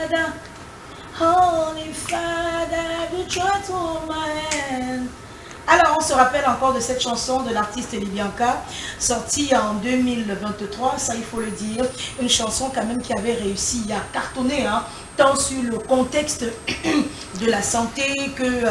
Father, Holy Father, you trust my hand. Alors, on se rappelle encore de cette chanson de l'artiste Libianka, sortie en 2023, ça il faut le dire, une chanson quand même qui avait réussi à cartonner, hein, tant sur le contexte de la santé que,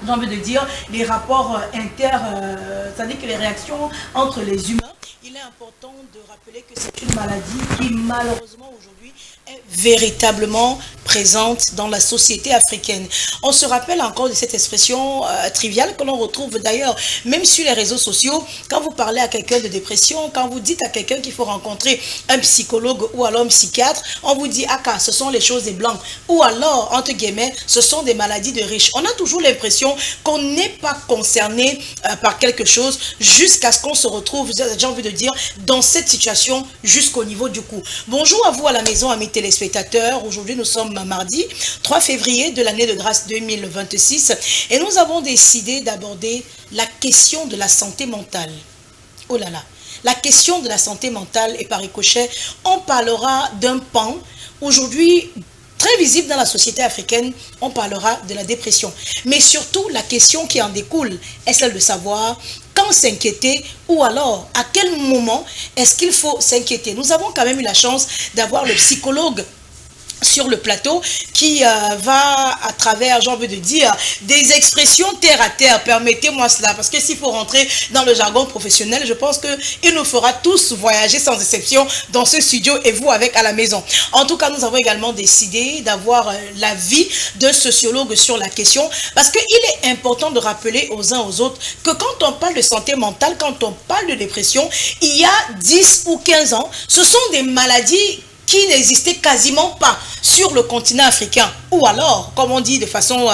j'ai envie de dire, les rapports c'est-à-dire que les réactions entre les humains. Il est important de rappeler que c'est une maladie qui malheureusement aujourd'hui est véritablement présente dans la société africaine. On se rappelle encore de cette expression triviale que l'on retrouve d'ailleurs même sur les réseaux sociaux. Quand vous parlez à quelqu'un de dépression, quand vous dites à quelqu'un qu'il faut rencontrer un psychologue ou alors un psychiatre, on vous dit ah ce sont les choses des blancs, ou alors entre guillemets ce sont des maladies de riches. On a toujours l'impression qu'on n'est pas concerné par quelque chose jusqu'à ce qu'on se retrouve, j'ai envie de dire, dans cette situation jusqu'au niveau du cou. Bonjour à vous à la maison, amis téléspectateurs. Aujourd'hui, nous sommes mardi 3 février de l'année de grâce 2026 et nous avons décidé d'aborder la question de la santé mentale. Oh là là, la question de la santé mentale, et par ricochet, on parlera d'un pan aujourd'hui très visible dans la société africaine. On parlera de la dépression. Mais surtout, la question qui en découle est celle de savoir quand s'inquiéter ou alors à quel moment est-ce qu'il faut s'inquiéter. Nous avons quand même eu la chance d'avoir le psychologue sur le plateau qui va à travers, j'ai envie de dire, des expressions terre à terre. Permettez-moi cela, parce que s'il faut rentrer dans le jargon professionnel, je pense qu'il nous fera tous voyager sans exception dans ce studio et vous avec à la maison. En tout cas, nous avons également décidé d'avoir l'avis d'un sociologue sur la question, parce qu'il est important de rappeler aux uns aux autres que quand on parle de santé mentale, quand on parle de dépression, il y a 10 ou 15 ans, ce sont des maladies qui n'existait quasiment pas sur le continent africain, ou alors, comme on dit de façon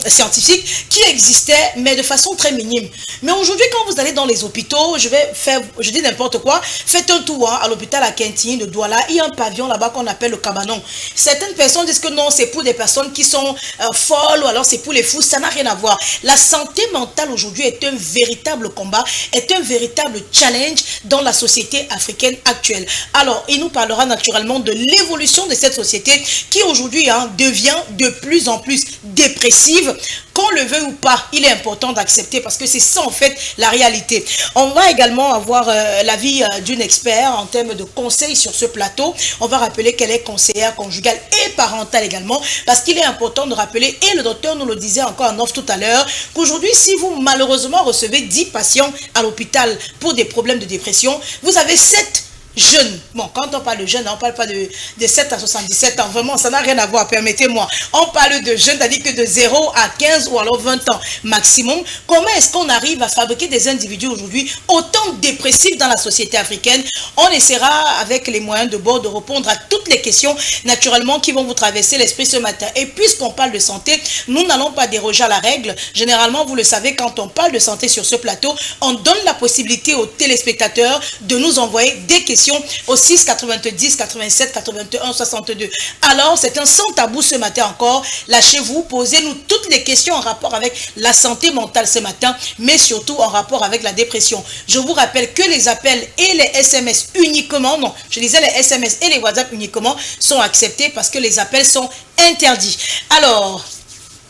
scientifique, qui existait, mais de façon très minime. Mais aujourd'hui, quand vous allez dans les hôpitaux, je dis n'importe quoi, faites un tour à l'hôpital à Quintin de Douala, il y a un pavillon là-bas qu'on appelle le cabanon. Certaines personnes disent que non, c'est pour des personnes qui sont folles, ou alors c'est pour les fous, ça n'a rien à voir. La santé mentale aujourd'hui est un véritable combat, est un véritable challenge dans la société africaine actuelle. Alors, il nous parlera naturellement de l'évolution de cette société qui aujourd'hui devient de plus en plus dépressive. Qu'on le veuille ou pas, il est important d'accepter parce que c'est ça en fait la réalité. On va également avoir l'avis d'une expert en termes de conseils sur ce plateau. On va rappeler qu'elle est conseillère conjugale et parentale également, parce qu'il est important de rappeler, et le docteur nous le disait encore en off tout à l'heure, qu'aujourd'hui si vous malheureusement recevez 10 patients à l'hôpital pour des problèmes de dépression, vous avez 7 jeunes. Bon, quand on parle de jeunes, on ne parle pas de 7 à 77 ans. Vraiment, ça n'a rien à voir, permettez-moi. On parle de jeunes, c'est-à-dire que de 0 à 15 ou alors 20 ans maximum. Comment est-ce qu'on arrive à fabriquer des individus aujourd'hui autant dépressifs dans la société africaine? On essaiera, avec les moyens de bord, de répondre à toutes les questions, naturellement, qui vont vous traverser l'esprit ce matin. Et puisqu'on parle de santé, nous n'allons pas déroger à la règle. Généralement, vous le savez, quand on parle de santé sur ce plateau, on donne la possibilité aux téléspectateurs de nous envoyer des questions au 6 90 87 81 62. Alors, c'est un sans tabou ce matin encore. Lâchez-vous, posez-nous toutes les questions en rapport avec la santé mentale ce matin, mais surtout en rapport avec la dépression. Je vous rappelle que les appels et les SMS uniquement, non, je disais les SMS et les WhatsApp uniquement sont acceptés parce que les appels sont interdits. Alors,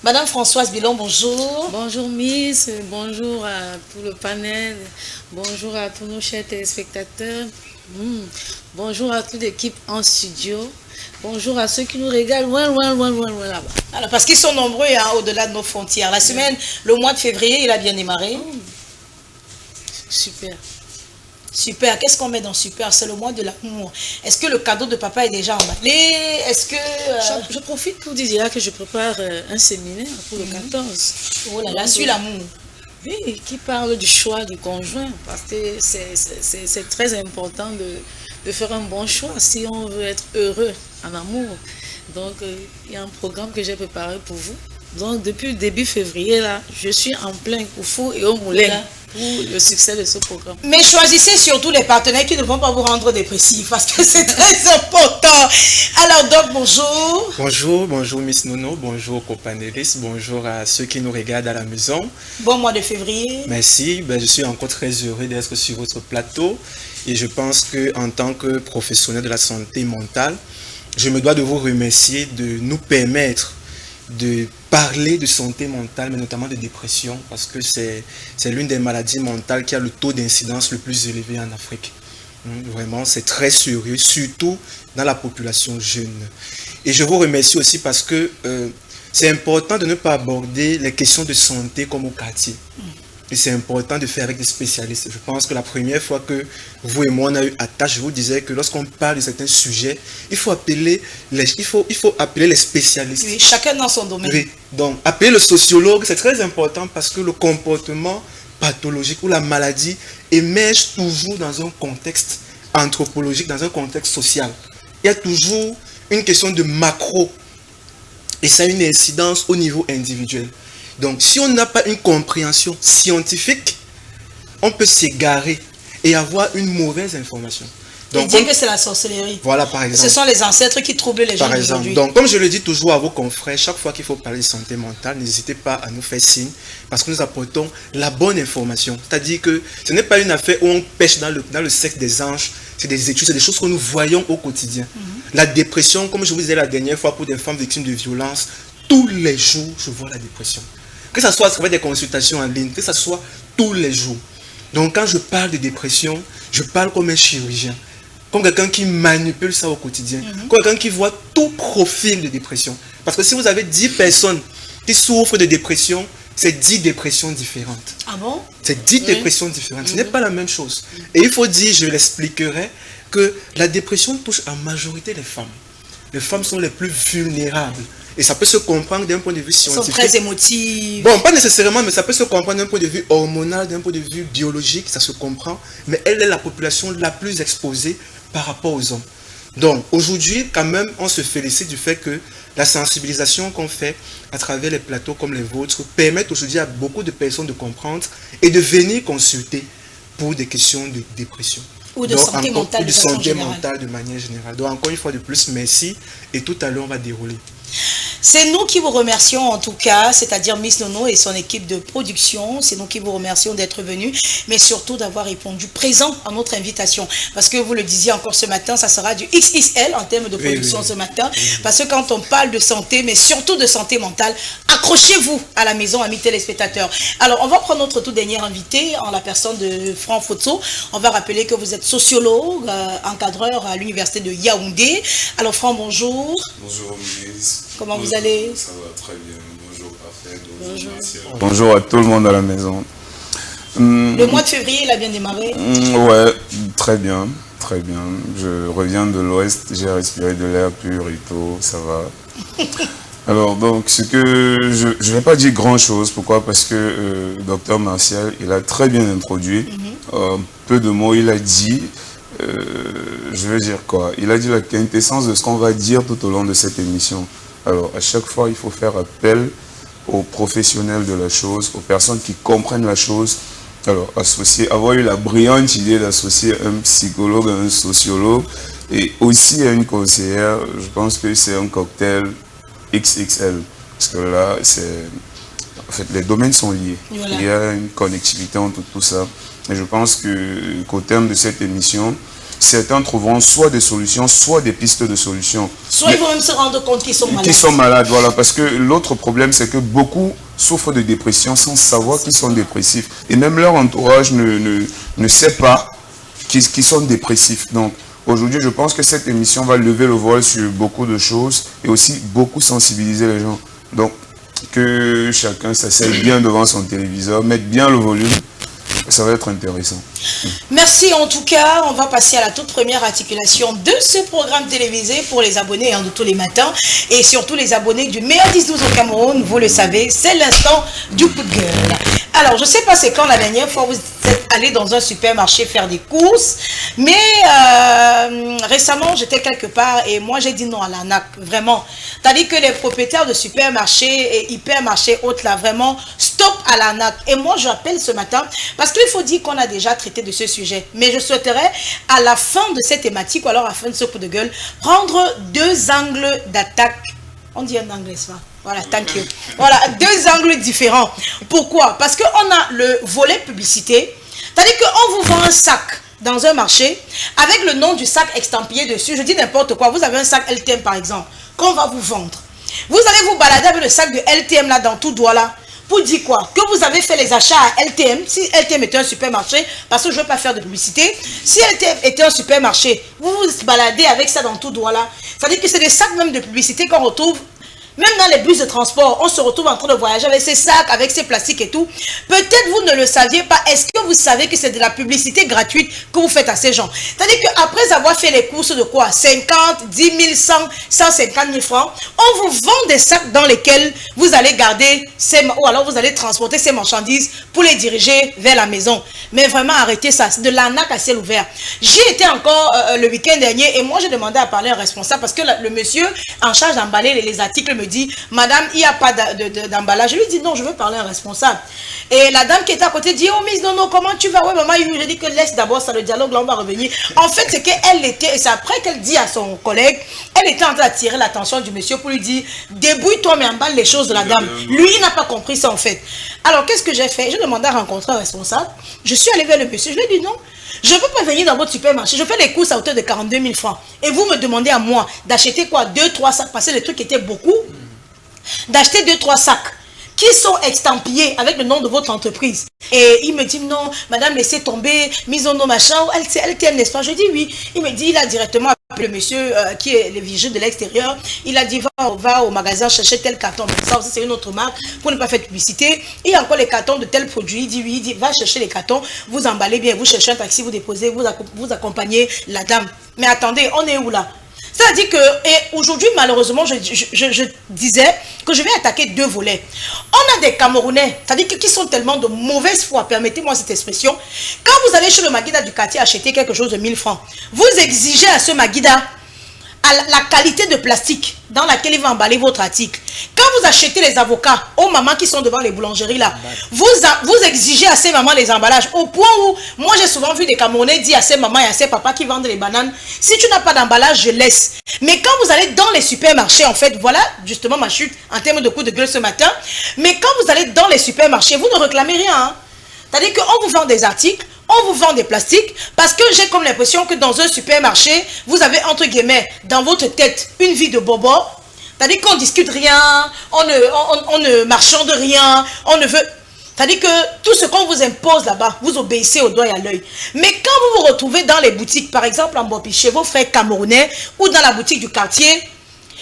Madame Françoise Bilon, bonjour. Bonjour Miss, bonjour à tout le panel, bonjour à tous nos chers téléspectateurs. Bonjour à toute l'équipe en studio. Bonjour à ceux qui nous regardent loin là-bas. Alors, parce qu'ils sont nombreux au-delà de nos frontières. La semaine, le mois de février, il a bien démarré. Super. Super. Qu'est-ce qu'on met dans super? C'est le mois de l'amour. Est-ce que le cadeau de papa est déjà emballé? Est-ce que... Je profite pour dire que je prépare un séminaire pour le 14. Oh là là, sur l'amour. Oui, qui parle du choix du conjoint, parce que c'est très important de faire un bon choix si on veut être heureux en amour. Donc, il y a un programme que j'ai préparé pour vous. Donc, depuis le début février, là, je suis en plein au four et au moulin pour le succès de ce programme. Mais choisissez surtout les partenaires qui ne vont pas vous rendre dépressif, parce que c'est très important. Alors, Doc, bonjour. Bonjour Miss Nono, bonjour copanélistes, bonjour à ceux qui nous regardent à la maison. Bon mois de février. Merci, je suis encore très heureux d'être sur votre plateau et je pense qu'en tant que professionnel de la santé mentale, je me dois de vous remercier de nous permettre de parler de santé mentale, mais notamment de dépression, parce que c'est l'une des maladies mentales qui a le taux d'incidence le plus élevé en Afrique. Vraiment, c'est très sérieux, surtout dans la population jeune. Et je vous remercie aussi parce que c'est important de ne pas aborder les questions de santé comme au quartier. Et c'est important de faire avec des spécialistes. Je pense que la première fois que vous et moi on a eu attache, je vous disais que lorsqu'on parle de certains sujets, il faut appeler les spécialistes. Oui, chacun dans son domaine. Oui, donc appeler le sociologue, c'est très important parce que le comportement pathologique ou la maladie émerge toujours dans un contexte anthropologique, dans un contexte social. Il y a toujours une question de macro et ça a une incidence au niveau individuel. Donc si on n'a pas une compréhension scientifique, on peut s'égarer et avoir une mauvaise information. Donc, dire que c'est la sorcellerie. Voilà, par exemple. Ce sont les ancêtres qui troublent les gens d'aujourd'hui. Donc, comme je le dis toujours à vos confrères, chaque fois qu'il faut parler de santé mentale, n'hésitez pas à nous faire signe parce que nous apportons la bonne information. C'est-à-dire que ce n'est pas une affaire où on pêche dans le sexe des anges. C'est des études, c'est des choses que nous voyons au quotidien. La dépression, comme je vous disais la dernière fois pour des femmes victimes de violences, tous les jours, je vois la dépression. Que ce soit à travers des consultations en ligne, que ce soit tous les jours. Donc, quand je parle de dépression, je parle comme un chirurgien. Comme quelqu'un qui manipule ça au quotidien, comme quelqu'un qui voit tout profil de dépression. Parce que si vous avez 10 personnes qui souffrent de dépression, c'est 10 dépressions différentes. Ah bon? C'est 10 dépressions différentes. Ce n'est pas la même chose. Et il faut dire, je l'expliquerai, que la dépression touche en majorité les femmes. Les femmes sont les plus vulnérables. Et ça peut se comprendre d'un point de vue scientifique. Elles sont très émotives. Bon, pas nécessairement, mais ça peut se comprendre d'un point de vue hormonal, d'un point de vue biologique, ça se comprend. Mais elle est la population la plus exposée par rapport aux hommes. Donc, aujourd'hui, quand même, on se félicite du fait que la sensibilisation qu'on fait à travers les plateaux comme les vôtres permettent aujourd'hui à beaucoup de personnes de comprendre et de venir consulter pour des questions de dépression. Ou de santé mentale de santé mentale de manière générale. Donc, encore une fois de plus, merci. Et tout à l'heure, on va dérouler. C'est nous qui vous remercions en tout cas, c'est-à-dire Miss Nono et son équipe de production. C'est nous qui vous remercions d'être venus, mais surtout d'avoir répondu présent à notre invitation. Parce que vous le disiez encore ce matin, ça sera du XXL en termes de production ce matin. Parce que quand on parle de santé, mais surtout de santé mentale, accrochez-vous à la maison, amis téléspectateurs. Alors, on va prendre notre tout dernier invité en la personne de Franck Fotso. On va rappeler que vous êtes sociologue, encadreur à l'université de Yaoundé. Alors, Franck, bonjour. Bonjour, Louise. Comment vous allez? Ça va très bien. Bonjour, parfait. Bonjour. Bonjour à tout le monde à la maison. Le mois de février, il a bien démarré? Ouais, très bien. Très bien. Je reviens de l'Ouest, j'ai respiré de l'air pur et tout, ça va. Alors, donc, ce que je ne vais pas dire grand-chose. Pourquoi? Parce que Dr Martial, il a très bien introduit. Peu de mots, il a dit... je veux dire quoi? Il a dit la quintessence de ce qu'on va dire tout au long de cette émission. Alors, à chaque fois, il faut faire appel aux professionnels de la chose, aux personnes qui comprennent la chose. Alors, avoir eu la brillante idée d'associer un psychologue à un sociologue et aussi à une conseillère, je pense que c'est un cocktail XXL. Parce que là, en fait, les domaines sont liés. Voilà. Il y a une connectivité entre tout ça. Et je pense qu'au terme de cette émission, certains trouveront soit des solutions, soit des pistes de solutions. Soit ils vont même se rendre compte qu'ils sont malades. Qu'ils sont malades, voilà. Parce que l'autre problème, c'est que beaucoup souffrent de dépression sans savoir qu'ils sont dépressifs. Et même leur entourage ne sait pas qu'ils sont dépressifs. Donc, aujourd'hui, je pense que cette émission va lever le voile sur beaucoup de choses et aussi beaucoup sensibiliser les gens. Donc, que chacun s'asseye bien devant son téléviseur, mette bien le volume. Ça va être intéressant. Merci en tout cas. On va passer à la toute première articulation de ce programme télévisé pour les abonnés de tous les matins et surtout les abonnés du meilleur 10-12 au Cameroun. Vous le savez, c'est l'instant du coup de gueule. Alors, je ne sais pas c'est quand la dernière fois vous êtes allé dans un supermarché faire des courses, mais récemment j'étais quelque part et moi j'ai dit non à l'arnaque, vraiment. C'est-à-dire que les propriétaires de supermarchés et hypermarchés autres là, vraiment, stop à l'arnaque. Et moi j'appelle ce matin parce qu'il faut dire qu'on a déjà traité de ce sujet. Mais je souhaiterais à la fin de cette thématique ou alors à la fin de ce coup de gueule, prendre deux angles d'attaque. On dit en anglais, ça. Voilà, thank you. Voilà, deux angles différents. Pourquoi? Parce qu'on a le volet publicité. C'est-à-dire qu'on vous vend un sac dans un marché avec le nom du sac estampillé dessus. Je dis n'importe quoi. Vous avez un sac LTM par exemple qu'on va vous vendre. Vous allez vous balader avec le sac de LTM là dans tout doigt là. Pour dire quoi? Que vous avez fait les achats à LTM. Si LTM était un supermarché, parce que je ne veux pas faire de publicité, si LTM était un supermarché, vous vous baladez avec ça dans tout doigt là. C'est-à-dire que c'est des sacs même de publicité qu'on retrouve. Même dans les bus de transport, on se retrouve en train de voyager avec ces sacs, avec ces plastiques et tout. Peut-être vous ne le saviez pas. Est-ce que vous savez que c'est de la publicité gratuite que vous faites à ces gens? C'est-à-dire qu'après avoir fait les courses de quoi? 50, 10 000, 100, 150 000 francs, on vous vend des sacs dans lesquels vous allez garder, ou alors vous allez transporter ces marchandises pour les diriger vers la maison. Mais vraiment, arrêtez ça. C'est de l'arnaque à ciel ouvert. J'y étais encore le week-end dernier et moi, j'ai demandé à parler à un responsable parce que le monsieur en charge d'emballer les articles me dit, madame, il n'y a pas d'emballage. Je lui dis, non, je veux parler à un responsable. Et la dame qui était à côté dit, oh, Miss Nono, comment tu vas? Ouais, maman, je dis que laisse d'abord ça, le dialogue, là, on va revenir. En fait, c'est qu'elle était, et c'est après qu'elle dit à son collègue, elle était en train d'attirer l'attention du monsieur pour lui dire, débrouille-toi, mais emballe les choses de la dame. Lui, il n'a pas compris ça, en fait. Alors, qu'est-ce que j'ai fait? J'ai demandé à rencontrer un responsable. Je suis allée vers le monsieur. Je lui ai dit, non, je ne peux pas venir dans votre supermarché. Je fais les courses à hauteur de 42 000 francs. Et vous me demandez à moi d'acheter quoi? 2-3 sacs, parce que les trucs étaient beaucoup. D'acheter 2-3 sacs qui sont estampillés avec le nom de votre entreprise. Et il me dit, non, madame, laissez tomber, mise en nom, machin, elle t'aime, n'est-ce pas? Je dis oui. Il me dit, il a directement appelé le monsieur qui est le vigile de l'extérieur. Il a dit, va au magasin chercher tel carton. Mais ça aussi, c'est une autre marque pour ne pas faire de publicité. Il y a encore les cartons de tel produit. Il dit oui, il dit, va chercher les cartons, vous emballez bien, vous cherchez un taxi, vous déposez, vous accompagnez la dame. Mais attendez, on est où là? C'est-à-dire que, et aujourd'hui, malheureusement, je disais que je vais attaquer deux volets. On a des Camerounais, c'est-à-dire qui sont tellement de mauvaise foi, permettez-moi cette expression. Quand vous allez chez le Maguida du quartier acheter quelque chose de 1000 francs, vous exigez à ce Maguida la qualité de plastique dans laquelle il va emballer votre article. Quand vous achetez les avocats aux mamans qui sont devant les boulangeries là, vous exigez à ces mamans les emballages au point où, moi j'ai souvent vu des Camerounais dire à ces mamans et à ces papas qui vendent les bananes, si tu n'as pas d'emballage, je laisse. Mais quand vous allez dans les supermarchés, en fait, voilà justement ma chute en termes de coup de gueule ce matin, mais quand vous allez dans les supermarchés, vous ne réclamez rien. Hein. C'est-à-dire qu'on vous vend des articles, on vous vend des plastiques, parce que j'ai comme l'impression que dans un supermarché, vous avez entre guillemets dans votre tête une vie de bobo. C'est-à-dire qu'on ne discute rien, on ne marchande rien, on ne veut... C'est-à-dire que tout ce qu'on vous impose là-bas, vous obéissez au doigt et à l'œil. Mais quand vous vous retrouvez dans les boutiques, par exemple en Bopi, chez vos frères camerounais, ou dans la boutique du quartier,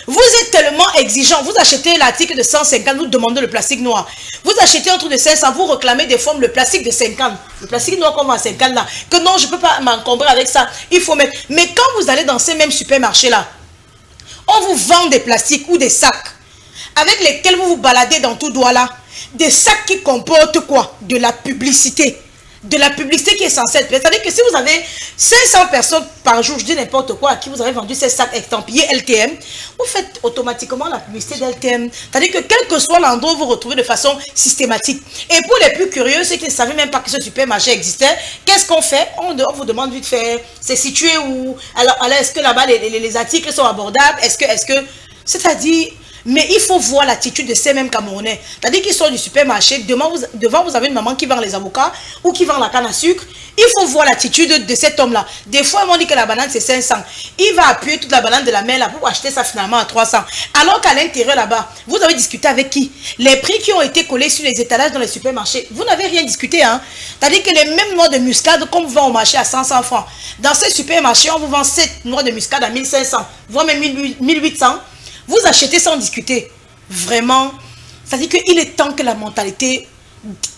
vous êtes tellement exigeant. Vous achetez l'article de 150, vous demandez le plastique noir. Vous achetez un truc de 500, vous réclamez des formes, le plastique de 50. Le plastique noir qu'on vend à 50 là. Que non, je ne peux pas m'encombrer avec ça. Il faut mettre. Mais quand vous allez dans ces mêmes supermarchés là, on vous vend des plastiques ou des sacs avec lesquels vous vous baladez dans tout doigt là. Des sacs qui comportent quoi? De la publicité. De la publicité qui est censée être... C'est-à-dire que si vous avez 500 personnes par jour, je dis n'importe quoi, à qui vous avez vendu ces sacs estampillés LTM, vous faites automatiquement la publicité d'LTM. C'est-à-dire que quel que soit l'endroit où vous vous retrouvez de façon systématique. Et pour les plus curieux, ceux qui ne savaient même pas que ce supermarché existait, qu'est-ce qu'on fait? On vous demande vite fait, c'est situé où? Alors est-ce que là-bas, les articles sont abordables? Est-ce que... C'est-à-dire... Mais il faut voir l'attitude de ces mêmes Camerounais. C'est-à-dire qu'ils sortent du supermarché, devant vous avez une maman qui vend les avocats ou qui vend la canne à sucre. Il faut voir l'attitude de cet homme-là. Des fois, on dit que la banane c'est 500. Il va appuyer toute la banane de la main là pour acheter ça finalement à 300. Alors qu'à l'intérieur là-bas, vous avez discuté avec qui? Les prix qui ont été collés sur les étalages dans les supermarchés, vous n'avez rien discuté. Hein? C'est-à-dire que les mêmes noix de muscade qu'on vend au marché à 100 francs, dans ces supermarchés, on vous vend 7 noix de muscade à 1500, voire même 1800. Vous achetez sans discuter. Vraiment, c'est-à-dire qu'il est temps que la mentalité,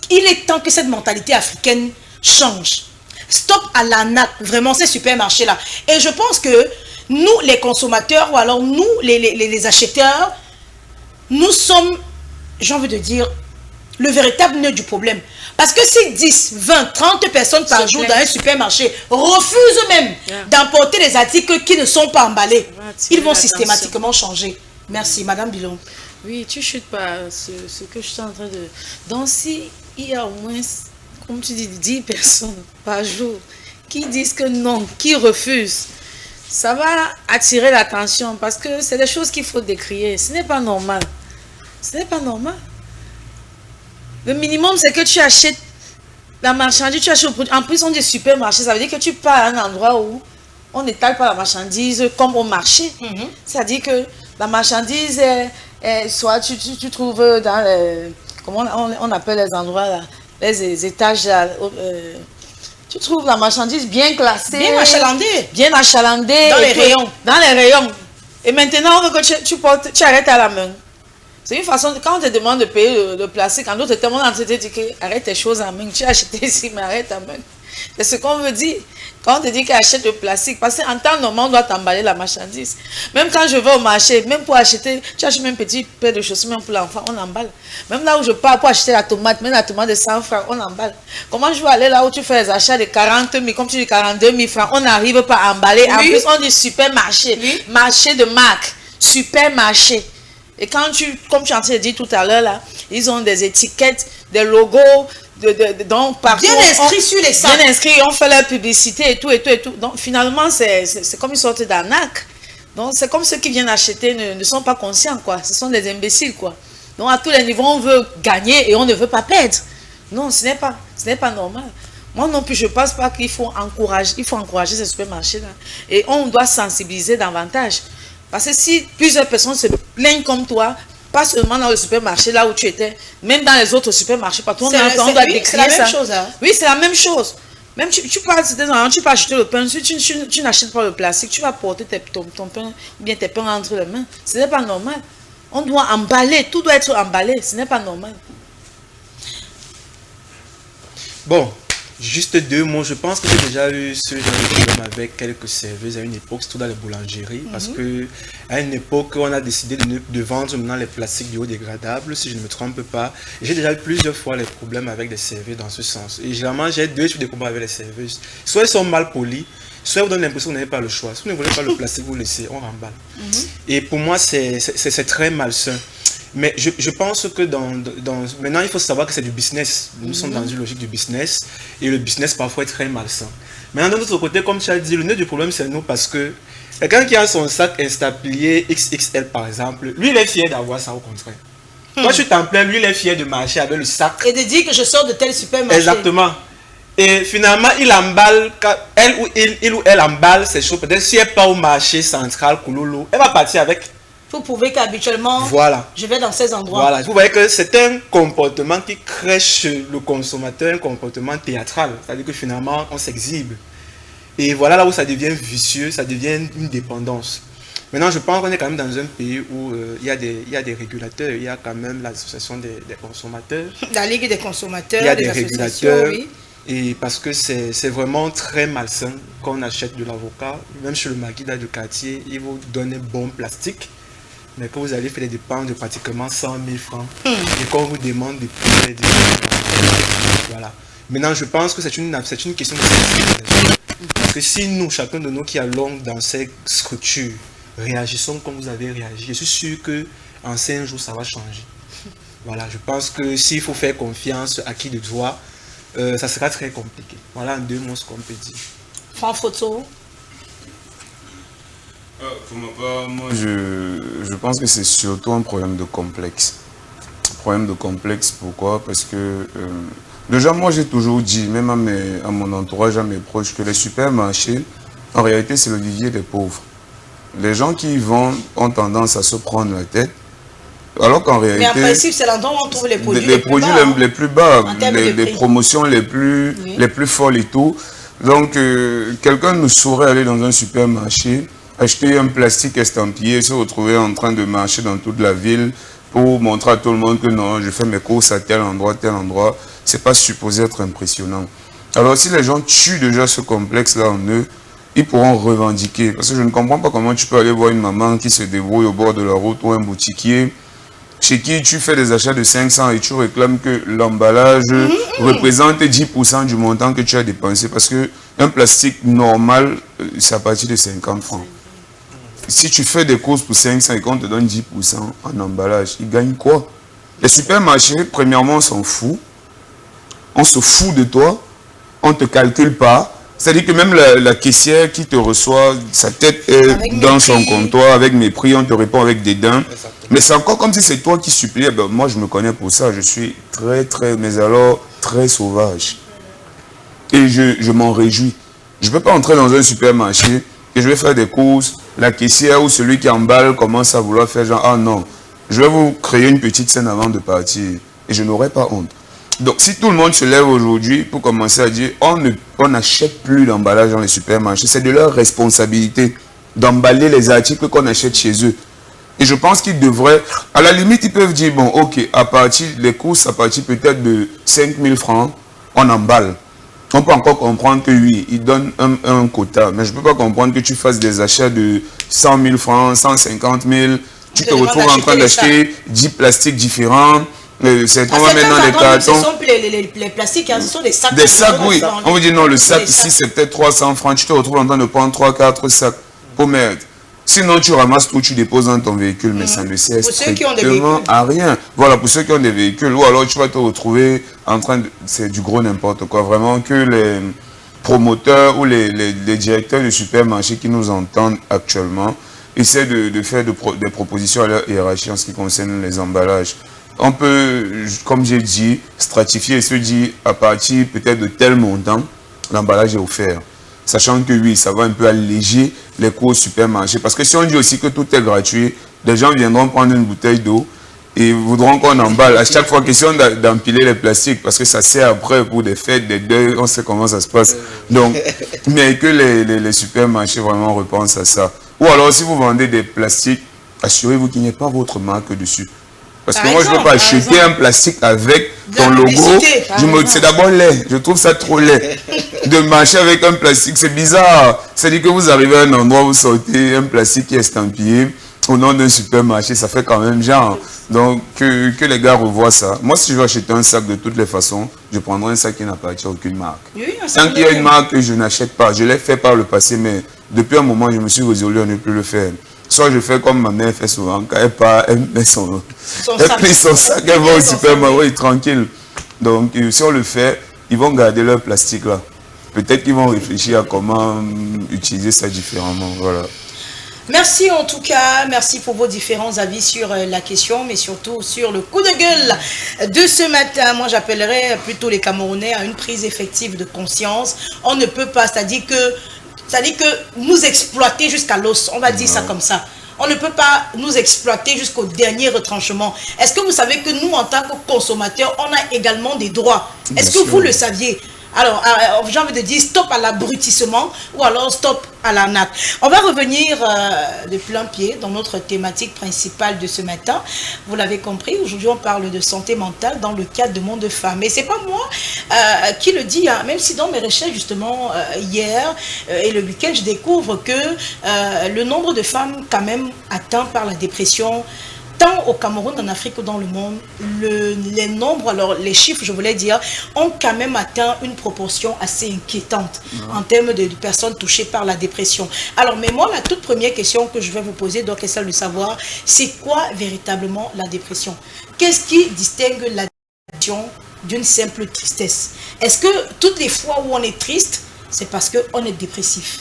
il est temps que cette mentalité africaine change. Stop à l'arnaque, vraiment, ces supermarchés-là. Et je pense que nous, les consommateurs, ou alors nous, les acheteurs, nous sommes, j'ai envie de dire, le véritable nœud du problème. Parce que si 10, 20, 30 personnes par jour dans un supermarché refusent même d'emporter les articles qui ne sont pas emballés, ils vont systématiquement changer. Merci, Madame Bilon. Oui, tu chutes pas ce que je suis en train de... Donc, si il y a au moins, comme tu dis, 10 personnes par jour qui disent que non, qui refusent, ça va attirer l'attention parce que c'est des choses qu'il faut décrier. Ce n'est pas normal. Ce n'est pas normal. Le minimum, c'est que tu achètes la marchandise, tu achètes au produit. En plus, on dit supermarché, ça veut dire que tu pars à un endroit où on n'étale pas la marchandise comme au marché. C'est-à-dire que la marchandise, soit tu trouves dans les... Comment on appelle les endroits là, les étages là, tu trouves la marchandise bien classée. Bien achalandée. Bien achalandée. Dans les rayons. Dans les rayons. Et maintenant, on veut que tu arrêtes à la main. C'est une façon, quand on te demande de payer le plastique, en d'autres termes, on te dit que arrête tes choses en main. Tu as acheté ici, mais arrête ta main. C'est ce qu'on veut dire. Quand on te dit qu'achète le plastique, parce qu'en temps normal, on doit t'emballer la marchandise. Même quand je vais au marché, même pour acheter, tu achètes même un petit paire de chaussures, même pour l'enfant, on emballe. Même là où je pars pour acheter la tomate, même la tomate de 100 francs, on emballe. Comment je vais aller là où tu fais les achats de 40 000, comme tu dis 42 000 francs, on n'arrive pas à emballer. En plus, on dit supermarché, marché de marque, supermarché. Et quand comme tu as dit tout à l'heure, là, ils ont des étiquettes, des logos, donc partout. Bien inscrits sur les sacs. Bien inscrits, on fait leur publicité et tout, et tout, et tout. Donc finalement, c'est comme une sorte d'arnaque. Donc c'est comme ceux qui viennent acheter ne sont pas conscients, quoi. Ce sont des imbéciles, quoi. Donc à tous les niveaux, on veut gagner et on ne veut pas perdre. Non, ce n'est pas normal. Moi non plus, je ne pense pas qu'il faut encourager ces supermarchés-là. Et on doit sensibiliser davantage. Parce que si plusieurs personnes se plaignent comme toi, pas seulement dans le supermarché là où tu étais, même dans les autres supermarchés, partout on doit décrire ça. C'est la même chose. Hein? Oui, c'est la même chose. Même tu peux acheter le pain, si tu n'achètes pas le plastique, tu vas porter ton pain, ou bien tes pains entre les mains. Ce n'est pas normal. On doit emballer, tout doit être emballé, ce n'est pas normal. Bon, juste 2 mots. Je pense que j'ai déjà eu ce genre de problème avec quelques serveuses à une époque, surtout dans les boulangeries, parce que à une époque, on a décidé de vendre maintenant les plastiques biodégradables, si je ne me trompe pas. J'ai déjà eu plusieurs fois les problèmes avec les serveuses dans ce sens. Et généralement, j'ai 2 types de combats avec les serveuses. Soit elles sont mal polies, soit vous donnez l'impression que vous n'avez pas le choix. Si vous ne voulez pas le plastique, vous le laissez, on remballe. Et pour moi, c'est très malsain. Mais je pense que maintenant, il faut savoir que c'est du business. Nous sommes dans une logique du business. Et le business, parfois, est très malsain. Maintenant, d'un autre côté, comme tu as dit, le nœud du problème, c'est nous parce que quelqu'un qui a son sac instaplié XXL, par exemple, lui, il est fier d'avoir ça, au contraire. Toi, tu t'en plains, lui, il est fier de marcher avec le sac. Et de dire que je sors de tel supermarché. Exactement. Et finalement, il emballe, il ou elle emballe ses choses. Peut-être si elle part au marché central, Kouloulou, elle va partir avec. Pour prouver qu'habituellement, voilà, je vais dans ces endroits. Voilà, vous voyez que c'est un comportement qui crée chez le consommateur un comportement théâtral. C'est-à-dire que finalement, on s'exhibe. Et voilà là où ça devient vicieux, ça devient une dépendance. Maintenant, je pense qu'on est quand même dans un pays où il y a des régulateurs, il y a quand même l'association des consommateurs. La Ligue des consommateurs, il y a des régulateurs. Oui. Et parce que c'est vraiment très malsain quand on achète de l'avocat, même chez le maquis du quartier, il vous donne un bon plastique. Mais quand vous allez faire des dépenses de pratiquement 100 000 francs, et qu'on vous demande de payer, voilà. Maintenant, je pense que c'est une question de sensibilisation. Parce que si nous, chacun de nous qui allons dans ces structures, réagissons comme vous avez réagi, je suis sûr qu'en 5 jours, ça va changer. Voilà, je pense que s'il faut faire confiance à qui de droit, ça sera très compliqué. Voilà en 2 mots ce qu'on peut dire. Franck Photo. Pour ma part, moi je pense que c'est surtout un problème de complexe. Problème de complexe, pourquoi? Parce que déjà moi j'ai toujours dit, même à mon entourage, à mes proches, que les supermarchés, en réalité c'est le vivier des pauvres. Les gens qui y vont ont tendance à se prendre la tête, alors qu'en réalité... Mais en principe, c'est l'endroit où on trouve les produits les plus bas, les promotions les plus folles et tout. Donc quelqu'un ne saurait aller dans un supermarché, acheter un plastique estampillé, se retrouver en train de marcher dans toute la ville pour montrer à tout le monde que non, je fais mes courses à tel endroit, c'est pas supposé être impressionnant. Alors si les gens tuent déjà ce complexe-là en eux, ils pourront revendiquer. Parce que je ne comprends pas comment tu peux aller voir une maman qui se débrouille au bord de la route ou un boutiquier chez qui tu fais des achats de 500 et tu réclames que l'emballage représente 10% du montant que tu as dépensé. Parce qu'un plastique normal, c'est à partir de 50 francs. Si tu fais des courses pour 500 et qu'on te donne 10% en emballage, ils gagnent quoi? Les supermarchés, premièrement, on s'en fout. On se fout de toi. On ne te calcule pas. C'est-à-dire que même la caissière qui te reçoit, sa tête est dans son comptoir avec mépris, on te répond avec dédain. Exactement. Mais c'est encore comme si c'est toi qui suppliais. Ben, moi, je me connais pour ça. Je suis très, mais alors très sauvage. Et je m'en réjouis. Je ne peux pas entrer dans un supermarché et je vais faire des courses. La caissière ou celui qui emballe commence à vouloir faire genre, ah non, je vais vous créer une petite scène avant de partir. Et je n'aurai pas honte. Donc, si tout le monde se lève aujourd'hui pour commencer à dire, on n'achète plus d'emballage dans les supermarchés, c'est de leur responsabilité d'emballer les articles qu'on achète chez eux. Et je pense qu'ils devraient, à la limite, ils peuvent dire, bon, ok, à partir des courses, à partir peut-être de 5 000 francs, on emballe. On peut encore comprendre que oui, ils donnent un quota, mais je ne peux pas comprendre que tu fasses des achats de 100 000 francs, 150 000, tu te retrouves en train d'acheter 10 plastiques différents. C'est on va mettre dans les cartons. Ce sont les plastiques, hein, ce sont des sacs. Des sacs, oui. On vous dit non, le sac ici c'est peut-être 300 francs. Tu te retrouves en train de prendre 3-4 sacs. Pour merde. Sinon tu ramasses tout, tu déposes dans ton véhicule, mais ça ne sert strictement à rien. Voilà, pour ceux qui ont des véhicules. Ou alors tu vas te retrouver en train de... C'est du gros n'importe quoi. Vraiment que les promoteurs ou les directeurs de supermarchés qui nous entendent actuellement essaient de faire des propositions à leur hiérarchie en ce qui concerne les emballages. On peut, comme j'ai dit, stratifier et se dire à partir peut-être de tel montant, l'emballage est offert. Sachant que oui, ça va un peu alléger les coûts au supermarché. Parce que si on dit aussi que tout est gratuit, les gens viendront prendre une bouteille d'eau et voudront qu'on emballe. À chaque fois, question d'empiler les plastiques, parce que ça sert après pour des fêtes, des deuils, on sait comment ça se passe. Donc, mais que les supermarchés vraiment repensent à ça. Ou alors, si vous vendez des plastiques, assurez-vous qu'il n'y ait pas votre marque dessus. Parce que moi, je ne peux pas acheter un plastique avec ton logo. C'est d'abord laid. Je trouve ça trop laid. De marcher avec un plastique, c'est bizarre. C'est-à-dire que vous arrivez à un endroit où vous sortez un plastique qui est estampillé au nom d'un supermarché, ça fait quand même genre. Donc, que les gars revoient ça. Moi, si je veux acheter un sac de toutes les façons, je prendrai un sac qui n'appartient à aucune marque. Oui, tant qu'il y a une marque que je n'achète pas, je l'ai fait par le passé, mais depuis un moment, je me suis résolu à ne plus le faire. Soit je fais comme ma mère fait souvent, quand elle part, elle met son sac, elle va au supermarché, oui, tranquille. Donc, si on le fait, ils vont garder leur plastique là. Peut-être qu'ils vont réfléchir à comment utiliser ça différemment. Voilà. Merci en tout cas, merci pour vos différents avis sur la question, mais surtout sur le coup de gueule de ce matin. Moi, j'appellerais plutôt les Camerounais à une prise effective de conscience. On ne peut pas, c'est-à-dire que nous exploiter jusqu'à l'os, on va dire ça comme ça. On ne peut pas nous exploiter jusqu'au dernier retranchement. Est-ce que vous savez que nous, en tant que consommateurs, on a également des droits? Est-ce que vous le saviez? Alors, j'ai envie de dire stop à l'abrutissement ou alors stop à l'arnaque. On va revenir de plein pied dans notre thématique principale de ce matin. Vous l'avez compris, aujourd'hui on parle de santé mentale dans le cadre de Monde Femmes. Et c'est pas moi qui le dis, hein, même si dans mes recherches justement hier et le week-end, je découvre que le nombre de femmes quand même atteintes par la dépression, tant au Cameroun, en Afrique ou dans le monde, les nombres, alors les chiffres, je voulais dire, ont quand même atteint une proportion assez inquiétante en termes de personnes touchées par la dépression. Alors, mais moi, la toute première question que je vais vous poser, donc, est celle de savoir, c'est quoi véritablement la dépression? Qu'est-ce qui distingue la dépression d'une simple tristesse? Est-ce que toutes les fois où on est triste, c'est parce qu'on est dépressif?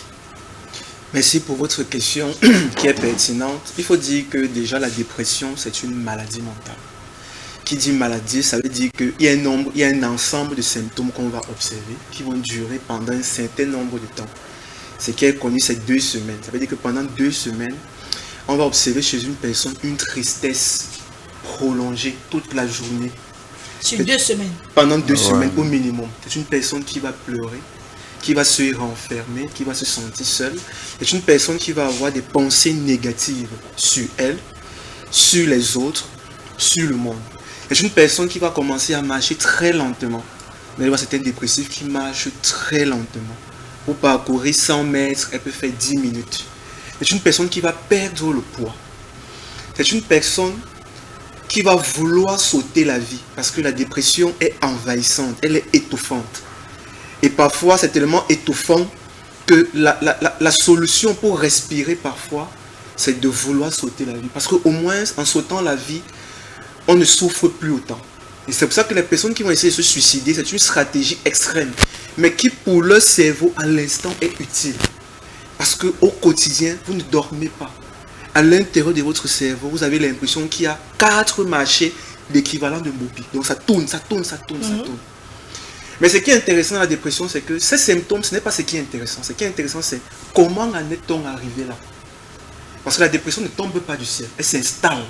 Merci pour votre question qui est pertinente. Il faut dire que déjà la dépression, c'est une maladie mentale. Qui dit maladie, ça veut dire qu'il y a un ensemble de symptômes qu'on va observer qui vont durer pendant un certain nombre de temps. Ce qui est connu, c'est 2 semaines. Ça veut dire que pendant 2 semaines, on va observer chez une personne une tristesse prolongée toute la journée. Sur 2 semaines? Pendant 2 semaines au minimum. C'est une personne qui va pleurer, qui va se renfermer, qui va se sentir seule. C'est une personne qui va avoir des pensées négatives sur elle, sur les autres, sur le monde. C'est une personne qui va commencer à marcher très lentement. Mais elle voit certains dépressifs qui marchent très lentement. Pour parcourir 100 mètres, elle peut faire 10 minutes. C'est une personne qui va perdre le poids. C'est une personne qui va vouloir sauter la vie parce que la dépression est envahissante, elle est étouffante. Et parfois, c'est tellement étouffant que la solution pour respirer parfois, c'est de vouloir sauter la vie. Parce qu'au moins, en sautant la vie, on ne souffre plus autant. Et c'est pour ça que les personnes qui vont essayer de se suicider, c'est une stratégie extrême. Mais qui pour leur cerveau, à l'instant, est utile. Parce qu'au quotidien, vous ne dormez pas. À l'intérieur de votre cerveau, vous avez l'impression qu'il y a 4 marchés d'équivalent de Mobi. Donc ça tourne, ça tourne, ça tourne, ça tourne. Mais ce qui est intéressant dans la dépression, c'est que ces symptômes, ce n'est pas ce qui est intéressant. Ce qui est intéressant, c'est comment en est-on arrivé là. Parce que la dépression ne tombe pas du ciel, elle s'installe.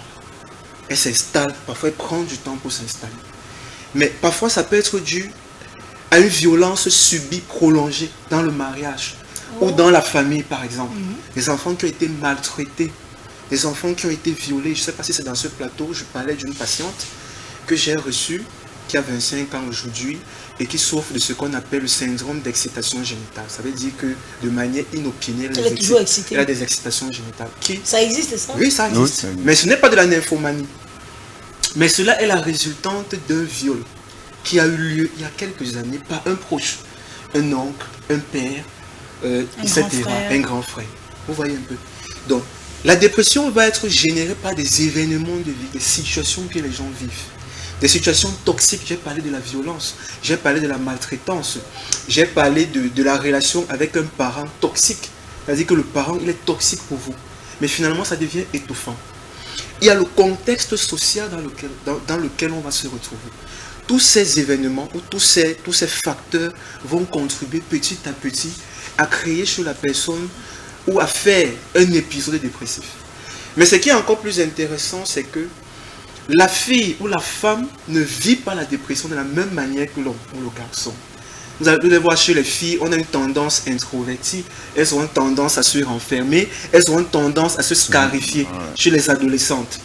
Elle s'installe, parfois elle prend du temps pour s'installer. Mais parfois ça peut être dû à une violence subie prolongée dans le mariage ou dans la famille par exemple. Des enfants qui ont été maltraités, des enfants qui ont été violés. Je ne sais pas si c'est dans ce plateau, je parlais d'une patiente que j'ai reçue, qui a 25 ans aujourd'hui et qui souffre de ce qu'on appelle le syndrome d'excitation génitale. Ça veut dire que de manière inopinée, elle a des excitations génitales. Ça existe ça? Oui, ça existe. Mais ce n'est pas de la nymphomanie. Mais cela est la résultante d'un viol qui a eu lieu il y a quelques années par un proche, un oncle, un père, etc., un grand frère. Vous voyez un peu. Donc, la dépression va être générée par des événements de vie, des situations que les gens vivent. Des situations toxiques, j'ai parlé de la violence, j'ai parlé de la maltraitance, j'ai parlé de la relation avec un parent toxique. C'est-à-dire que le parent, il est toxique pour vous. Mais finalement, ça devient étouffant. Il y a le contexte social dans lequel on va se retrouver. Tous ces événements ou tous ces facteurs vont contribuer petit à petit à créer chez la personne ou à faire un épisode dépressif. Mais ce qui est encore plus intéressant, c'est que la fille ou la femme ne vit pas la dépression de la même manière que l'homme ou le garçon. Vous allez voir chez les filles, on a une tendance introvertie, elles ont une tendance à se renfermer, elles ont une tendance à se scarifier. Chez les adolescentes,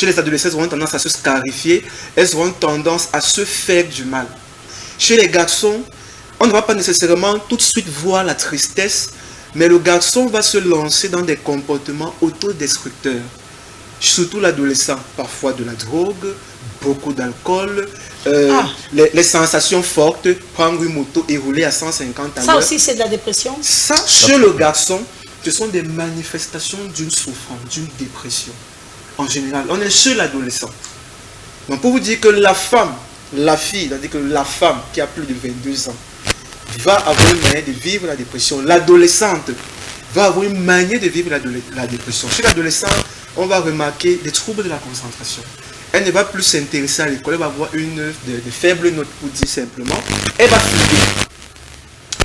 elles ont une tendance à se scarifier, elles ont une tendance à se faire du mal. Chez les garçons, on ne va pas nécessairement tout de suite voir la tristesse, mais le garçon va se lancer dans des comportements autodestructeurs. Surtout l'adolescent, parfois de la drogue, beaucoup d'alcool, les sensations fortes, prendre une moto et rouler à 150 à l'heure. Ça aussi c'est de la dépression? Ça, chez le garçon, ce sont des manifestations d'une souffrance, d'une dépression. En général, on est chez l'adolescent. Donc pour vous dire que la femme, la fille, c'est-à-dire que la femme qui a plus de 22 ans, va avoir une manière de vivre la dépression. L'adolescente va avoir une manière de vivre la dépression. Chez l'adolescent, on va remarquer des troubles de la concentration. Elle ne va plus s'intéresser à l'école, elle va avoir de faibles notes pour dire simplement. Elle va fuguer.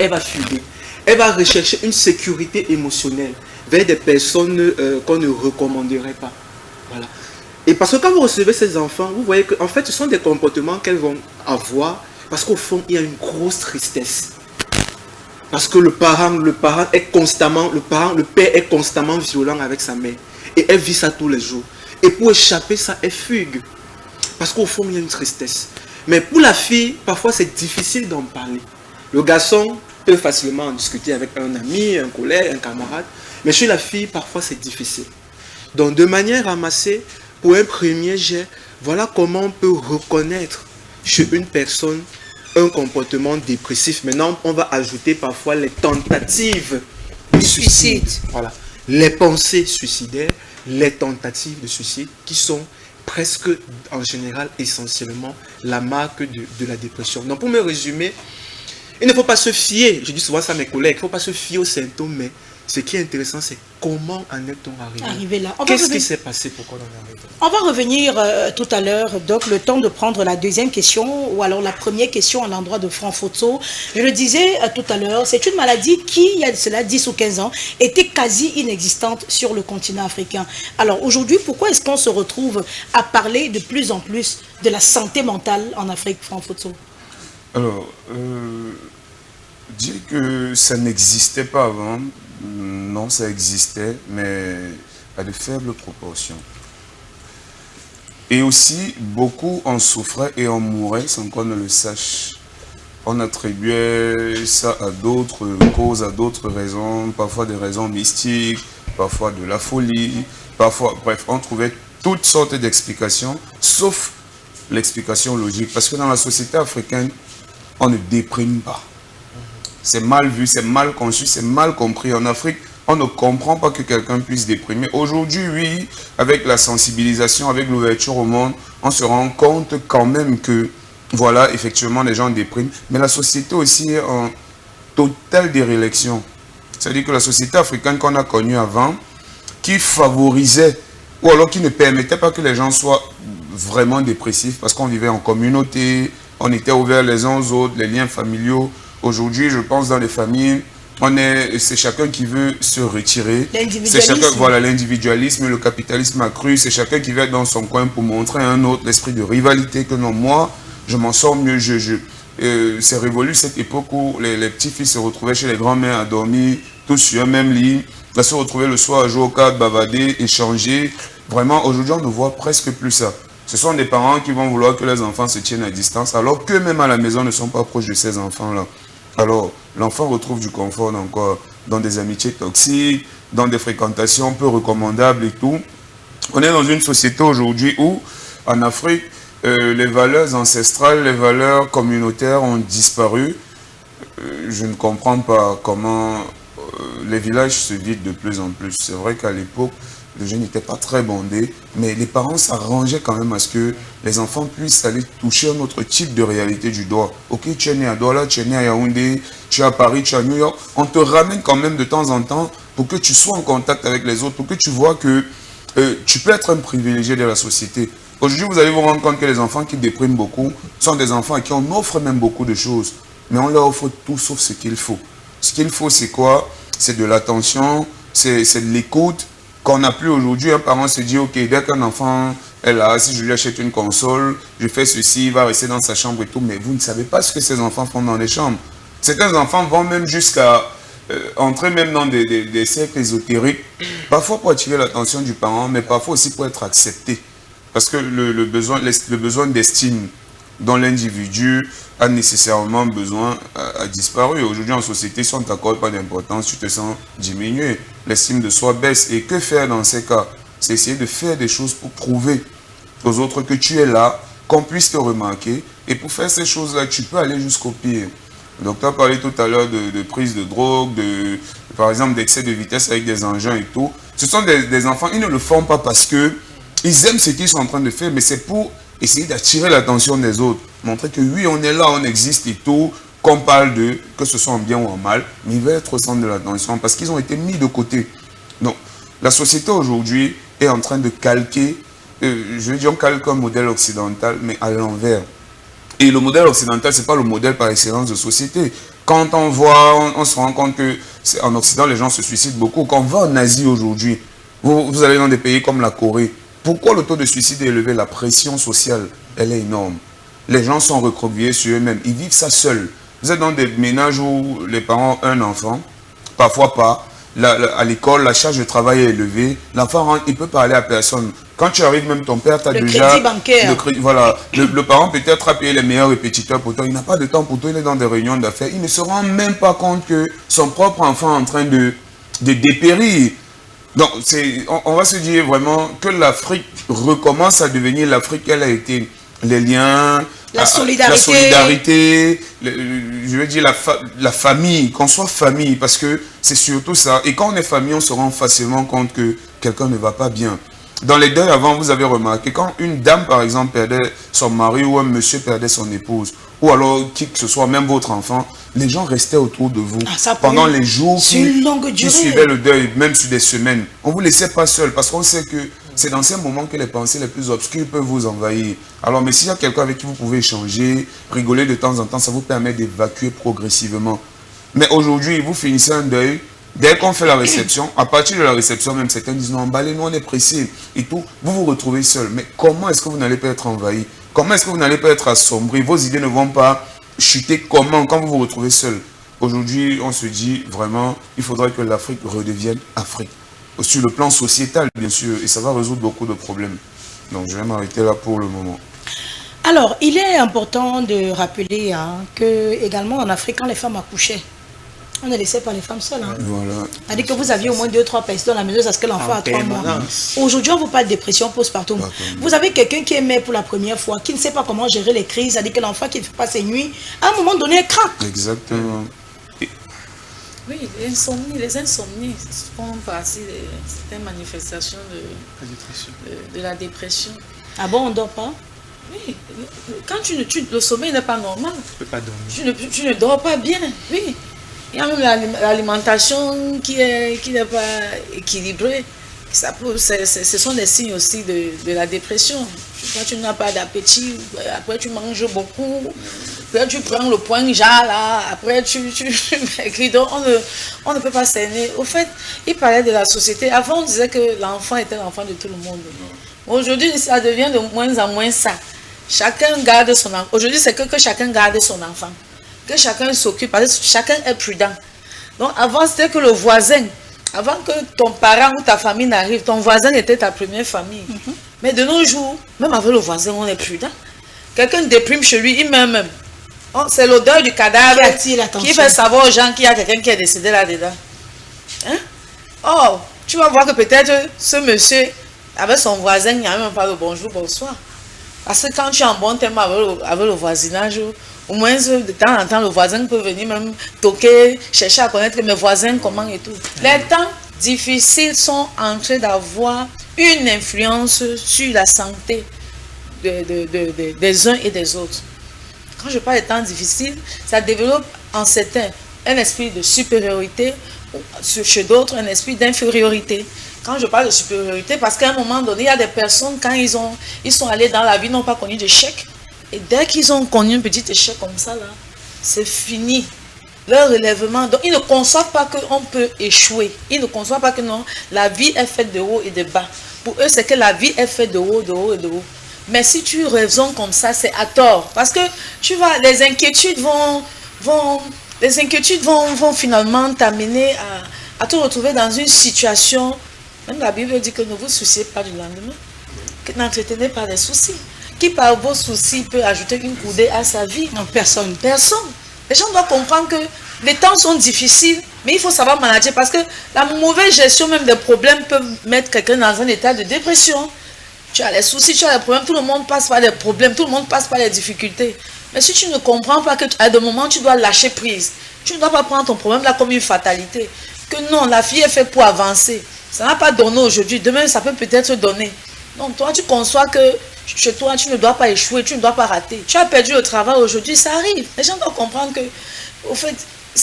Elle va fuguer. Elle va rechercher une sécurité émotionnelle vers des personnes qu'on ne recommanderait pas. Voilà. Et parce que quand vous recevez ces enfants, vous voyez qu'en fait, ce sont des comportements qu'elles vont avoir parce qu'au fond, il y a une grosse tristesse. Parce que le père est constamment violent avec sa mère. Et elle vit ça tous les jours. Et pour échapper ça, elle fugue. Parce qu'au fond, il y a une tristesse. Mais pour la fille, parfois c'est difficile d'en parler. Le garçon peut facilement en discuter avec un ami, un collègue, un camarade. Mais chez la fille, parfois c'est difficile. Donc de manière ramassée, pour un premier jet, voilà comment on peut reconnaître chez une personne un comportement dépressif. Maintenant, on va ajouter parfois les tentatives de suicide. Voilà. Les pensées suicidaires, les tentatives de suicide qui sont presque en général essentiellement la marque de la dépression. Donc pour me résumer, il ne faut pas se fier, je dis souvent ça à mes collègues, il ne faut pas se fier aux symptômes, mais ce qui est intéressant, c'est comment en est-on arrivé là. Qu'est-ce qui s'est passé pour qu'on en arrive là? On va revenir tout à l'heure, donc le temps de prendre la deuxième question, ou alors la première question à l'endroit de Franck Fotso. Je le disais tout à l'heure, c'est une maladie qui, il y a cela 10 ou 15 ans, était quasi inexistante sur le continent africain. Alors aujourd'hui, pourquoi est-ce qu'on se retrouve à parler de plus en plus de la santé mentale en Afrique, Franck Fotso? Alors, dire que ça n'existait pas avant, non, ça existait, mais à de faibles proportions. Et aussi, beaucoup en souffraient et en mouraient sans qu'on ne le sache. On attribuait ça à d'autres causes, à d'autres raisons, parfois des raisons mystiques, parfois de la folie, parfois, bref, on trouvait toutes sortes d'explications, sauf l'explication logique. Parce que dans la société africaine, on ne déprime pas. C'est mal vu, c'est mal conçu, c'est mal compris. En Afrique, on ne comprend pas que quelqu'un puisse déprimer. Aujourd'hui, oui, avec la sensibilisation, avec l'ouverture au monde, on se rend compte quand même que, voilà, effectivement, les gens dépriment. Mais la société aussi est en totale dérélection. C'est-à-dire que la société africaine qu'on a connue avant, qui favorisait, ou alors qui ne permettait pas que les gens soient vraiment dépressifs, parce qu'on vivait en communauté, on était ouverts les uns aux autres, les liens familiaux. Aujourd'hui, je pense dans les familles, c'est chacun qui veut se retirer. C'est chacun, voilà, l'individualisme, le capitalisme accru, c'est chacun qui va être dans son coin pour montrer à un autre l'esprit de rivalité que non, moi, je m'en sors mieux, c'est révolu cette époque où les petits-fils se retrouvaient chez les grands-mères à dormir, tous sur un même lit, à se retrouver le soir à jouer aux cartes, bavader, échanger. Vraiment, aujourd'hui, on ne voit presque plus ça. Ce sont des parents qui vont vouloir que les enfants se tiennent à distance, alors qu'eux-mêmes à la maison ne sont pas proches de ces enfants-là. Alors, l'enfant retrouve du confort dans des amitiés toxiques, dans des fréquentations peu recommandables et tout. On est dans une société aujourd'hui où, en Afrique, les valeurs ancestrales, les valeurs communautaires ont disparu. Je ne comprends pas comment les villages se vident de plus en plus. C'est vrai qu'à l'époque, les jeunes n'étaient pas très bondés, mais les parents s'arrangeaient quand même à ce que les enfants puissent aller toucher un autre type de réalité du doigt. Ok, tu es né à Douala, tu es né à Yaoundé, tu es à Paris, tu es à New York. On te ramène quand même de temps en temps pour que tu sois en contact avec les autres, pour que tu vois que tu peux être un privilégié de la société. Aujourd'hui, vous allez vous rendre compte que les enfants qui dépriment beaucoup sont des enfants à qui on offre même beaucoup de choses. Mais on leur offre tout sauf ce qu'il faut. Ce qu'il faut, c'est quoi? C'est de l'attention, c'est de l'écoute. Qu'on n'a plus aujourd'hui, un parent se dit, ok, dès qu'un enfant est là, si je lui achète une console, je fais ceci, il va rester dans sa chambre et tout. Mais vous ne savez pas ce que ces enfants font dans les chambres. Certains enfants vont même jusqu'à entrer même dans des cercles ésotériques, parfois pour attirer l'attention du parent, mais parfois aussi pour être accepté. Parce que le besoin d'estime dont l'individu a nécessairement besoin a disparu. Aujourd'hui, en société, si on ne t'accorde pas d'importance, tu te sens diminué. L'estime de soi baisse. Et que faire dans ces cas? C'est essayer de faire des choses pour prouver aux autres que tu es là, qu'on puisse te remarquer. Et pour faire ces choses-là, tu peux aller jusqu'au pire. Le docteur parlait tout à l'heure de prise de drogue, par exemple d'excès de vitesse avec des engins et tout. Ce sont des enfants, ils ne le font pas parce que ils aiment ce qu'ils sont en train de faire, mais c'est pour essayer d'attirer l'attention des autres. Montrer que oui, on est là, on existe et tout, qu'on parle d'eux, que ce soit en bien ou en mal, mais ils veulent être au centre de l'attention parce qu'ils ont été mis de côté. Donc, la société aujourd'hui est en train de calquer, je veux dire, on calque un modèle occidental, mais à l'envers. Et le modèle occidental, ce n'est pas le modèle par excellence de société. Quand on voit, on se rend compte qu'en Occident, les gens se suicident beaucoup. Quand on va en Asie aujourd'hui, vous allez dans des pays comme la Corée, pourquoi le taux de suicide est élevé? La pression sociale, elle est énorme. Les gens sont recroquevillés sur eux-mêmes. Ils vivent ça seuls. Vous êtes dans des ménages où les parents ont un enfant, parfois pas. À l'école, la charge de travail est élevée. L'enfant rentre, il peut parler à personne. Quand tu arrives, même ton père, tu as déjà... Crédit bancaire. Voilà. Le parent peut-être a payé les meilleurs répétiteurs pour toi. Il n'a pas de temps pour toi. Il est dans des réunions d'affaires. Il ne se rend même pas compte que son propre enfant est en train de dépérir. Donc, on va se dire vraiment que l'Afrique recommence à devenir l'Afrique qu'elle a été. Les liens, la solidarité, je veux dire la famille, qu'on soit famille, parce que c'est surtout ça. Et quand on est famille, on se rend facilement compte que quelqu'un ne va pas bien. Dans les deuils avant, vous avez remarqué, quand une dame, par exemple, perdait son mari ou un monsieur perdait son épouse, ou alors qui que ce soit, même votre enfant, les gens restaient autour de vous pendant les jours qui suivaient le deuil, même sur des semaines. On ne vous laissait pas seul parce qu'on sait que c'est dans ces moments que les pensées les plus obscures peuvent vous envahir. Alors, mais s'il y a quelqu'un avec qui vous pouvez échanger, rigoler de temps en temps, ça vous permet d'évacuer progressivement. Mais aujourd'hui, vous finissez un deuil. Dès qu'on fait la réception, à partir de la réception, même certains disent non, emballez-nous, on est pressé et tout. Vous vous retrouvez seul. Mais comment est-ce que vous n'allez pas être envahi? Comment est-ce que vous n'allez pas être assombri? Vos idées ne vont pas chuter comment quand vous vous retrouvez seul? Aujourd'hui, on se dit vraiment, il faudrait que l'Afrique redevienne Afrique. Sur le plan sociétal, bien sûr, et ça va résoudre beaucoup de problèmes. Donc, je vais m'arrêter là pour le moment. Alors, il est important de rappeler que, également en Afrique, quand les femmes accouchaient, on ne laissait pas les femmes seules. Voilà. C'est-à-dire que vous aviez au moins 2-3 personnes dans la maison parce que l'enfant a 3 mois. Aujourd'hui, on vous parle de dépression postpartum. Vous avez quelqu'un qui est mère pour la première fois, qui ne sait pas comment gérer les crises, c'est-à-dire que l'enfant qui ne fait pas ses nuits, à un moment donné, elle craque. Exactement. Oui, les insomnies font partie de certaines manifestations de la dépression. Ah bon, on ne dort pas? Oui, quand le sommeil n'est pas normal, Tu ne peux pas dormir. Tu ne dors pas bien, oui. Il y a même l'alimentation qui n'est pas équilibrée. Ce sont des signes aussi de la dépression. Quand tu n'as pas d'appétit, après tu manges beaucoup, après tu prends le point genre là, après tu écris. Donc on ne peut pas s'aimer. Au fait, il parlait de la société. Avant on disait que l'enfant était l'enfant de tout le monde. Aujourd'hui ça devient de moins en moins ça. Chacun garde son enfant. Aujourd'hui c'est que chacun garde son enfant. Que chacun s'occupe, parce que chacun est prudent. Donc avant c'était que le voisin, avant que ton parent ou ta famille n'arrive, ton voisin était ta première famille. Mais de nos jours, même avec le voisin, on est prudent. Quelqu'un déprime chez lui, il meurt même. Oh, c'est l'odeur du cadavre qui fait savoir aux gens qu'il y a quelqu'un qui est décédé là-dedans. Hein? Oh, tu vas voir que peut-être ce monsieur, avec son voisin, il n'y a même pas le bonjour, bonsoir. Parce que quand tu es en bon terme avec le voisinage, au moins de temps en temps, le voisin peut venir même toquer, chercher à connaître mes voisins, comment et tout. Les temps difficiles sont en train d'avoir une influence sur la santé des uns et des autres. Quand je parle de temps difficiles, ça développe en certains un esprit de supériorité, chez d'autres un esprit d'infériorité. Quand je parle de supériorité, parce qu'à un moment donné, il y a des personnes, quand ils sont allés dans la vie, n'ont pas connu d'échec. Et dès qu'ils ont connu un petit échec comme ça, là, c'est fini. Leur relèvement, donc ils ne conçoivent pas qu'on peut échouer. Ils ne conçoivent pas que non, la vie est faite de haut et de bas. Pour eux, c'est que la vie est faite de haut, de haut et de haut. Mais si tu raisonnes comme ça, c'est à tort. Parce que tu vois, les inquiétudes vont finalement t'amener à te retrouver dans une situation. Même la Bible dit que ne vous souciez pas du lendemain. Que n'entretenez pas les soucis. Qui par vos soucis peut ajouter une coudée à sa vie? Non, personne. Personne. Les gens doivent comprendre que les temps sont difficiles, mais il faut savoir manager parce que la mauvaise gestion même des problèmes peut mettre quelqu'un dans un état de dépression. Tu as les soucis, tu as les problèmes, tout le monde passe par des problèmes, tout le monde passe par les difficultés. Mais si tu ne comprends pas qu'à des moments tu dois lâcher prise, tu ne dois pas prendre ton problème là comme une fatalité. Que non, la vie est faite pour avancer. Ça n'a pas donné aujourd'hui, demain ça peut peut-être donner. Donc toi tu conçois que chez toi tu ne dois pas échouer, tu ne dois pas rater. Tu as perdu le travail aujourd'hui, ça arrive. Les gens doivent comprendre que, au fait,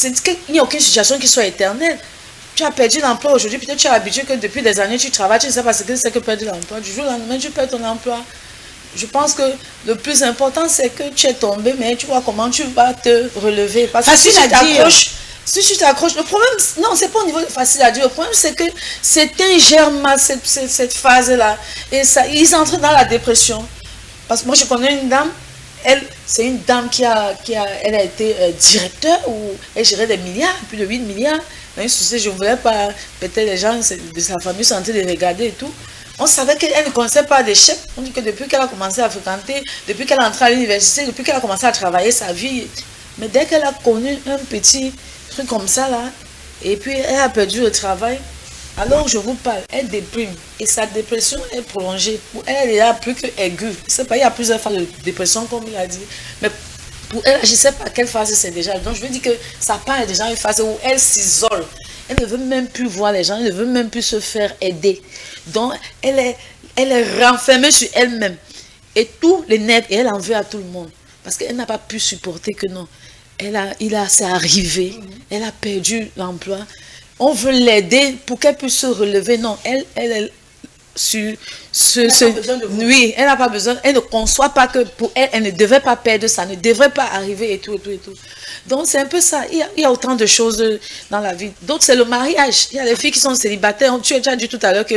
il n'y a aucune situation qui soit éternelle. Tu as perdu l'emploi aujourd'hui, peut-être tu as l'habitude que depuis des années tu travailles, tu ne sais pas ce que c'est que perdre l'emploi. Du jour au lendemain tu perds ton emploi. Je pense que le plus important c'est que tu es tombé, mais tu vois comment tu vas te relever. Parce que si tu t'accroches, le problème, non, c'est pas au niveau facile à dire. Le problème, c'est que c'est un germe, cette phase-là. Et ça, ils entrent dans la dépression. Parce que moi, je connais une dame, c'est une dame elle a été directeur, ou elle gérait des milliards, plus de 8 milliards. Dans une société, je ne voulais pas, peut-être les gens de sa famille sont en train de regarder et tout. On savait qu'elle ne connaissait pas d'échec. On dit que depuis qu'elle a commencé à fréquenter, depuis qu'elle est entrée à l'université, depuis qu'elle a commencé à travailler sa vie. Mais dès qu'elle a connu un petit truc comme ça là, et puis elle a perdu le travail, alors je vous parle, elle déprime et sa dépression est prolongée. Pour elle, elle est là plus que aiguë. C'est pas, il y a plusieurs phases de dépression comme il a dit, mais pour elle, je ne sais pas quelle phase c'est déjà. Donc je veux dire que sa part est déjà une phase où elle s'isole. Elle ne veut même plus voir les gens, elle ne veut même plus se faire aider. Donc elle est renfermée sur elle-même. Et tous les nerfs, et elle en veut à tout le monde. Parce qu'elle n'a pas pu supporter que non. C'est arrivé, elle a perdu l'emploi. On veut l'aider pour qu'elle puisse se relever. Non, elle oui, elle n'a pas besoin, elle ne conçoit pas que pour elle, elle ne devait pas perdre ça, ne devrait pas arriver et tout, et tout, et tout. Donc c'est un peu ça, il y a autant de choses dans la vie. D'autres, c'est le mariage. Il y a des filles qui sont célibataires. Tu as dit tout à l'heure que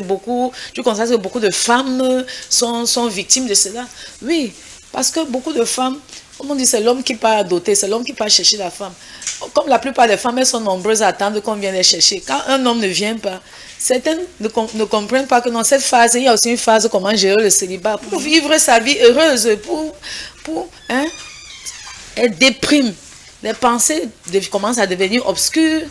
tu constates que beaucoup de femmes sont victimes de cela. Oui, parce que beaucoup de femmes, comme on dit, c'est l'homme qui part doter, c'est l'homme qui part chercher la femme. Comme la plupart des femmes, elles sont nombreuses à attendre qu'on vienne les chercher. Quand un homme ne vient pas, certaines ne comprennent pas que dans cette phase, il y a aussi une phase comment gérer le célibat pour vivre sa vie heureuse, elle déprime. Les pensées commencent à devenir obscures,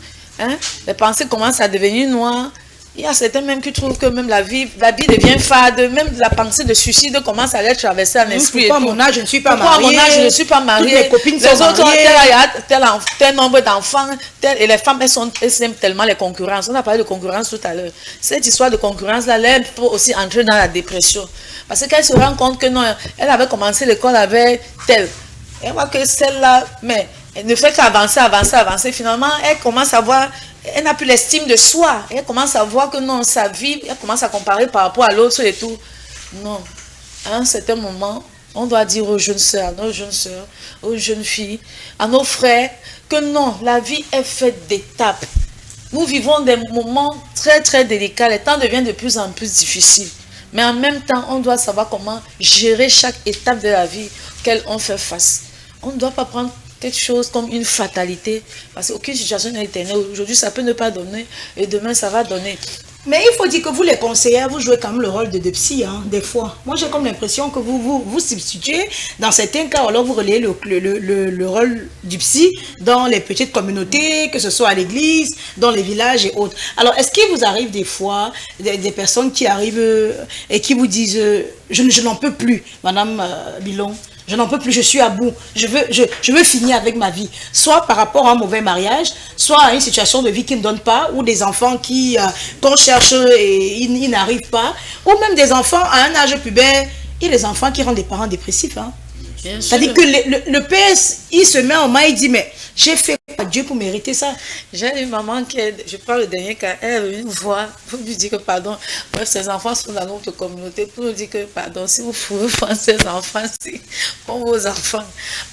les pensées commencent à devenir noires. Il y a certains même qui trouvent que même la vie devient fade, même la pensée de suicide commence à les traverser en esprit. Pourquoi à mon âge je ne suis pas mariée? Pourquoi à mon âge je ne suis pas mariée? Toutes mes copines sont autres mariées. ont tel nombre d'enfants, et les femmes elles aiment tellement les concurrences. On a parlé de concurrence tout à l'heure. Cette histoire de concurrence là, elle peut aussi entrer dans la dépression. Parce qu'elle se rend compte que non, elle avait commencé l'école avec telle. Elle voit que celle-là, mais elle ne fait qu'avancer. Finalement, elle commence à voir elle n'a plus l'estime de soi. Elle commence à voir que non, sa vie, elle commence à comparer par rapport à l'autre et tout. Non, à un certain moment, on doit dire aux jeunes sœurs, à nos jeunes sœurs, aux jeunes filles, à nos frères, que non, la vie est faite d'étapes. Nous vivons des moments très très délicats, les temps deviennent de plus en plus difficiles. Mais en même temps, on doit savoir comment gérer chaque étape de la vie auquel on fait face. On ne doit pas prendre quelque chose comme une fatalité, parce qu'aucune situation n'est éternelle. Aujourd'hui, ça peut ne pas donner, et demain, ça va donner. Mais il faut dire que vous, les conseillers, vous jouez quand même le rôle de psy, hein, des fois. Moi, j'ai comme l'impression que vous substituez, dans certains cas, alors vous relayez le rôle du psy dans les petites communautés, que ce soit à l'église, dans les villages et autres. Alors, est-ce qu'il vous arrive des fois, des personnes qui arrivent et qui vous disent je n'en peux plus, Madame Bilon, je n'en peux plus, je suis à bout, je veux finir avec ma vie. Soit par rapport à un mauvais mariage, soit à une situation de vie qui ne donne pas, ou des enfants qu'on cherche et ils n'arrivent pas, ou même des enfants à un âge pubère, et les enfants qui rendent des parents dépressifs. Hein. C'est-à-dire que le père, il se met en main, il dit, mais j'ai fait quoi Dieu pour mériter ça? J'ai une maman qui, je parle le dernier cas, elle une voix pour lui dire que pardon, bref, ses enfants sont dans notre communauté, pour lui dire que pardon, si vous pouvez prendre ces enfants-ci, pour vos enfants.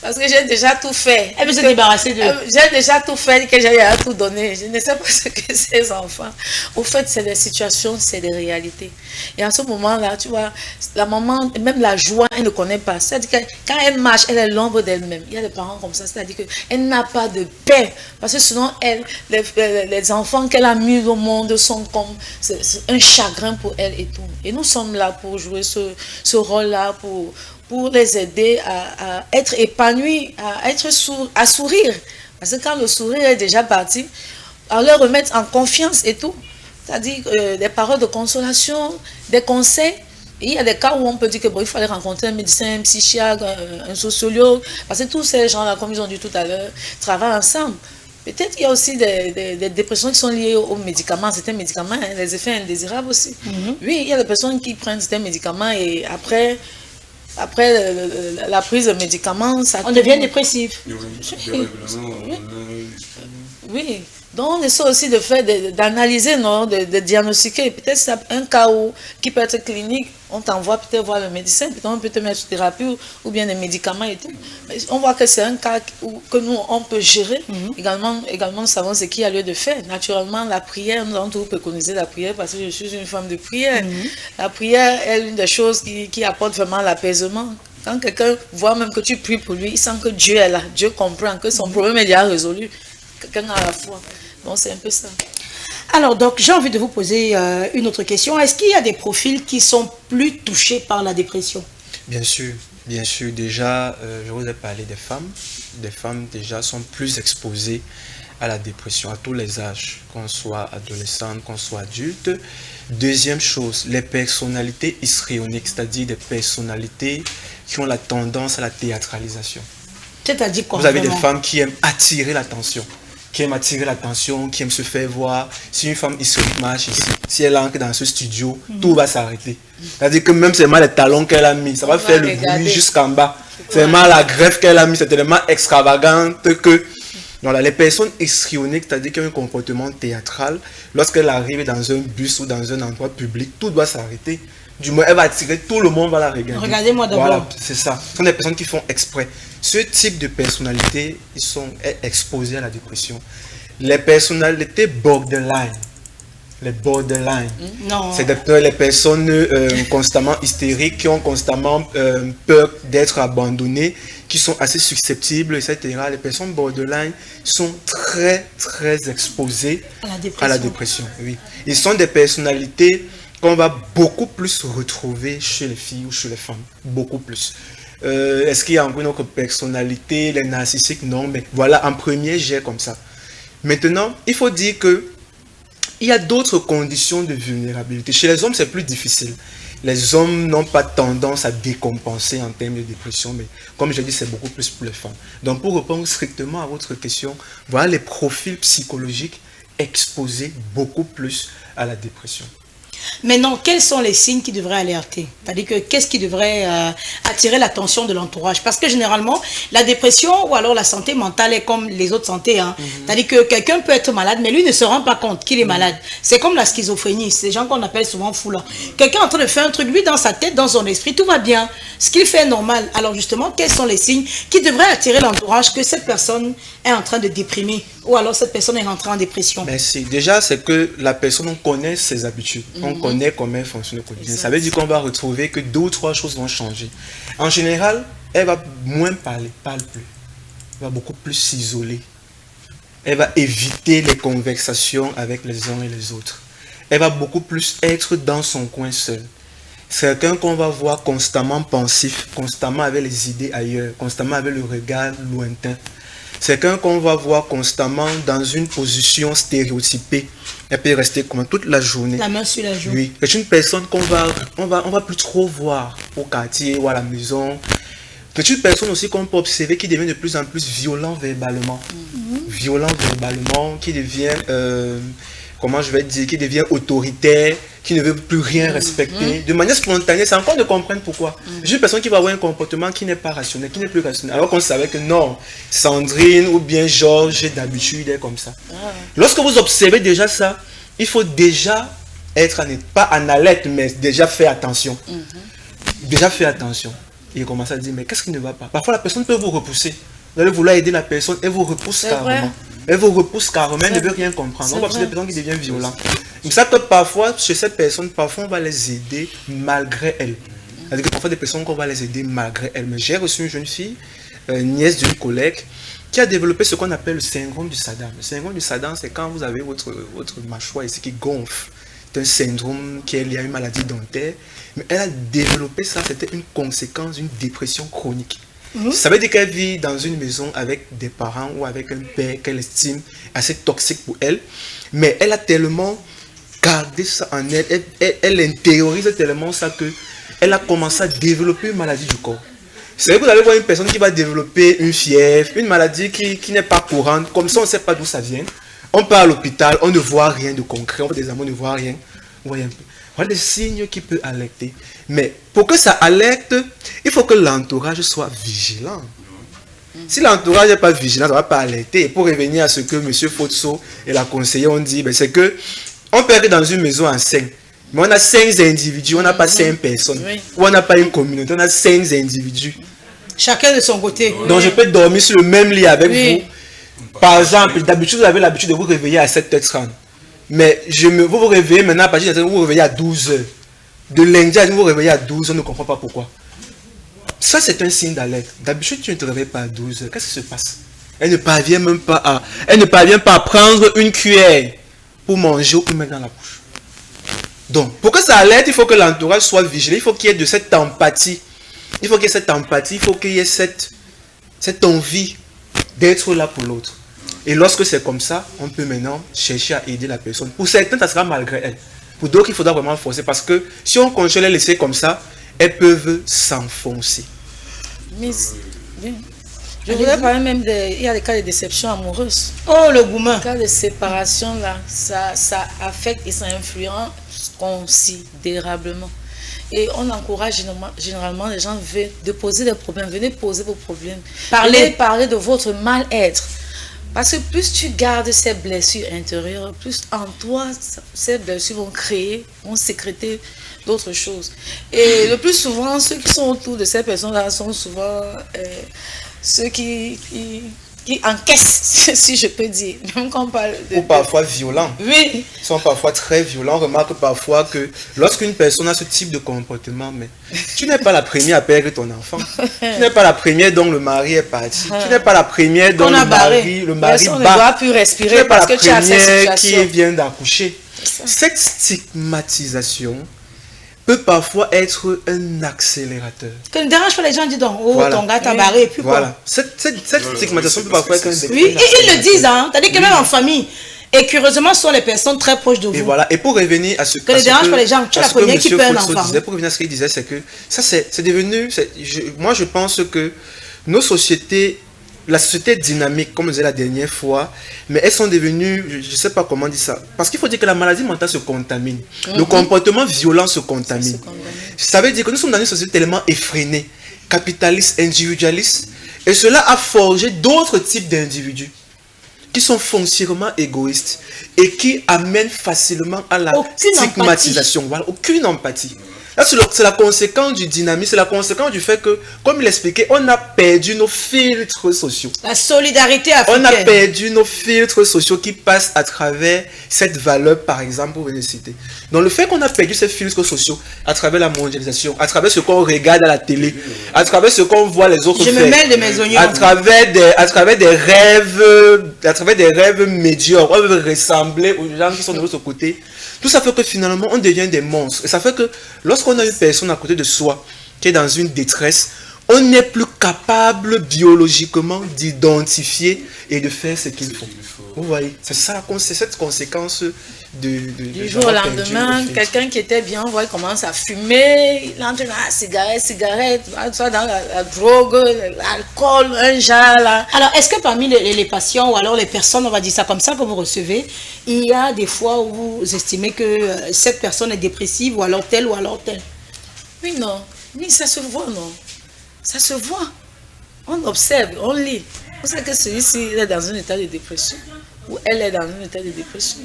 Parce que j'ai déjà tout fait. Elle veut se débarrasser d'eux. J'ai déjà tout fait, que j'ai à tout donné. Je ne sais pas ce que ces enfants. Au fait, c'est des situations, c'est des réalités. Et à ce moment-là, tu vois, la maman, même la joie, elle ne connaît pas. C'est-à-dire que quand elle marche, elle est l'ombre d'elle-même. Il y a des parents comme ça, c'est-à-dire qu'elle n'a pas de paix. Parce que sinon, elle, les enfants qu'elle a mis au monde sont comme c'est un chagrin pour elle et tout. Et nous sommes là pour jouer ce rôle-là, pour les aider à être épanouis, à sourire. Parce que quand le sourire est déjà parti, à leur remettre en confiance et tout. C'est-à-dire des paroles de consolation, des conseils. Et il y a des cas où on peut dire que bon, il fallait rencontrer un médecin, un psychiatre, un sociologue, parce que tous ces gens-là, comme ils ont dit tout à l'heure, travaillent ensemble. Peut-être qu'il y a aussi des dépressions qui sont liées aux médicaments, certains médicaments, hein, les effets indésirables aussi. Oui, il y a des personnes qui prennent certains médicaments et après la prise de médicaments, ça... On devient dépressif. Oui. Donc, on essaie aussi d'analyser, de diagnostiquer. Peut-être c'est un cas qui peut être clinique, on t'envoie peut-être voir le médecin, peut-être on peut te mettre sous thérapie ou bien des médicaments et tout. Mais on voit que c'est un cas que nous, on peut gérer. Également, nous savons ce qu'il y a lieu de faire. Naturellement, la prière, nous avons toujours préconisé la prière parce que je suis une femme de prière. La prière est l'une des choses qui apporte vraiment l'apaisement. Quand quelqu'un voit même que tu pries pour lui, il sent que Dieu est là, Dieu comprend, que son problème est déjà résolu. Quelqu'un a la foi. Donc c'est un peu ça. Alors donc j'ai envie de vous poser une autre question. Est-ce qu'il y a des profils qui sont plus touchés par la dépression? Bien sûr. Déjà, je vous ai parlé des femmes. Des femmes déjà sont plus exposées à la dépression, à tous les âges, qu'on soit adolescente, qu'on soit adulte. Deuxième chose, les personnalités histrioniques, c'est-à-dire des personnalités qui ont la tendance à la théâtralisation. C'est-à-dire quoi? Vous avez des femmes qui aiment attirer l'attention. Qui aime attirer l'attention, qui aime se faire voir. Si une femme historique marche ici, si elle entre dans ce studio, tout va s'arrêter. C'est-à-dire que même seulement les talons qu'elle a mis, ça va faire le bruit jusqu'en bas. Seulement la greffe qu'elle a mis, c'est tellement extravagante que... Voilà, les personnes histrioniques, c'est-à-dire qui ont un comportement théâtral, lorsqu'elle arrive dans un bus ou dans un endroit public, tout doit s'arrêter. Du moins, elle va attirer, tout le monde va la regarder. Regardez-moi d'abord. Voilà, c'est ça. Ce sont des personnes qui font exprès. Ce type de personnalité, ils sont exposés à la dépression. Les personnalités borderline. Les borderline. C'est les personnes constamment hystériques, qui ont constamment peur d'être abandonnées, qui sont assez susceptibles, etc. Les personnes borderline sont très, très exposées à la dépression. Oui. Ils sont des personnalités qu'on va beaucoup plus retrouver chez les filles ou chez les femmes. Beaucoup plus. Est-ce qu'il y a encore une autre personnalité, les narcissiques? Non, mais voilà, en premier jet comme ça. Maintenant, il faut dire que il y a d'autres conditions de vulnérabilité. Chez les hommes, c'est plus difficile. Les hommes n'ont pas tendance à décompenser en termes de dépression, mais comme je dis, c'est beaucoup plus pour les femmes. Donc, pour répondre strictement à votre question, voilà les profils psychologiques exposés beaucoup plus à la dépression. Maintenant, quels sont les signes qui devraient alerter? C'est-à-dire que qu'est-ce qui devrait attirer l'attention de l'entourage? Parce que généralement, la dépression ou alors la santé mentale est comme les autres santé. Hein. C'est-à-dire que quelqu'un peut être malade, mais lui ne se rend pas compte qu'il est malade. C'est comme la schizophrénie, c'est des gens qu'on appelle souvent fous là. Quelqu'un est en train de faire un truc, lui dans sa tête, dans son esprit, tout va bien. Ce qu'il fait est normal. Alors justement, quels sont les signes qui devraient attirer l'entourage que cette personne est en train de déprimer ou alors cette personne est rentrée en dépression? Déjà, c'est que la personne, on connaît ses habitudes, on connaît comment elle fonctionne au quotidien. Ça veut dire qu'on va retrouver que 2 ou 3 choses vont changer. En général, elle va moins parler, parle plus. Elle va beaucoup plus s'isoler. Elle va éviter les conversations avec les uns et les autres. Elle va beaucoup plus être dans son coin seul. C'est quelqu'un qu'on va voir constamment pensif, constamment avec les idées ailleurs, constamment avec le regard lointain. C'est quelqu'un qu'on va voir constamment dans une position stéréotypée. Elle peut rester comme toute la journée. La main sur la joue. Oui. C'est une personne qu'on va plus trop voir au quartier ou à la maison. C'est une personne aussi qu'on peut observer qui devient de plus en plus violent verbalement. Violent verbalement, qui devient, comment je vais dire, qui devient autoritaire, qui ne veut plus rien respecter. De manière spontanée, c'est encore de comprendre pourquoi. C'est une personne qui va avoir un comportement qui n'est pas rationnel, qui n'est plus rationnel. Alors qu'on savait que non, Sandrine ou bien Georges, d'habitude, est comme ça. Lorsque vous observez déjà ça, il faut déjà être, pas en alerte, mais déjà faire attention. Déjà faire attention. Et commencer à dire, mais qu'est-ce qui ne va pas? Parfois, la personne peut vous repousser. Vous allez vouloir aider la personne, elle vous repousse carrément. Elle vous repousse carrément, elle ne veut rien comprendre. On va des personnes qui deviennent violentes. Donc ça que parfois, chez cette personne, parfois on va les aider malgré elles. C'est-à-dire que parfois des personnes qu'on va les aider malgré elles. Mais j'ai reçu une jeune fille, nièce d'une collègue, qui a développé ce qu'on appelle le syndrome du Saddam. Le syndrome du Saddam, c'est quand vous avez votre mâchoire ici qui gonfle. C'est un syndrome qui est lié à une maladie dentaire. Mais elle a développé ça, c'était une conséquence d'une dépression chronique. Ça veut dire qu'elle vit dans une maison avec des parents ou avec un père qu'elle estime assez toxique pour elle. Mais elle a tellement gardé ça en elle, elle intériorise tellement ça qu'elle a commencé à développer une maladie du corps. C'est vrai que vous allez voir une personne qui va développer une fièvre, une maladie qui n'est pas courante, comme ça on ne sait pas d'où ça vient. On part à l'hôpital, on ne voit rien de concret, on fait des examens, on ne voit rien. Vous voyez un peu. Voilà des signes qui peuvent alerter. Mais pour que ça alerte, il faut que l'entourage soit vigilant. Si l'entourage n'est pas vigilant, ça ne va pas alerter. Et pour revenir à ce que M. Fotso et la conseillère ont dit, ben c'est que on peut être dans une maison en 5. Mais on a 5 individus, on n'a pas 5 personnes. Ou on n'a pas une communauté, on a 5 individus. Chacun de son côté. Donc je peux dormir sur le même lit avec vous. Par exemple, d'habitude, vous avez l'habitude de vous réveiller à 7h30. Mais vous vous réveillez maintenant à partir de vous vous réveillez à 12h. De lundi à vous vous réveillez à 12h, on ne comprend pas pourquoi. Ça, c'est un signe d'alerte. D'habitude, tu ne te réveilles pas à 12h. Qu'est-ce qui se passe? Elle ne parvient même pas à prendre une cuillère pour manger ou pour mettre dans la bouche. Donc, pour que ça alerte, il faut que l'entourage soit vigilant. Il faut qu'il y ait de cette empathie. Il faut qu'il y ait cette empathie. Il faut qu'il y ait cette envie d'être là pour l'autre. Et lorsque c'est comme ça, on peut maintenant chercher à aider la personne. Pour certains, ça sera malgré elle. Pour d'autres, il faudra vraiment forcer. Parce que si on continue à les laisser comme ça, elles peuvent s'enfoncer. Miss, je voudrais parler même il y a des cas de déception amoureuse. Oh, le gourmand. Les cas de séparation, là, ça affecte et ça influence considérablement. Et on encourage généralement les gens de poser des problèmes. Venez poser vos problèmes. Parlez de votre mal-être. Parce que plus tu gardes ces blessures intérieures, plus en toi, ces blessures vont sécréter d'autres choses. Et le plus souvent, ceux qui sont autour de ces personnes-là sont souvent ceux qui encaissent, si je peux dire. Même quand on parle ou parfois violents. Oui. Ils sont parfois très violents. On remarque parfois que lorsqu'une personne a ce type de comportement, mais tu n'es pas la première à perdre ton enfant. Tu n'es pas la première dont le mari est parti. Tu n'es pas la première dont le mari bat. On ne doit plus respirer tu n'es pas parce la que tu as cette première situation. qui vient d'accoucher. Cette stigmatisation peut parfois être un accélérateur. Que ne dérange pas les gens, disent donc, oh, Voilà. ton gars t'a barré, et puis quoi. Voilà. Cette stigmatisation peut parfois être un Oui, et ils le disent, hein. C'est-à-dire que même en famille, et curieusement, ce sont les personnes très proches de vous. Et voilà. Et pour revenir à ce Que ne dérange pas les gens, tu es la première qui peut un enfant. Pour revenir à ce qu'il disait, c'est que ça, c'est devenu... Moi, je pense que nos sociétés la société est dynamique, comme je disais la dernière fois, mais elles sont devenues, je ne sais pas comment dire ça, parce qu'il faut dire que la maladie mentale se contamine. Le comportement violent se contamine. Ça veut dire que nous sommes dans une société tellement effrénée, capitaliste, individualiste, et cela a forgé d'autres types d'individus qui sont foncièrement égoïstes et qui amènent facilement à la stigmatisation. Voilà, aucune empathie. Là, c'est la conséquence du dynamisme, c'est la conséquence du fait que, comme il expliquait, on a perdu nos filtres sociaux. La solidarité africaine. On a perdu nos filtres sociaux qui passent à travers cette valeur, par exemple, pour venir citer. Donc, le fait qu'on a perdu ces filtres sociaux à travers la mondialisation, à travers ce qu'on regarde à la télé, à travers ce qu'on voit les autres faire, me mêle de mes oignons. à travers des rêves médiocres, on veut ressembler aux gens qui sont de l'autre côté. Tout ça fait que finalement, on devient des monstres. Et ça fait que lorsqu'on a une personne à côté de soi qui est dans une détresse, on n'est plus capable biologiquement d'identifier et de faire ce qu'il faut. Vous voyez, c'est ça, c'est cette conséquence du jour au lendemain, quelqu'un qui était bien, on voit, il commence à fumer, il entre dans la cigarette, soit dans la drogue, l'alcool, un genre là. Alors, est-ce que parmi les patients ou alors les personnes, on va dire ça comme ça, que vous recevez, il y a des fois où vous estimez que cette personne est dépressive ou alors telle ou alors telle? Oui, non. Oui, ça se voit, non. Ça se voit. On observe, on lit. On sait que celui-ci est dans un état de dépression ou elle est dans un état de dépression.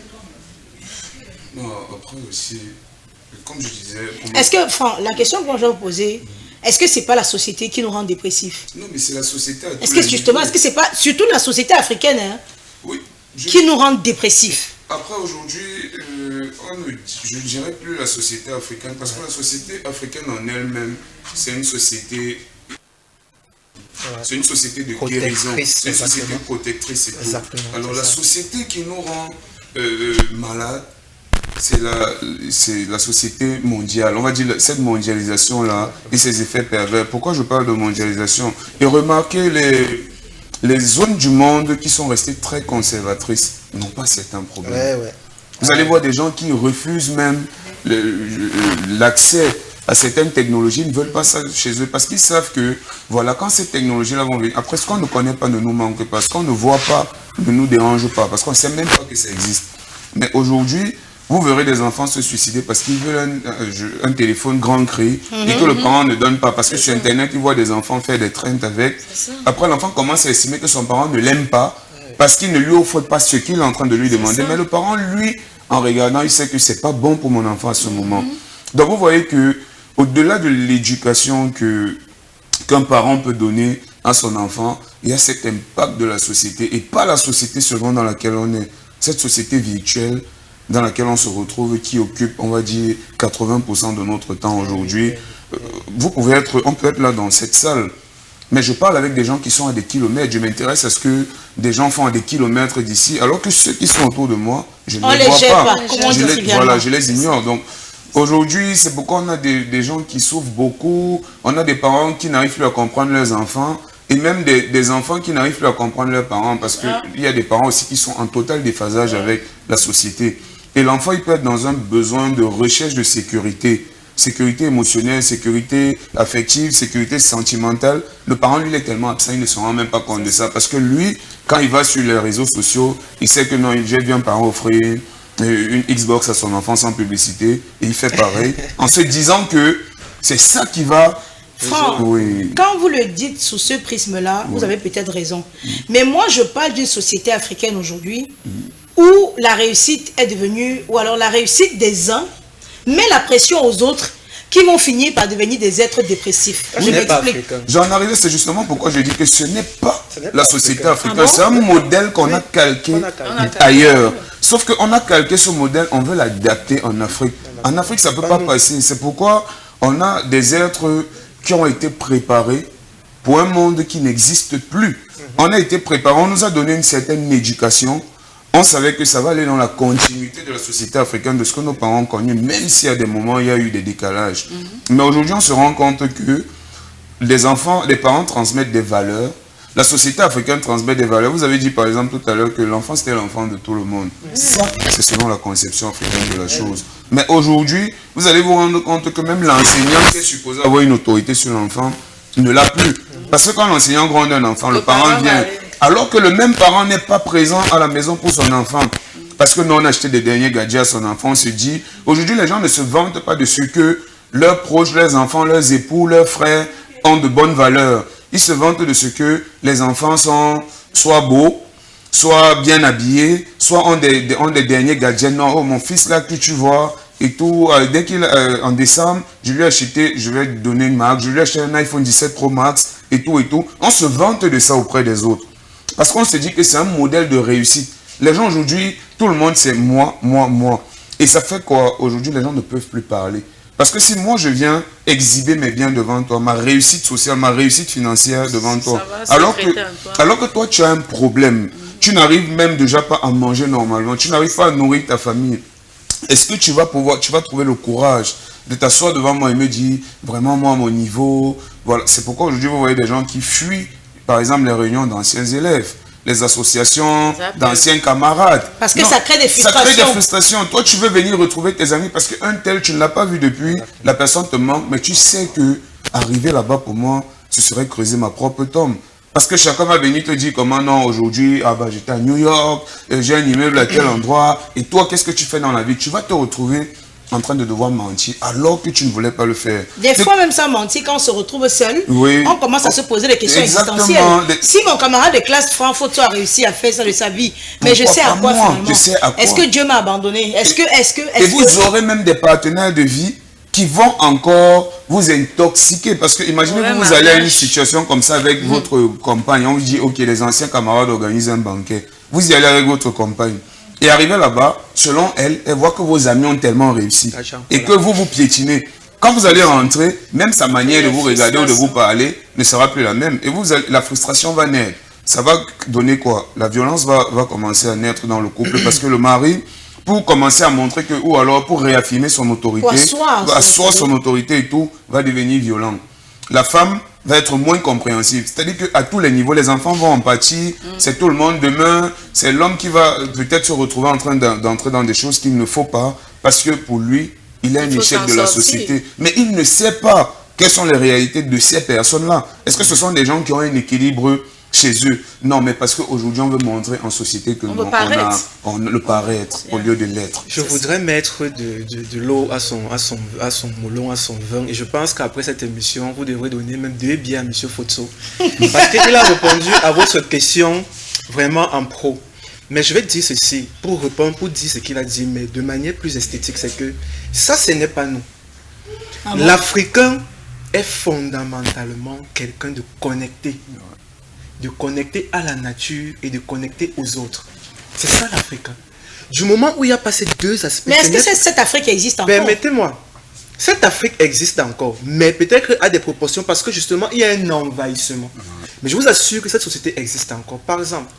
Non, après aussi, comme je disais... Est-ce que, Franck, la question que je vais vous poser, est-ce que c'est pas la société qui nous rend dépressifs? Non, mais c'est la société... Est-ce que justement, est-ce que c'est pas, surtout la société africaine, hein, oui, qui nous rend dépressifs? Après, aujourd'hui, je ne dirais plus la société africaine, parce que la société africaine en elle-même, c'est une société... C'est une société de guérison, c'est une société protectrice et tout. Alors la société qui nous rend malades, c'est la société mondiale. On va dire cette mondialisation-là et ses effets pervers. Pourquoi je parle de mondialisation? Et remarquez, les zones du monde qui sont restées très conservatrices n'ont pas certains problèmes. Vous allez voir des gens qui refusent même l'accès à certaines technologies, ne veulent pas ça chez eux parce qu'ils savent que, voilà, quand ces technologies-là vont venir, après ce qu'on ne connaît pas ne nous manque pas, ce qu'on ne voit pas ne nous dérange pas, parce qu'on ne sait même pas que ça existe. Mais aujourd'hui, vous verrez des enfants se suicider parce qu'ils veulent un téléphone grand cri et que le parent ne donne pas, parce que sur Internet, ils voient des enfants faire des trends avec. Après, l'enfant commence à estimer que son parent ne l'aime pas parce qu'il ne lui offre pas ce qu'il est en train de lui demander. Mais le parent, lui, en regardant, il sait que c'est pas bon pour mon enfant à ce moment. Donc, vous voyez que au-delà de l'éducation qu'un parent peut donner à son enfant, il y a cet impact de la société, et pas la société seulement dans laquelle on est, cette société virtuelle dans laquelle on se retrouve, qui occupe, on va dire, 80% de notre temps aujourd'hui. On peut être là dans cette salle, mais je parle avec des gens qui sont à des kilomètres. Je m'intéresse à ce que des gens font à des kilomètres d'ici, alors que ceux qui sont autour de moi, je ne les vois pas. Je les ignore. Donc, aujourd'hui, c'est pourquoi on a des gens qui souffrent beaucoup. On a des parents qui n'arrivent plus à comprendre leurs enfants. Et même des enfants qui n'arrivent plus à comprendre leurs parents. Parce qu'il y a des parents aussi qui sont en total déphasage avec la société. Et l'enfant, il peut être dans un besoin de recherche de sécurité. Sécurité émotionnelle, sécurité affective, sécurité sentimentale. Le parent, lui, il est tellement absent, il ne se rend même pas compte de ça. Parce que lui, quand il va sur les réseaux sociaux, il sait que non, j'ai vu un parent offrir une Xbox à son enfant sans publicité, et il fait pareil, en se disant que c'est ça qui va... Franck, quand vous le dites sous ce prisme-là, vous avez peut-être raison. Mais moi, je parle d'une société africaine aujourd'hui où la réussite est devenue, ou alors la réussite des uns met la pression aux autres qui vont finir par devenir des êtres dépressifs. Je m'explique. J'en arrive, c'est justement pourquoi je dis que ce n'est pas la société africaine. C'est un modèle qu'on a calqué ailleurs. Sauf qu'on a calqué ce modèle, on veut l'adapter en Afrique. En Afrique, ça ne peut pas passer. C'est pourquoi on a des êtres qui ont été préparés pour un monde qui n'existe plus. On a été préparés, on nous a donné une certaine éducation. On savait que ça va aller dans la continuité de la société africaine, de ce que nos parents ont connu, même s'il y a des moments, il y a eu des décalages. Mais aujourd'hui, on se rend compte que les parents transmettent des valeurs. La société africaine transmet des valeurs. Vous avez dit par exemple tout à l'heure que l'enfant c'était l'enfant de tout le monde. Ça, c'est selon la conception africaine de la chose. Mais aujourd'hui, vous allez vous rendre compte que même l'enseignant qui est supposé avoir une autorité sur l'enfant ne l'a plus. Parce que quand l'enseignant gronde un enfant, le parent vient. Alors que le même parent n'est pas présent à la maison pour son enfant. Parce que nous, on a acheté des derniers gadgets à son enfant, on se dit, aujourd'hui, les gens ne se vantent pas de ce que leurs proches, leurs enfants, leurs époux, leurs frères ont de bonnes valeurs. Ils se vantent de ce que les enfants sont soit beaux, soit bien habillés, soit ont des derniers gadgets. Non, oh, mon fils là que tu vois, et tout, dès qu'il en décembre, je lui ai acheté, je vais lui donner une marque, je lui ai acheté un iPhone 17 Pro Max, et tout, et tout. On se vante de ça auprès des autres. Parce qu'on se dit que c'est un modèle de réussite. Les gens aujourd'hui, tout le monde c'est moi, moi, moi. Et ça fait quoi? Aujourd'hui, les gens ne peuvent plus parler. Parce que si moi je viens exhiber mes biens devant toi, ma réussite sociale, ma réussite financière devant toi, alors que toi tu as un problème, tu n'arrives même déjà pas à manger normalement, tu n'arrives pas à nourrir ta famille, est-ce que tu vas trouver le courage de t'asseoir devant moi et me dire, vraiment moi à mon niveau, voilà. C'est pourquoi aujourd'hui vous voyez des gens qui fuient, par exemple les réunions d'anciens élèves, les associations d'anciens camarades. Parce que ça crée des frustrations. Ça crée des frustrations. Toi, tu veux venir retrouver tes amis parce qu'un tel, tu ne l'as pas vu depuis, la personne te manque, mais tu sais que arriver là-bas pour moi, ce serait creuser ma propre tombe. Parce que chacun va venir te dire comment non, aujourd'hui, ah bah j'étais à New York, j'ai un immeuble à tel endroit, et toi, qu'est-ce que tu fais dans la vie? Tu vas te retrouver en train de devoir mentir alors que tu ne voulais pas le faire. Des fois même sans mentir, quand on se retrouve seul, on commence à se poser des questions existentielles. Si mon camarade de classe Frankfurt a réussi à faire ça de sa vie, mais je sais à quoi finalement. Est-ce que Dieu m'a abandonné? Et vous aurez même des partenaires de vie qui vont encore vous intoxiquer. Parce que imaginez que vous allez à une situation comme ça avec votre compagne. On vous dit, ok, les anciens camarades organisent un banquet. Vous y allez avec votre compagne. Et arrivé là-bas, selon elle, elle voit que vos amis ont tellement réussi et que vous piétinez. Quand vous allez rentrer, même sa manière de vous regarder ou de vous parler ne sera plus la même. Et la frustration va naître. Ça va donner quoi? La violence va commencer à naître dans le couple parce que le mari, pour commencer à montrer que, ou alors pour réaffirmer son autorité, asseoir son autorité et tout, va devenir violent. La femme va être moins compréhensive. C'est-à-dire qu'à tous les niveaux, les enfants vont en pâtir, c'est tout le monde. Demain, c'est l'homme qui va peut-être se retrouver en train d'entrer dans des choses qu'il ne faut pas, parce que pour lui, il est un échec de la société. Mais il ne sait pas quelles sont les réalités de ces personnes-là. Est-ce que ce sont des gens qui ont un équilibre chez eux? Non, mais parce qu'aujourd'hui, on veut montrer en société que on le paraître au lieu de l'être. Je voudrais mettre de l'eau à son moulin, à son vin. Et je pense qu'après cette émission, vous devrez donner même 2 billets à M. Fotso. Parce qu'il a répondu à votre question vraiment en pro. Mais je vais dire ceci, pour répondre, pour dire ce qu'il a dit, mais de manière plus esthétique, c'est que ça, ce n'est pas nous. L'Africain est fondamentalement quelqu'un de connecté. De connecter à la nature et de connecter aux autres. C'est ça l'Afrique. Du moment où il y a pas ces 2 aspects... Mais est-ce que cette Afrique existe encore? Permettez-moi. Cette Afrique existe encore, mais peut-être à des proportions parce que justement, il y a un envahissement. Mais je vous assure que cette société existe encore. Par exemple,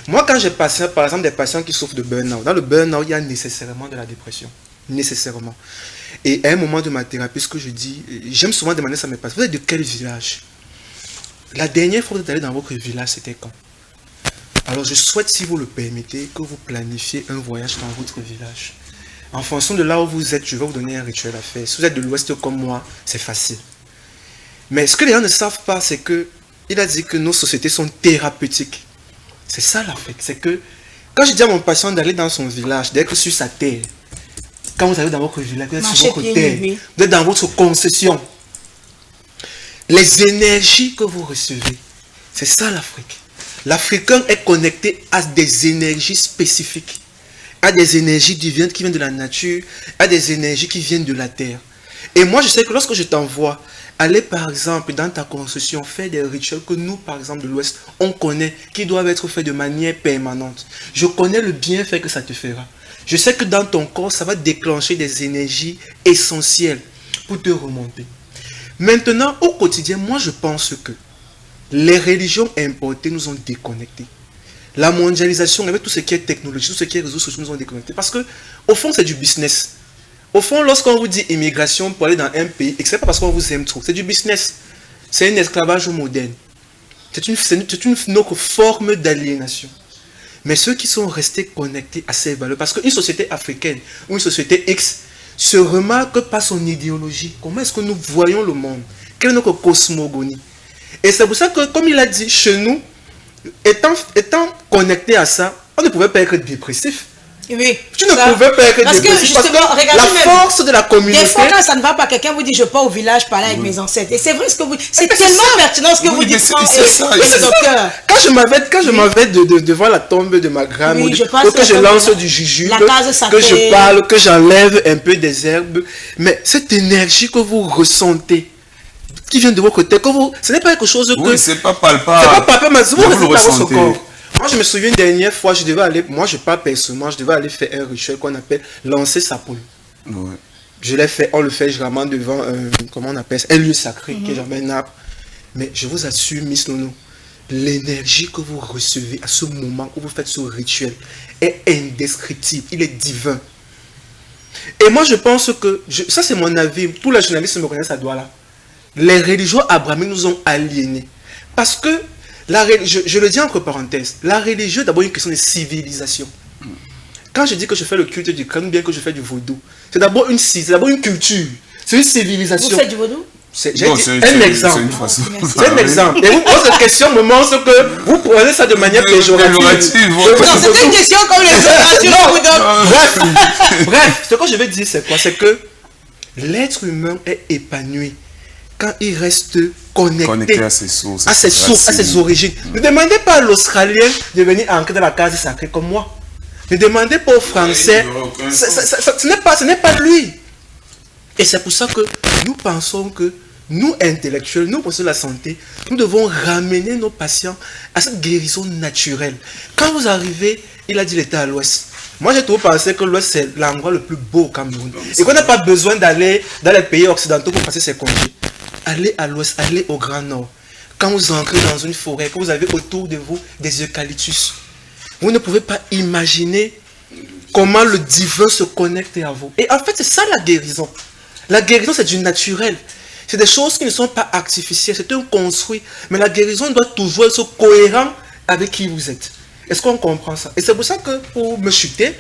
moi quand j'ai passé, par exemple, des patients qui souffrent de burn-out, dans le burn-out, il y a nécessairement de la dépression. Nécessairement. Et à un moment de ma thérapie, ce que je dis, j'aime souvent demander ça à mes patients, vous êtes de quel village? La dernière fois que vous êtes allé dans votre village, c'était quand? Alors je souhaite, si vous le permettez, que vous planifiez un voyage dans votre village. En fonction de là où vous êtes, je vais vous donner un rituel à faire. Si vous êtes de l'Ouest comme moi, c'est facile. Mais ce que les gens ne savent pas, c'est que il a dit que nos sociétés sont thérapeutiques. C'est ça l'Afrique. C'est que quand je dis à mon patient d'aller dans son village, d'être sur sa terre, quand vous allez dans votre village, vous êtes sur votre terre, vous êtes dans votre concession. Les énergies que vous recevez, c'est ça l'Afrique. L'Africain est connecté à des énergies spécifiques, à des énergies divines qui viennent de la nature, à des énergies qui viennent de la terre. Et moi, je sais que lorsque je t'envoie aller, par exemple, dans ta construction, faire des rituels que nous, par exemple, de l'Ouest, on connaît, qui doivent être faits de manière permanente. Je connais le bienfait que ça te fera. Je sais que dans ton corps, ça va déclencher des énergies essentielles pour te remonter. Maintenant, au quotidien, moi je pense que les religions importées nous ont déconnectés. La mondialisation, avec tout ce qui est technologie, tout ce qui est réseaux sociaux, nous ont déconnectés. Parce que, au fond, c'est du business. Au fond, lorsqu'on vous dit immigration pour aller dans un pays, et que ce n'est pas parce qu'on vous aime trop, c'est du business. C'est un esclavage moderne. C'est une autre forme d'aliénation. Mais ceux qui sont restés connectés à ces valeurs, parce qu'une société africaine ou une société X se remarque par son idéologie. Comment est-ce que nous voyons le monde? Quelle est notre cosmogonie? Et c'est pour ça que, comme il a dit, chez nous, étant connecté à ça, on ne pouvait pas être dépressif. Oui, tu ne pouvais pas être parce dépressif. Que, justement, parce que la force de la communauté... Des fois, quand ça ne va pas, quelqu'un vous dit, je pars au village parler avec mes ancêtres. Et c'est vrai ce que vous... C'est tellement pertinent ce que vous dites. C'est ça. Quand je m'avais devant la tombe de ma grand-mère, que je lance du jujube, que je parle, que j'enlève un peu des herbes, mais cette énergie que vous ressentez, qui vient de votre côté, ce n'est pas quelque chose que... Oui, c'est pas palpable. C'est pas palpable, mais vous ressentez par votre corps. Moi, je me souviens une dernière fois, je devais aller, moi je parle personnellement, je devais aller faire un rituel qu'on appelle lancer sa poule. Ouais. Je l'ai fait, on le fait généralement devant, comment on appelle ça, un lieu sacré, qui est genre un arbre. Mais je vous assure, Miss Nono, l'énergie que vous recevez à ce moment où vous faites ce rituel est indescriptible, il est divin. Et moi je pense que, ça c'est mon avis, tous les journalistes me connaissent à doigt là. Les religions abrahamiques nous ont aliénés. Parce que, je le dis entre parenthèses, la religion est d'abord une question de civilisation. Quand je dis que je fais le culte du crâne, ou bien que je fais du vaudou, c'est d'abord une culture, c'est une civilisation. Vous faites du vaudou? C'est un exemple. C'est un exemple. Et vous posez cette question me montre que vous prenez ça de manière péjorative. Non, c'est une question comme les autres. Bref, ce que je veux dire, c'est quoi? C'est que l'être humain est épanoui quand il reste connecté à ses sources, à ses origines. Ne demandez pas à l'Australien de venir ancrer dans la case sacrée comme moi. Ne demandez pas aux Français. Ce n'est pas lui. Et c'est pour ça que nous pensons que nous, intellectuels, nous, pour la santé, nous devons ramener nos patients à cette guérison naturelle. Quand vous arrivez, il a dit l'état à l'ouest. Moi, j'ai toujours pensé que l'ouest, c'est l'endroit le plus beau au Cameroun. Et qu'on n'a pas besoin d'aller dans les pays occidentaux pour passer ses congés. Allez à l'ouest, allez au Grand Nord. Quand vous entrez dans une forêt, que vous avez autour de vous des eucalyptus, vous ne pouvez pas imaginer comment le divin se connecte à vous. Et en fait, c'est ça la guérison. La guérison, c'est du naturel. C'est des choses qui ne sont pas artificielles, c'est un construit. Mais la guérison doit toujours être cohérent avec qui vous êtes. Est-ce qu'on comprend ça? Et c'est pour ça que, pour me chuter,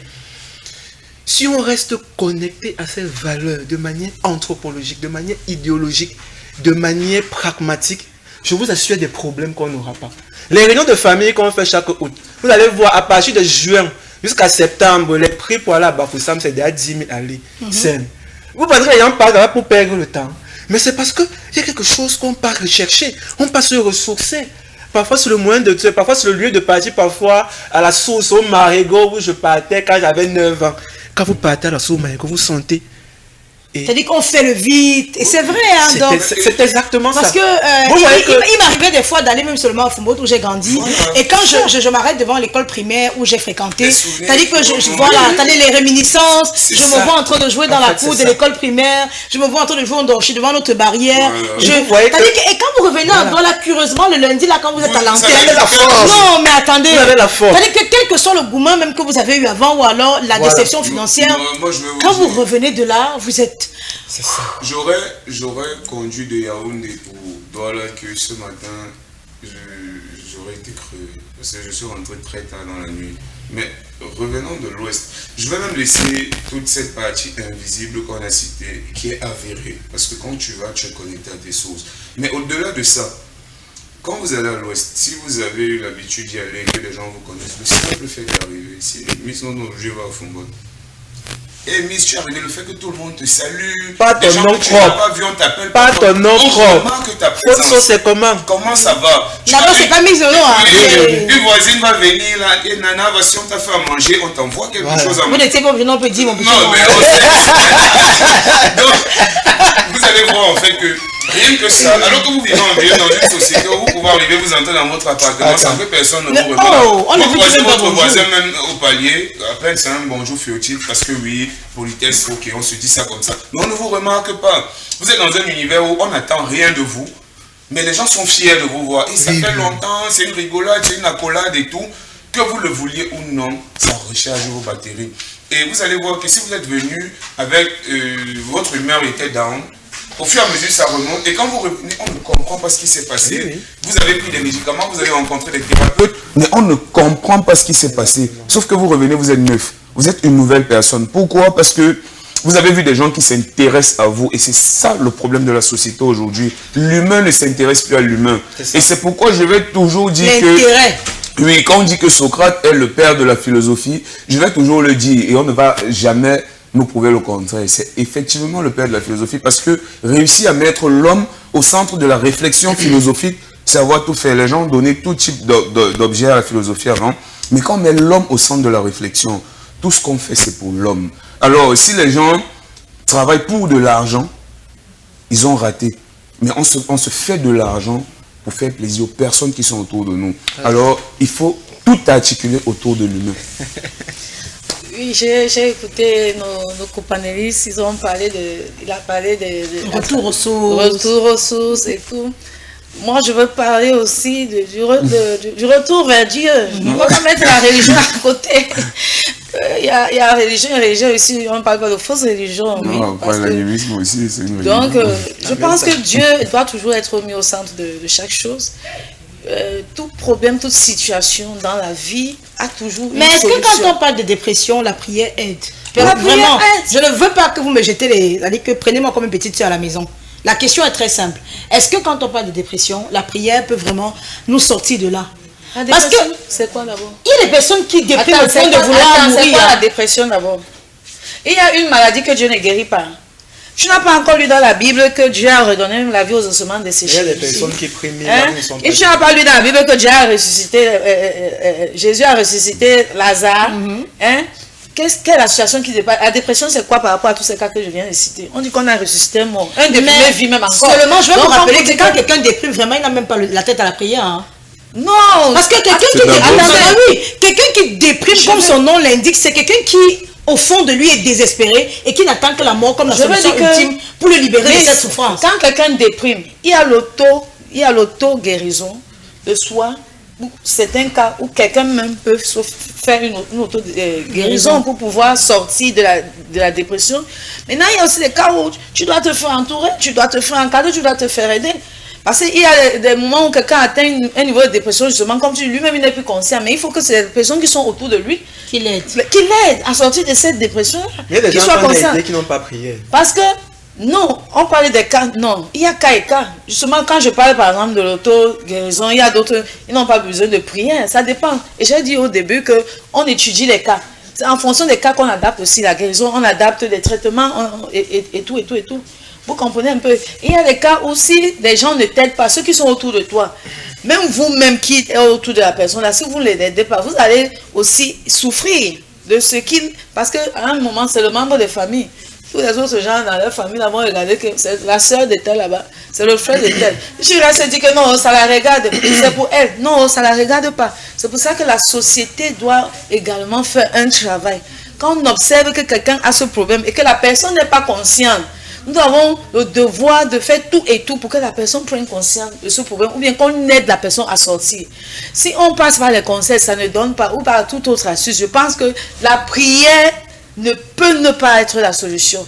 si on reste connecté à ces valeurs de manière anthropologique, de manière idéologique, de manière pragmatique, je vous assure des problèmes qu'on n'aura pas. Les réunions de famille qu'on fait chaque août, vous allez voir, à partir de juin jusqu'à septembre, les prix pour aller à Bafoussam, c'est déjà 10 000 allées. Vous pensez qu'il y a un pas pour perdre le temps. Mais c'est parce qu'il y a quelque chose qu'on part rechercher, on part se ressourcer. Parfois c'est le moyen de tuer, parfois c'est le lieu de partir, parfois à la source, au Marigot où je partais quand j'avais 9 ans. Quand vous partez à la source au Marigot, vous sentez... C'est-à-dire qu'on fait le vide. Et c'est vrai, hein, donc... C'est exactement parce ça. Parce il m'arrivait des fois d'aller même seulement à Fumbault où j'ai grandi. Et quand je m'arrête devant l'école primaire où j'ai fréquenté, c'est-à-dire que je vois là, attendez, les réminiscences, je me vois en train de jouer dans la cour de l'école primaire, je me vois en train de jouer en dorchi devant notre barrière. Et quand vous revenez en Douala, curieusement, le lundi, là, quand vous êtes à l'antenne... Non, mais attendez. C'est-à-dire que quel que soit le gourmand même que vous avez eu avant, ou alors la déception financière, quand vous revenez de là, vous êtes... C'est ça. J'aurais conduit de Yaoundé pour Douala que ce matin, j'aurais été crevé. Parce que je suis rentré très tard dans la nuit. Mais revenons de l'Ouest. Je vais même laisser toute cette partie invisible qu'on a citée, qui est avérée. Parce que quand tu vas, tu es connecté à tes sources. Mais au-delà de ça, quand vous allez à l'Ouest, si vous avez eu l'habitude d'y aller, que les gens vous connaissent, le simple fait d'arriver ici, Miss Nono, je vais à Fumbault. Et Miss, tu as regardé le fait que tout le monde te salue. Pas ton nom propre. Pas ton nom propre. C'est comment? Comment ça va? D'abord, c'est pas Miss Nono. Une voisine va venir là, et Nana, si on t'a fait à manger, on t'envoie quelque chose à manger. Vous n'étiez pas venu, on peut dire mon petit. Non, mais donc, vous allez voir en fait que rien que ça, alors que vous vivez en ville dans une société où vous pouvez arriver, vous entrer dans votre appartement sans que personne ne vous regarde. Vous croisez votre voisin même au palier, à peine c'est un bonjour furtif parce que oui, politesse, ok, on se dit ça comme ça. Mais on ne vous remarque pas. Vous êtes dans un univers où on n'attend rien de vous, mais les gens sont fiers de vous voir. Et ça fait longtemps, c'est une rigolade, c'est une accolade et tout. Que vous le vouliez ou non, ça recharge vos batteries. Et vous allez voir que si vous êtes venu avec votre humeur était down, au fur et à mesure, ça remonte. Et quand vous revenez, on ne comprend pas ce qui s'est passé. Vous avez pris des médicaments, vous avez rencontré des thérapeutes, mais on ne comprend pas ce qui s'est passé. Sauf que vous revenez, vous êtes neuf. Vous êtes une nouvelle personne. Pourquoi? Parce que vous avez vu des gens qui s'intéressent à vous et c'est ça le problème de la société aujourd'hui. L'humain ne s'intéresse plus à l'humain. Et c'est pourquoi je vais toujours dire que... Oui, quand on dit que Socrate est le père de la philosophie, je vais toujours le dire et on ne va jamais nous prouver le contraire. C'est effectivement le père de la philosophie parce que réussir à mettre l'homme au centre de la réflexion philosophique, c'est avoir tout fait. Les gens ont donné tout type d'objets à la philosophie avant, mais quand on met l'homme au centre de la réflexion, tout ce qu'on fait, c'est pour l'homme. Alors, si les gens travaillent pour de l'argent, ils ont raté. Mais on se fait de l'argent pour faire plaisir aux personnes qui sont autour de nous. Alors, il faut tout articuler autour de l'humain. Oui, j'ai écouté nos copanélistes, il a parlé de retour aux sources. Retour aux sources et tout. Moi, je veux parler aussi du retour vers Dieu. On ne va pas mettre la religion à côté. Il y a religion et religion aussi. On ne parle pas de fausses religions. Non, après l'animisme aussi, c'est une religion. Donc, je pense que ça. Dieu doit toujours être mis au centre de chaque chose. Tout problème, toute situation dans la vie a toujours une solution. Mais est-ce que quand on parle de dépression, la prière aide? Vraiment, je ne veux pas que vous me jetez c'est-à-dire que prenez-moi comme une petite soeur à la maison. La question est très simple. Est-ce que quand on parle de dépression, la prière peut vraiment nous sortir de là? Parce que c'est quoi d'abord? Il y a des personnes qui dépriment au point de vouloir mourir. C'est quoi la dépression d'abord? Il y a une maladie que Dieu ne guérit pas. Tu n'as pas encore lu dans la Bible que Dieu a redonné la vie aux ossements desséchés. Il y a des personnes qui prient, et tu n'as pas lu dans la Bible que Dieu a ressuscité, Jésus a ressuscité Lazare. Quelle est la situation qui dépasse? La dépression, c'est quoi par rapport à tous ces cas que je viens de citer? On dit qu'on a ressuscité un mort. Un déprimé vit même encore. Seulement, je vais vous rappeler que quand quelqu'un déprime, vraiment, il n'a même pas la tête à la prière. Hein. Non! Parce que quelqu'un qui déprime, comme son nom l'indique, c'est quelqu'un qui, au fond de lui, est désespéré et qui n'attend que la mort comme la solution ultime pour le libérer de cette souffrance. Quand quelqu'un déprime, il y a l'auto-guérison de soi. C'est un cas où quelqu'un même peut faire une auto-guérison pour pouvoir sortir de la dépression. Maintenant, il y a aussi des cas où tu dois te faire entourer, tu dois te faire encadrer, tu dois te faire aider. Parce qu'il y a des moments où quelqu'un atteint un niveau de dépression, justement, comme tu lui-même, il n'est plus conscient. Mais il faut que ces personnes qui sont autour de lui, qui l'aident à sortir de cette dépression. Il y a des gens qui n'ont pas prié. Parce que, non, on parlait des cas, non, il y a cas et cas. Justement, quand je parle par exemple de l'auto-guérison, il y a d'autres, ils n'ont pas besoin de prière, ça dépend. Et j'ai dit au début qu'on étudie les cas. C'est en fonction des cas qu'on adapte aussi la guérison, on adapte des traitements et tout. Vous comprenez un peu? Il y a des cas aussi, les gens ne t'aident pas, ceux qui sont autour de toi. Même vous-même qui êtes autour de la personne, là, si vous ne les aidez pas, vous allez aussi souffrir de ce qu'ils... Parce qu'à un moment, c'est le membre de famille. Tous les autres gens dans leur famille vont regarder que c'est la soeur de tel là-bas, c'est le frère de tel. Je vais se dire que non, ça la regarde, c'est pour elle. Non, ça la regarde pas. C'est pour ça que la société doit également faire un travail. Quand on observe que quelqu'un a ce problème et que la personne n'est pas consciente, nous avons le devoir de faire tout et tout pour que la personne prenne conscience de ce problème ou bien qu'on aide la personne à sortir. Si on passe par les conseils, ça ne donne pas, ou par toute autre astuce, je pense que la prière ne peut ne pas être la solution.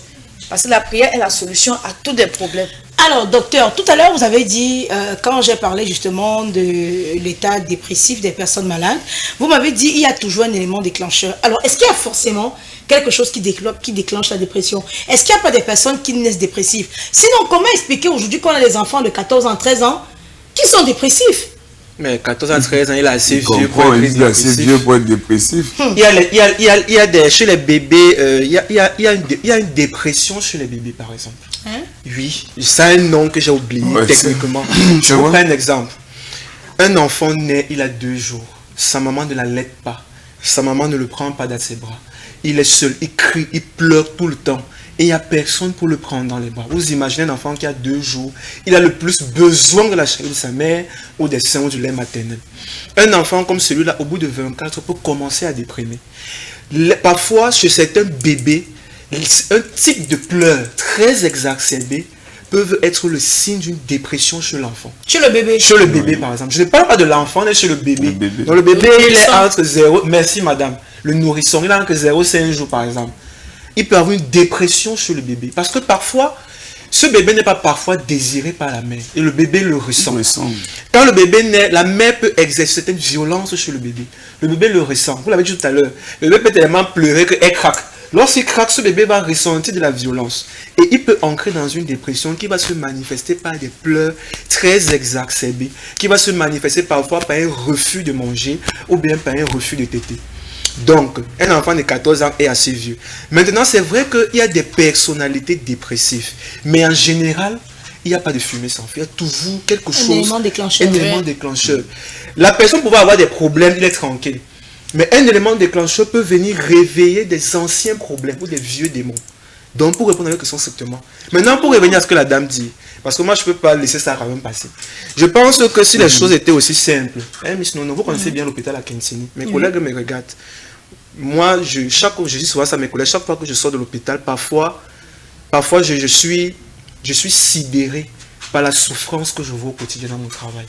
Parce que la prière est la solution à tous les problèmes. Alors, docteur, tout à l'heure, vous avez dit, quand j'ai parlé justement de l'état dépressif des personnes malades, vous m'avez dit qu'il y a toujours un élément déclencheur. Alors, est-ce qu'il y a forcément quelque chose qui déclenche la dépression? Est-ce qu'il n'y a pas des personnes qui naissent dépressives? Sinon, comment expliquer aujourd'hui qu'on a des enfants de 14 ans, 13 ans qui sont dépressifs? Mais 14 à 13 ans, il est assez vieux pour être dépressif. Il y a chez les bébés, il y a une dépression chez les bébés, par exemple. Hein? Oui, c'est un nom que j'ai oublié techniquement. Je vous prends un exemple. Un enfant naît, il a 2 jours. Sa maman ne l'allaite pas. Sa maman ne le prend pas dans ses bras. Il est seul, il crie, il pleure tout le temps. Et il n'y a personne pour le prendre dans les bras. Vous imaginez un enfant qui a 2 jours, il a le plus besoin de la chaleur de sa mère ou des seins ou du lait maternel. Un enfant comme celui-là, au bout de 24 peut commencer à déprimer. Parfois, chez certains bébés, un type de pleurs très exacerbé peuvent être le signe d'une dépression chez l'enfant. Chez le bébé? Chez le bébé, par exemple. Je ne parle pas de l'enfant, mais chez le bébé. Donc, le bébé, il est entre 0... Merci, madame. Le nourrisson, il est entre 0 et 5 jours, par exemple. Il peut avoir une dépression chez le bébé. Parce que parfois, ce bébé n'est pas parfois désiré par la mère. Et le bébé le ressent. Quand le bébé naît, la mère peut exercer certaines violences chez le bébé. Le bébé le ressent. Vous l'avez dit tout à l'heure. Le bébé peut tellement pleurer qu'elle craque. Lorsqu'il craque, ce bébé va ressentir de la violence. Et il peut ancrer dans une dépression qui va se manifester par des pleurs très exacerbés, qui va se manifester parfois par un refus de manger ou bien par un refus de téter. Donc, un enfant de 14 ans est assez vieux. Maintenant, c'est vrai qu'il y a des personnalités dépressives. Mais en général, il n'y a pas de fumée sans feu. Il y a toujours quelque chose. Un élément déclencheur. Un élément déclencheur. La personne pouvait avoir des problèmes, il est tranquille. Mais un élément déclencheur peut venir réveiller des anciens problèmes ou des vieux démons. Donc, pour répondre à la question strictement. Maintenant, pour revenir à ce que la dame dit, parce que moi, je ne peux pas laisser ça quand même passer. Je pense que si les choses étaient aussi simples, Miss Nono, vous connaissez bien l'hôpital à Kinsini. Mes collègues me regardent. Moi, je dis souvent ça à mes collègues, chaque fois que je sors de l'hôpital, parfois je suis sidéré par la souffrance que je vois au quotidien dans mon travail.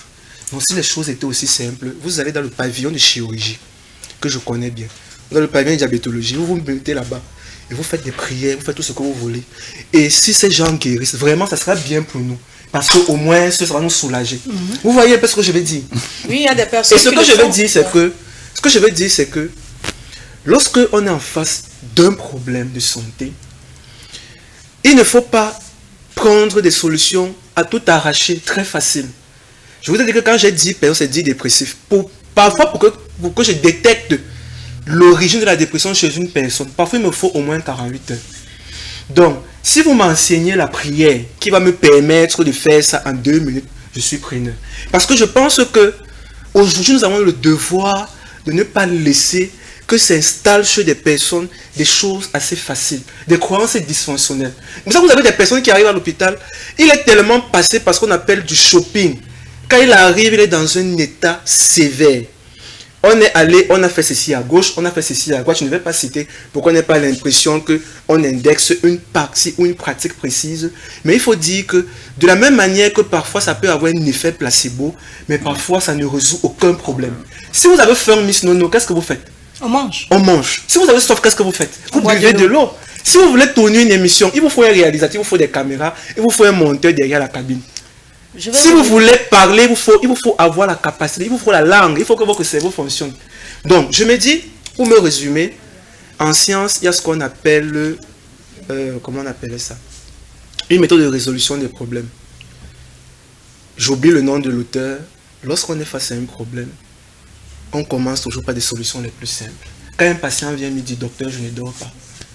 Donc, si les choses étaient aussi simples, vous allez dans le pavillon de chirurgie, que je connais bien, dans le pavillon de diabétologie, vous vous mettez là-bas et vous faites des prières, vous faites tout ce que vous voulez. Et si ces gens guérissent, vraiment, ça sera bien pour nous. Parce qu'au moins, ce sera nous soulager. Vous voyez un peu ce que je veux dire? Oui, il y a des personnes. Et ce que je veux dire, c'est que, lorsque on est en face d'un problème de santé, il ne faut pas prendre des solutions à tout arracher, très facile. Je vous ai dit que quand j'ai dit personne, c'est dit dépressif. Parfois, pour que je détecte l'origine de la dépression chez une personne, parfois il me faut au moins 48 heures. Donc, si vous m'enseignez la prière qui va me permettre de faire ça en 2 minutes, je suis preneur. Parce que je pense que aujourd'hui, nous avons le devoir de ne pas laisser que s'installent chez des personnes des choses assez faciles, des croyances dysfonctionnelles. Mais ça, vous avez des personnes qui arrivent à l'hôpital, il est tellement passé par ce qu'on appelle du shopping. Quand il arrive, il est dans un état sévère. On est allé, on a fait ceci à gauche, on a fait ceci à droite. Je ne vais pas citer pour qu'on n'ait pas l'impression qu'on indexe une partie ou une pratique précise. Mais il faut dire que de la même manière que parfois ça peut avoir un effet placebo, mais parfois ça ne résout aucun problème. Si vous avez faim, Miss Nono, qu'est-ce que vous faites? On mange. On mange. Si vous avez soif, qu'est-ce que vous faites? Vous buvez de l'eau. Si vous voulez tourner une émission, il vous faut un réalisateur, il vous faut des caméras, il vous faut un monteur derrière la cabine. Si vous voulez parler, il vous faut avoir la capacité, il vous faut la langue, il faut que votre cerveau fonctionne. Donc, je me dis, pour me résumer, en science, il y a ce qu'on appelle, comment on appelle ça? Une méthode de résolution des problèmes. J'oublie le nom de l'auteur. Lorsqu'on est face à un problème, on commence toujours par des solutions les plus simples. Quand un patient vient me dire, docteur, je ne dors pas.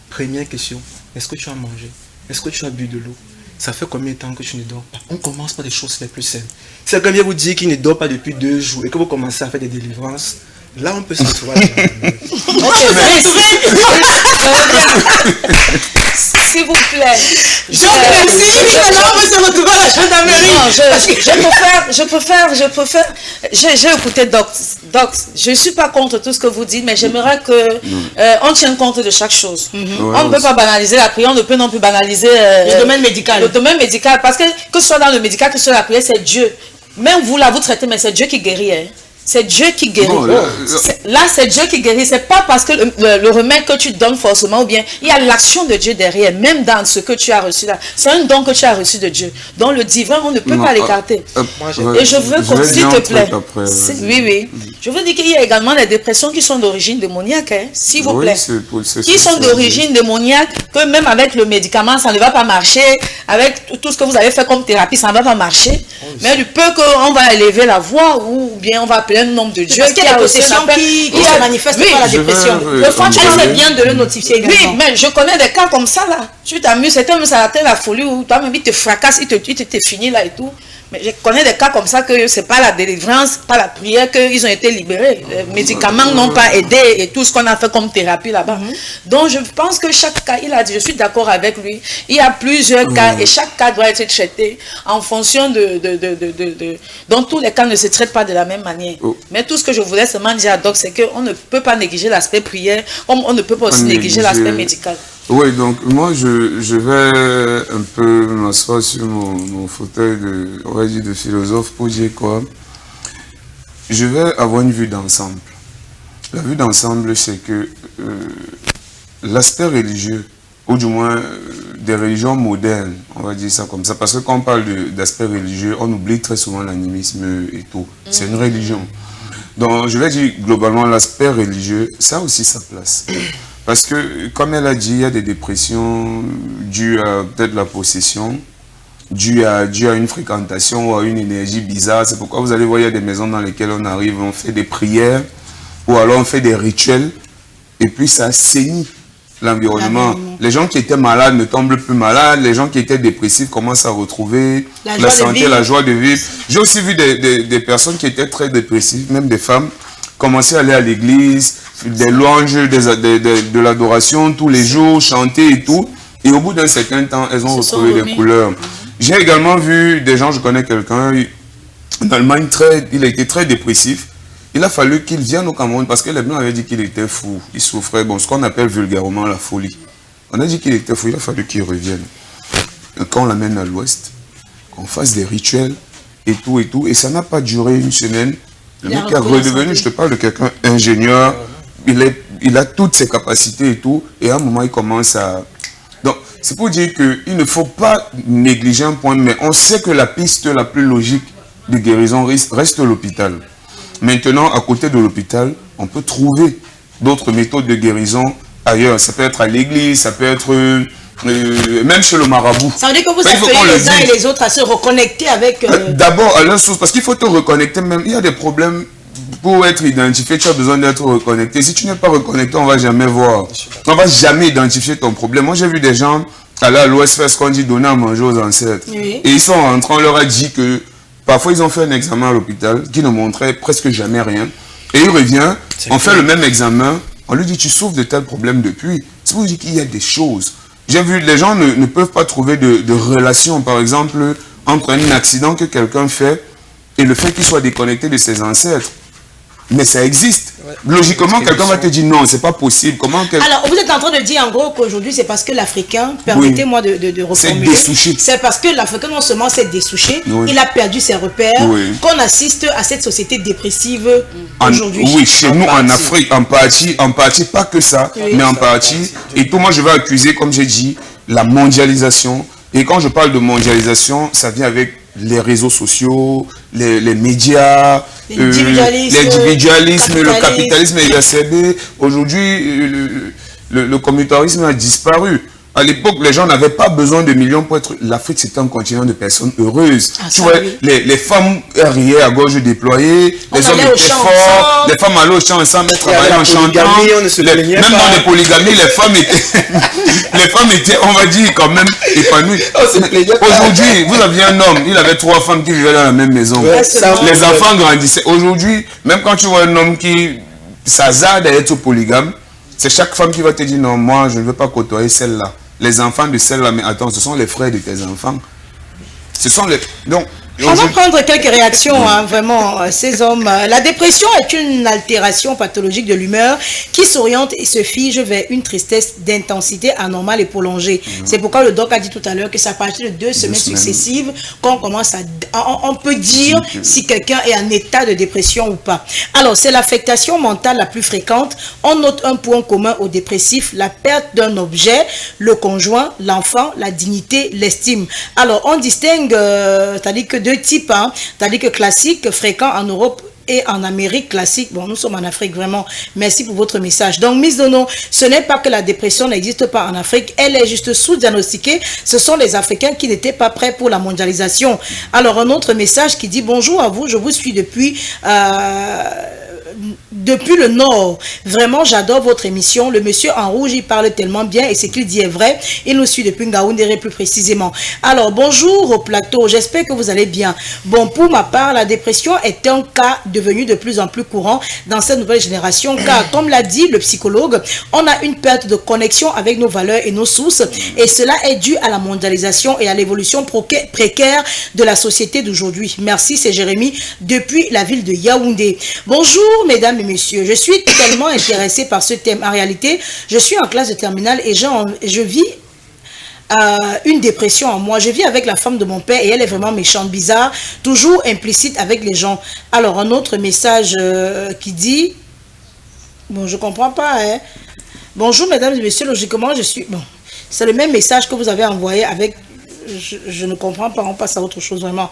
Première question, est-ce que tu as mangé? Est-ce que tu as bu de l'eau? Ça fait combien de temps que tu ne dors pas? On commence par des choses les plus simples. Si quelqu'un vient vous dire qu'il ne dort pas depuis 2 jours et que vous commencez à faire des délivrances, là on peut se retrouver. S'il vous plaît. Merci, maintenant on peut se retrouver à la gendarmerie. J'ai écouté Dox. Je ne suis pas contre tout ce que vous dites, mais j'aimerais qu'on tienne compte de chaque chose. On ne peut pas banaliser la prière, on ne peut non plus banaliser le domaine médical. Le domaine médical, parce que ce soit dans le médical, que ce soit la prière, c'est Dieu. Même vous, là, vous traitez, mais c'est Dieu qui guérit. Hein. C'est Dieu qui guérit. Non, là, c'est Dieu qui guérit. C'est pas parce que le remède que tu donnes forcément, ou bien il y a l'action de Dieu derrière, même dans ce que tu as reçu là. C'est un don que tu as reçu de Dieu. Donc le divin, on ne peut pas l'écarter. Et je veux qu'on, s'il te plaît. Oui. Je veux dire qu'il y a également les dépressions qui sont d'origine démoniaque, hein, s'il vous plaît. Qui sont d'origine démoniaque, que même avec le médicament, ça ne va pas marcher. Avec tout ce que vous avez fait comme thérapie, ça ne va pas marcher. Mais du peu qu'on va élever la voix, ou bien on va appeler un nombre de Dieu qui a possession qui se manifeste par la dépression. Le fait tu sais bien de le notifier également. Oui, mais je connais des cas comme ça là. Tu t'amuses, c'était même ça la folie où toi-même il te fracasse, il te finit là et tout. Mais je connais des cas comme ça que c'est pas la délivrance, pas la prière qu'ils ont été libérés. Les médicaments n'ont pas aidé et tout ce qu'on a fait comme thérapie là-bas. Donc je pense que chaque cas, il a dit, je suis d'accord avec lui, il y a plusieurs cas et chaque cas doit être traité en fonction donc tous les cas ne se traitent pas de la même manière. Mais tout ce que je voulais seulement dire à Doc, c'est qu'on ne peut pas négliger l'aspect prière, comme on ne peut pas aussi négliger l'aspect médical. Oui, donc moi je vais un peu m'asseoir sur mon fauteuil de philosophe pour dire quoi. Je vais avoir une vue d'ensemble. La vue d'ensemble, c'est que l'aspect religieux, ou du moins des religions modernes, on va dire ça comme ça, parce que quand on parle d'aspect religieux, on oublie très souvent l'animisme et tout. C'est une religion. Donc je vais dire globalement l'aspect religieux, ça a aussi sa place. Parce que, comme elle a dit, il y a des dépressions dues à peut-être la possession, dues à une fréquentation ou à une énergie bizarre. C'est pourquoi vous allez voir, il y a des maisons dans lesquelles on arrive, on fait des prières, ou alors on fait des rituels, et puis ça assainit l'environnement. Les gens qui étaient malades ne tombent plus malades, les gens qui étaient dépressifs commencent à retrouver la santé, la joie de vivre. J'ai aussi vu des personnes qui étaient très dépressives, même des femmes, commencer à aller à l'église, des louanges, de l'adoration tous les jours, chanter et tout. Et au bout d'un certain temps, elles ont retrouvé les couleurs. J'ai également vu des gens, je connais quelqu'un, en Allemagne, il a été très dépressif. Il a fallu qu'il vienne au Cameroun parce que les Blancs avaient dit qu'il était fou. Il souffrait, bon, ce qu'on appelle vulgairement la folie. On a dit qu'il était fou, il a fallu qu'il revienne. Quand on l'amène à l'Ouest, qu'on fasse des rituels et tout. Et ça n'a pas duré une semaine. Le mec est redevenu, je te parle de quelqu'un ingénieur, il a toutes ses capacités et tout, et à un moment il commence à... Donc c'est pour dire qu'il ne faut pas négliger un point, mais on sait que la piste la plus logique de guérison reste l'hôpital. Maintenant, à côté de l'hôpital, on peut trouver d'autres méthodes de guérison ailleurs. Ça peut être à l'église, ça peut être même chez le marabout. Ça veut dire que vous appelez les uns et les autres à se reconnecter avec... D'abord à leur source, parce qu'il faut te reconnecter même. Il y a des problèmes pour être identifié, tu as besoin d'être reconnecté. Si tu n'es pas reconnecté, on ne va jamais voir. On ne va jamais identifier ton problème. Moi, j'ai vu des gens aller à l'Ouest faire ce qu'on dit donner à manger aux ancêtres. Oui. Et ils sont rentrés, on leur a dit que parfois ils ont fait un examen à l'hôpital qui ne montrait presque jamais rien. Et il revient, on fait le même examen, on lui dit tu souffres de tel problème depuis. C'est pour dire qu'il y a des choses. J'ai vu, les gens ne peuvent pas trouver de relation, par exemple, entre un accident que quelqu'un fait et le fait qu'il soit déconnecté de ses ancêtres. Mais ça existe. Logiquement, quelqu'un va te dire non, c'est pas possible. Comment Alors, vous êtes en train de dire en gros qu'aujourd'hui, c'est parce que l'Africain, permettez-moi de reformuler, c'est dessouché. C'est parce que l'Africain non seulement s'est dessouché, il a perdu ses repères, qu'on assiste à cette société dépressive aujourd'hui. Oui, chez nous en Afrique, en partie, pas que ça, mais en partie. Et tout, moi je vais accuser, comme j'ai dit, la mondialisation. Et quand je parle de mondialisation, ça vient avec les réseaux sociaux, les médias, l'individualisme, le capitalisme exacerbé. Aujourd'hui, le communautarisme a disparu. À l'époque, les gens n'avaient pas besoin de millions pour être... L'Afrique, c'était un continent de personnes heureuses. Tu vois, les femmes riaient à gorge déployée, les hommes étaient forts, les femmes allaient au champ ensemble, travaillaient en chantant. Même dans les polygamies, les femmes étaient, on va dire, quand même épanouies. Aujourd'hui, vous aviez un homme, il avait 3 femmes qui vivaient dans la même maison. Les enfants grandissaient. Aujourd'hui, même quand tu vois un homme qui s'hasarde à être polygame, c'est chaque femme qui va te dire non, moi je ne veux pas côtoyer celle-là. Les enfants de celle-là, mais attends, ce sont les frères de tes enfants. Ce sont les... Donc, on va prendre quelques réactions, hein, vraiment, ces hommes. La dépression est une altération pathologique de l'humeur qui s'oriente et se fige vers une tristesse d'intensité anormale et prolongée. C'est pourquoi le doc a dit tout à l'heure que c'est à partir de 2 semaines successives qu'on commence à... On peut dire si quelqu'un est en état de dépression ou pas. Alors, c'est l'affectation mentale la plus fréquente. On note un point commun aux dépressifs, la perte d'un objet, le conjoint, l'enfant, la dignité, l'estime. Alors, on distingue, c'est-à-dire que 2 types, hein, c'est-à-dire que classique, fréquent en Europe et en Amérique classique. Bon, nous sommes en Afrique, vraiment. Merci pour votre message. Donc, Miss Dono, ce n'est pas que la dépression n'existe pas en Afrique, elle est juste sous-diagnostiquée. Ce sont les Africains qui n'étaient pas prêts pour la mondialisation. Alors, un autre message qui dit « Bonjour à vous, je vous suis depuis le Nord. Vraiment, j'adore votre émission. Le monsieur en rouge, il parle tellement bien et ce qu'il dit est vrai. Il nous suit depuis Ngaoundéré plus précisément. Alors, bonjour au plateau. J'espère que vous allez bien. Bon, pour ma part, la dépression est un cas devenu de plus en plus courant dans cette nouvelle génération car, comme l'a dit le psychologue, on a une perte de connexion avec nos valeurs et nos sources et cela est dû à la mondialisation et à l'évolution précaire de la société d'aujourd'hui. Merci, c'est Jérémy depuis la ville de Yaoundé. Bonjour, mesdames et messieurs, je suis tellement intéressée par ce thème. En réalité, je suis en classe de terminale et je vis une dépression en moi. Je vis avec la femme de mon père et elle est vraiment méchante, bizarre, toujours implicite avec les gens. Alors, un autre message qui dit... Bon, je comprends pas, hein. Bonjour, mesdames et messieurs, logiquement, je suis... Bon, c'est le même message que vous avez envoyé avec... je ne comprends pas, on passe à autre chose vraiment.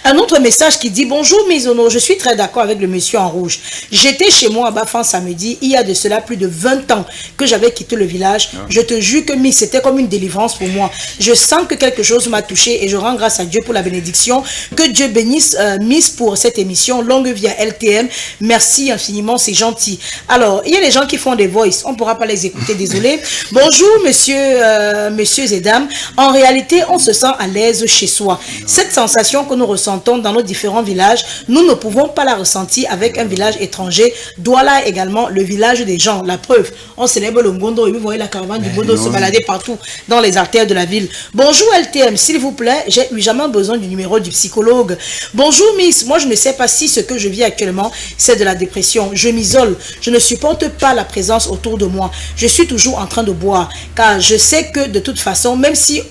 Un autre message qui dit: bonjour Misono, je suis très d'accord avec le monsieur en rouge. J'étais chez moi à Bafan samedi, il y a de cela plus de 20 ans que j'avais quitté le village. Je te jure que c'était comme une délivrance pour moi. Je sens que quelque chose m'a touché et je rends grâce à Dieu pour la bénédiction. Que Dieu bénisse Miss pour cette émission. Longue vie à LTM. Merci infiniment, c'est gentil. Alors, il y a des gens qui font des voices, on ne pourra pas les écouter, désolé. Bonjour messieurs et dames. En réalité, on se sent à l'aise chez soi. Cette sensation que nous ressentons dans nos différents villages, nous ne pouvons pas la ressentir avec un village étranger. Douala également, le village des gens. La preuve, on célèbre le Ngondo et vous voyez la caravane du Ngondo se balader partout dans les artères de la ville. Bonjour LTM, s'il vous plaît, j'ai eu jamais besoin du numéro du psychologue. Bonjour Miss, moi je ne sais pas si ce que je vis actuellement, c'est de la dépression. Je m'isole, je ne supporte pas la présence autour de moi. Je suis toujours en train de boire, car je sais que de toute façon, même si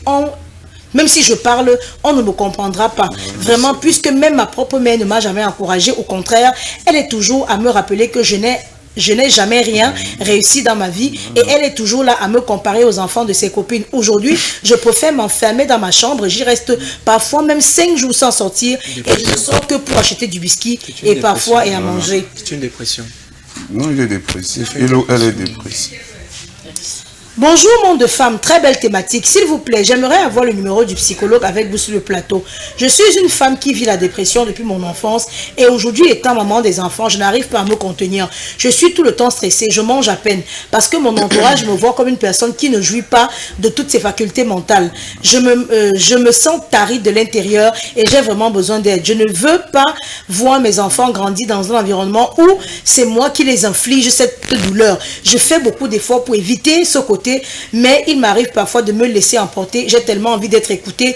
je parle, on ne me comprendra pas. Vraiment, puisque même ma propre mère ne m'a jamais encouragée. Au contraire, elle est toujours à me rappeler que je n'ai jamais rien réussi dans ma vie et elle est toujours là à me comparer aux enfants de ses copines. Aujourd'hui, je préfère m'enfermer dans ma chambre. J'y reste parfois même 5 jours sans sortir et je ne sors que pour acheter du whisky et parfois et à manger. C'est une dépression. Non, il est dépressif. Elle est dépressive. Bonjour monde de femmes, très belle thématique. S'il vous plaît, j'aimerais avoir le numéro du psychologue avec vous sur le plateau. Je suis une femme qui vit la dépression depuis mon enfance et aujourd'hui étant maman des enfants, je n'arrive pas à me contenir. Je suis tout le temps stressée, je mange à peine parce que mon entourage me voit comme une personne qui ne jouit pas de toutes ses facultés mentales. Je me sens tarie de l'intérieur et j'ai vraiment besoin d'aide. Je ne veux pas voir mes enfants grandir dans un environnement où c'est moi qui les inflige cette douleur. Je fais beaucoup d'efforts pour éviter ce côté, mais il m'arrive parfois de me laisser emporter. J'ai tellement envie d'être écoutée.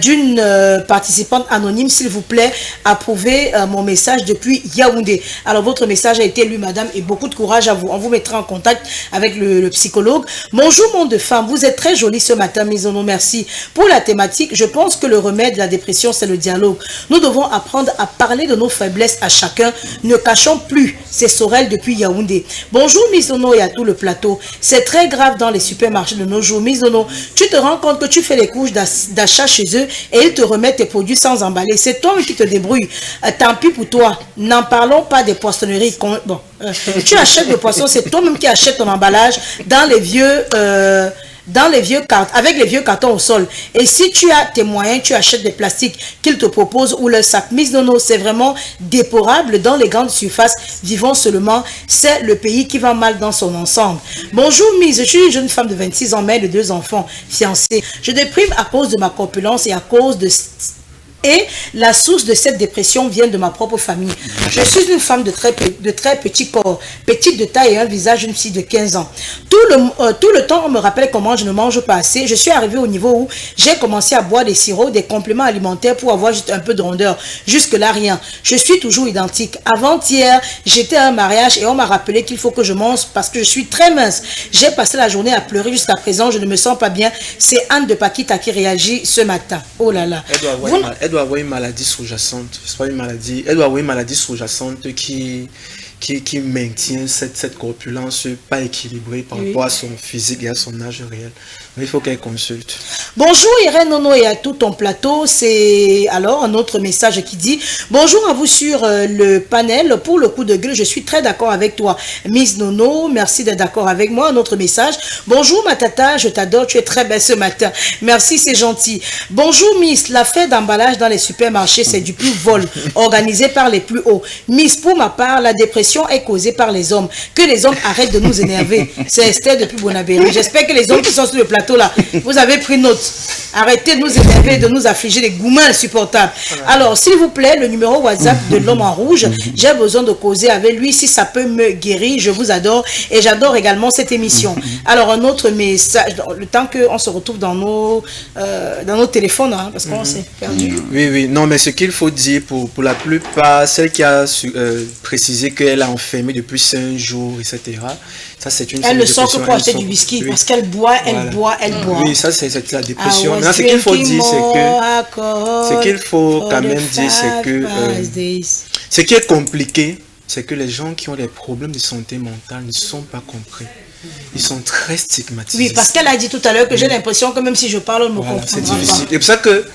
D'une participante anonyme, s'il vous plaît, approuvez mon message depuis Yaoundé. Alors votre message a été lu madame et beaucoup de courage à vous. On vous mettra en contact avec le psychologue. Bonjour monde de femmes, vous êtes très jolie ce matin, Misono, merci. Pour la thématique, je pense que le remède de la dépression c'est le dialogue. Nous devons apprendre à parler de nos faiblesses à chacun. Ne cachons plus. C'est Sorel depuis Yaoundé. Bonjour Misono et à tout le plateau. C'est très grave dans les supermarchés de nos jours. Misono, tu te rends compte que tu fais les couches d'achat chez eux et ils te remettent tes produits sans emballer. C'est toi qui te débrouilles. Tant pis pour toi. N'en parlons pas des poissonneries. Bon, tu achètes le poisson, c'est toi-même qui achètes ton emballage dans les vieux... avec les vieux cartons au sol. Et si tu as tes moyens, tu achètes des plastiques qu'ils te proposent ou le sac. Misono, c'est vraiment déplorable dans les grandes surfaces. Vivons seulement, c'est le pays qui va mal dans son ensemble. Bonjour Miss, je suis une jeune femme de 26 ans, mère de 2 enfants, fiancée. Je déprime à cause de ma corpulence et à cause de... Et la source de cette dépression vient de ma propre famille. Je suis une femme de très petit corps, petite de taille et un visage d'une fille de 15 ans. Tout le temps, on me rappelle comment je ne mange pas assez. Je suis arrivée au niveau où j'ai commencé à boire des sirops, des compléments alimentaires pour avoir juste un peu de rondeur. Jusque-là, rien. Je suis toujours identique. Avant-hier, j'étais à un mariage et on m'a rappelé qu'il faut que je mange parce que je suis très mince. J'ai passé la journée à pleurer jusqu'à présent. Je ne me sens pas bien. C'est Anne de Paquita qui réagit ce matin. Oh là là. Elle doit avoir une maladie sous-jacente. C'est pas une maladie. Elle doit avoir une maladie sous-jacente qui maintient cette corpulence pas équilibrée par rapport à son physique et à son âge réel. Mais il faut qu'elle consulte. Bonjour Irène Nono et à tout ton plateau. C'est alors un autre message qui dit: bonjour à vous sur le panel. Pour le coup de gueule, je suis très d'accord avec toi. Miss Nono, merci d'être d'accord avec moi. Un autre message: bonjour ma tata, je t'adore, tu es très belle ce matin. Merci, c'est gentil. Bonjour Miss, la fête d'emballage dans les supermarchés, c'est du plus vol, organisé par les plus hauts. Miss, pour ma part, la dépression est causée par les hommes. Que les hommes arrêtent de nous énerver. C'est Esther depuis Bonabéry. J'espère que les hommes qui sont sur le plateau là, vous avez pris note. Arrêtez de nous énerver, de nous affliger des gourmands insupportables. Alors, s'il vous plaît, le numéro WhatsApp de l'homme en rouge, j'ai besoin de causer avec lui si ça peut me guérir. Je vous adore et j'adore également cette émission. Alors, un autre message, le temps qu'on se retrouve dans nos téléphones, hein, parce qu'on s'est perdu. Oui, non, mais ce qu'il faut dire pour la plupart, celle qui a précisé qu'elle a enfermé depuis 5 jours, etc. Ça, c'est une elle ne sort que pour acheter du whisky, parce qu'elle boit, elle boit. Oui, ça, c'est la dépression. Maintenant, ce qu'il faut dire, c'est que... Ce qu'il faut quand même dire, c'est que... ce qui est compliqué, c'est que les gens qui ont des problèmes de santé mentale ne sont pas compris. ils sont très stigmatisés. Oui, parce qu'elle a dit tout à l'heure que j'ai l'impression que même si je parle, on ne me Voilà, c'est comprendra difficile. pas. Et pour ça que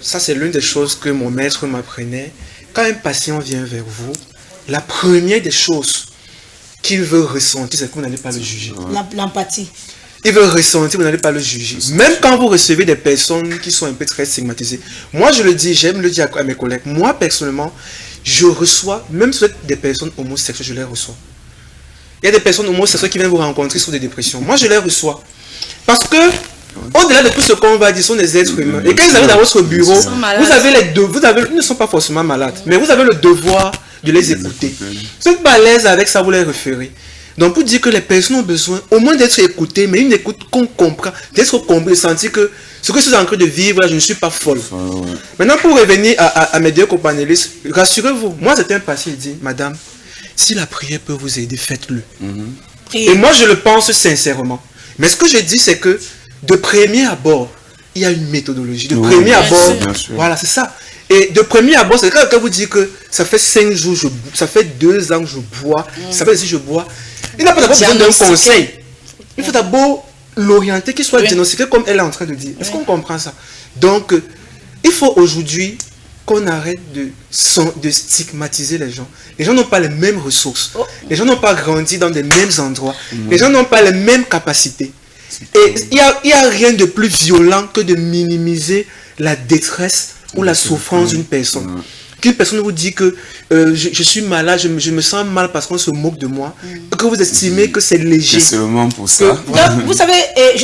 ça, c'est l'une des choses que mon maître m'apprenait. Quand un patient vient vers vous, la première des choses qu'il veut ressentir, c'est que vous n'allez pas le juger. L'empathie. Il veut ressentir, vous n'allez pas le juger. Même quand vous recevez des personnes qui sont un peu très stigmatisées. Moi, je le dis, j'aime le dire à mes collègues. Moi, personnellement, je reçois, même si vous êtes des personnes homosexuelles, je les reçois. Il y a des personnes homosexuelles qui viennent vous rencontrer sur des dépressions. Moi, je les reçois. Parce que, au-delà de tout ce qu'on va dire, ce sont des êtres humains. Et quand ils arrivent dans votre bureau, vous avez les deux. Ils ne sont pas forcément malades, mais vous avez le devoir de les écouter. Si vous n'êtes pas à l'aise avec ça, vous les référez. Donc, pour dire que les personnes ont besoin au moins d'être écoutées, mais une écoute qu'on comprend, d'être compris, de sentir que ce que je suis en train de vivre, là, je ne suis pas folle. Maintenant, pour revenir à mes deux companélistes, rassurez-vous, moi, c'était un patient, il dit, madame, si la prière peut vous aider, faites-le. Et moi, je le pense sincèrement. Mais ce que je dis, c'est que de premier abord, il y a une méthodologie. De premier abord, voilà, c'est ça. Et de premier abord, c'est quand vous dites que ça fait 5 jours, ça fait 2 ans que je bois, ça fait si je bois. Il n'a pas d'abord besoin d'un conseil. Il faut d'abord l'orienter, qu'il soit diagnostiqué comme elle est en train de dire. Est-ce qu'on comprend ça? Donc, il faut aujourd'hui qu'on arrête de stigmatiser les gens. Les gens n'ont pas les mêmes ressources. Les gens n'ont pas grandi dans les mêmes endroits. Les gens n'ont pas les mêmes capacités. Et il n'y a rien de plus violent que de minimiser la détresse ou la souffrance d'une personne. Qu'une personne vous dit que je suis malade, je me sens mal parce qu'on se moque de moi, que vous estimez que c'est léger. C'est seulement pour ça. Donc, vous savez,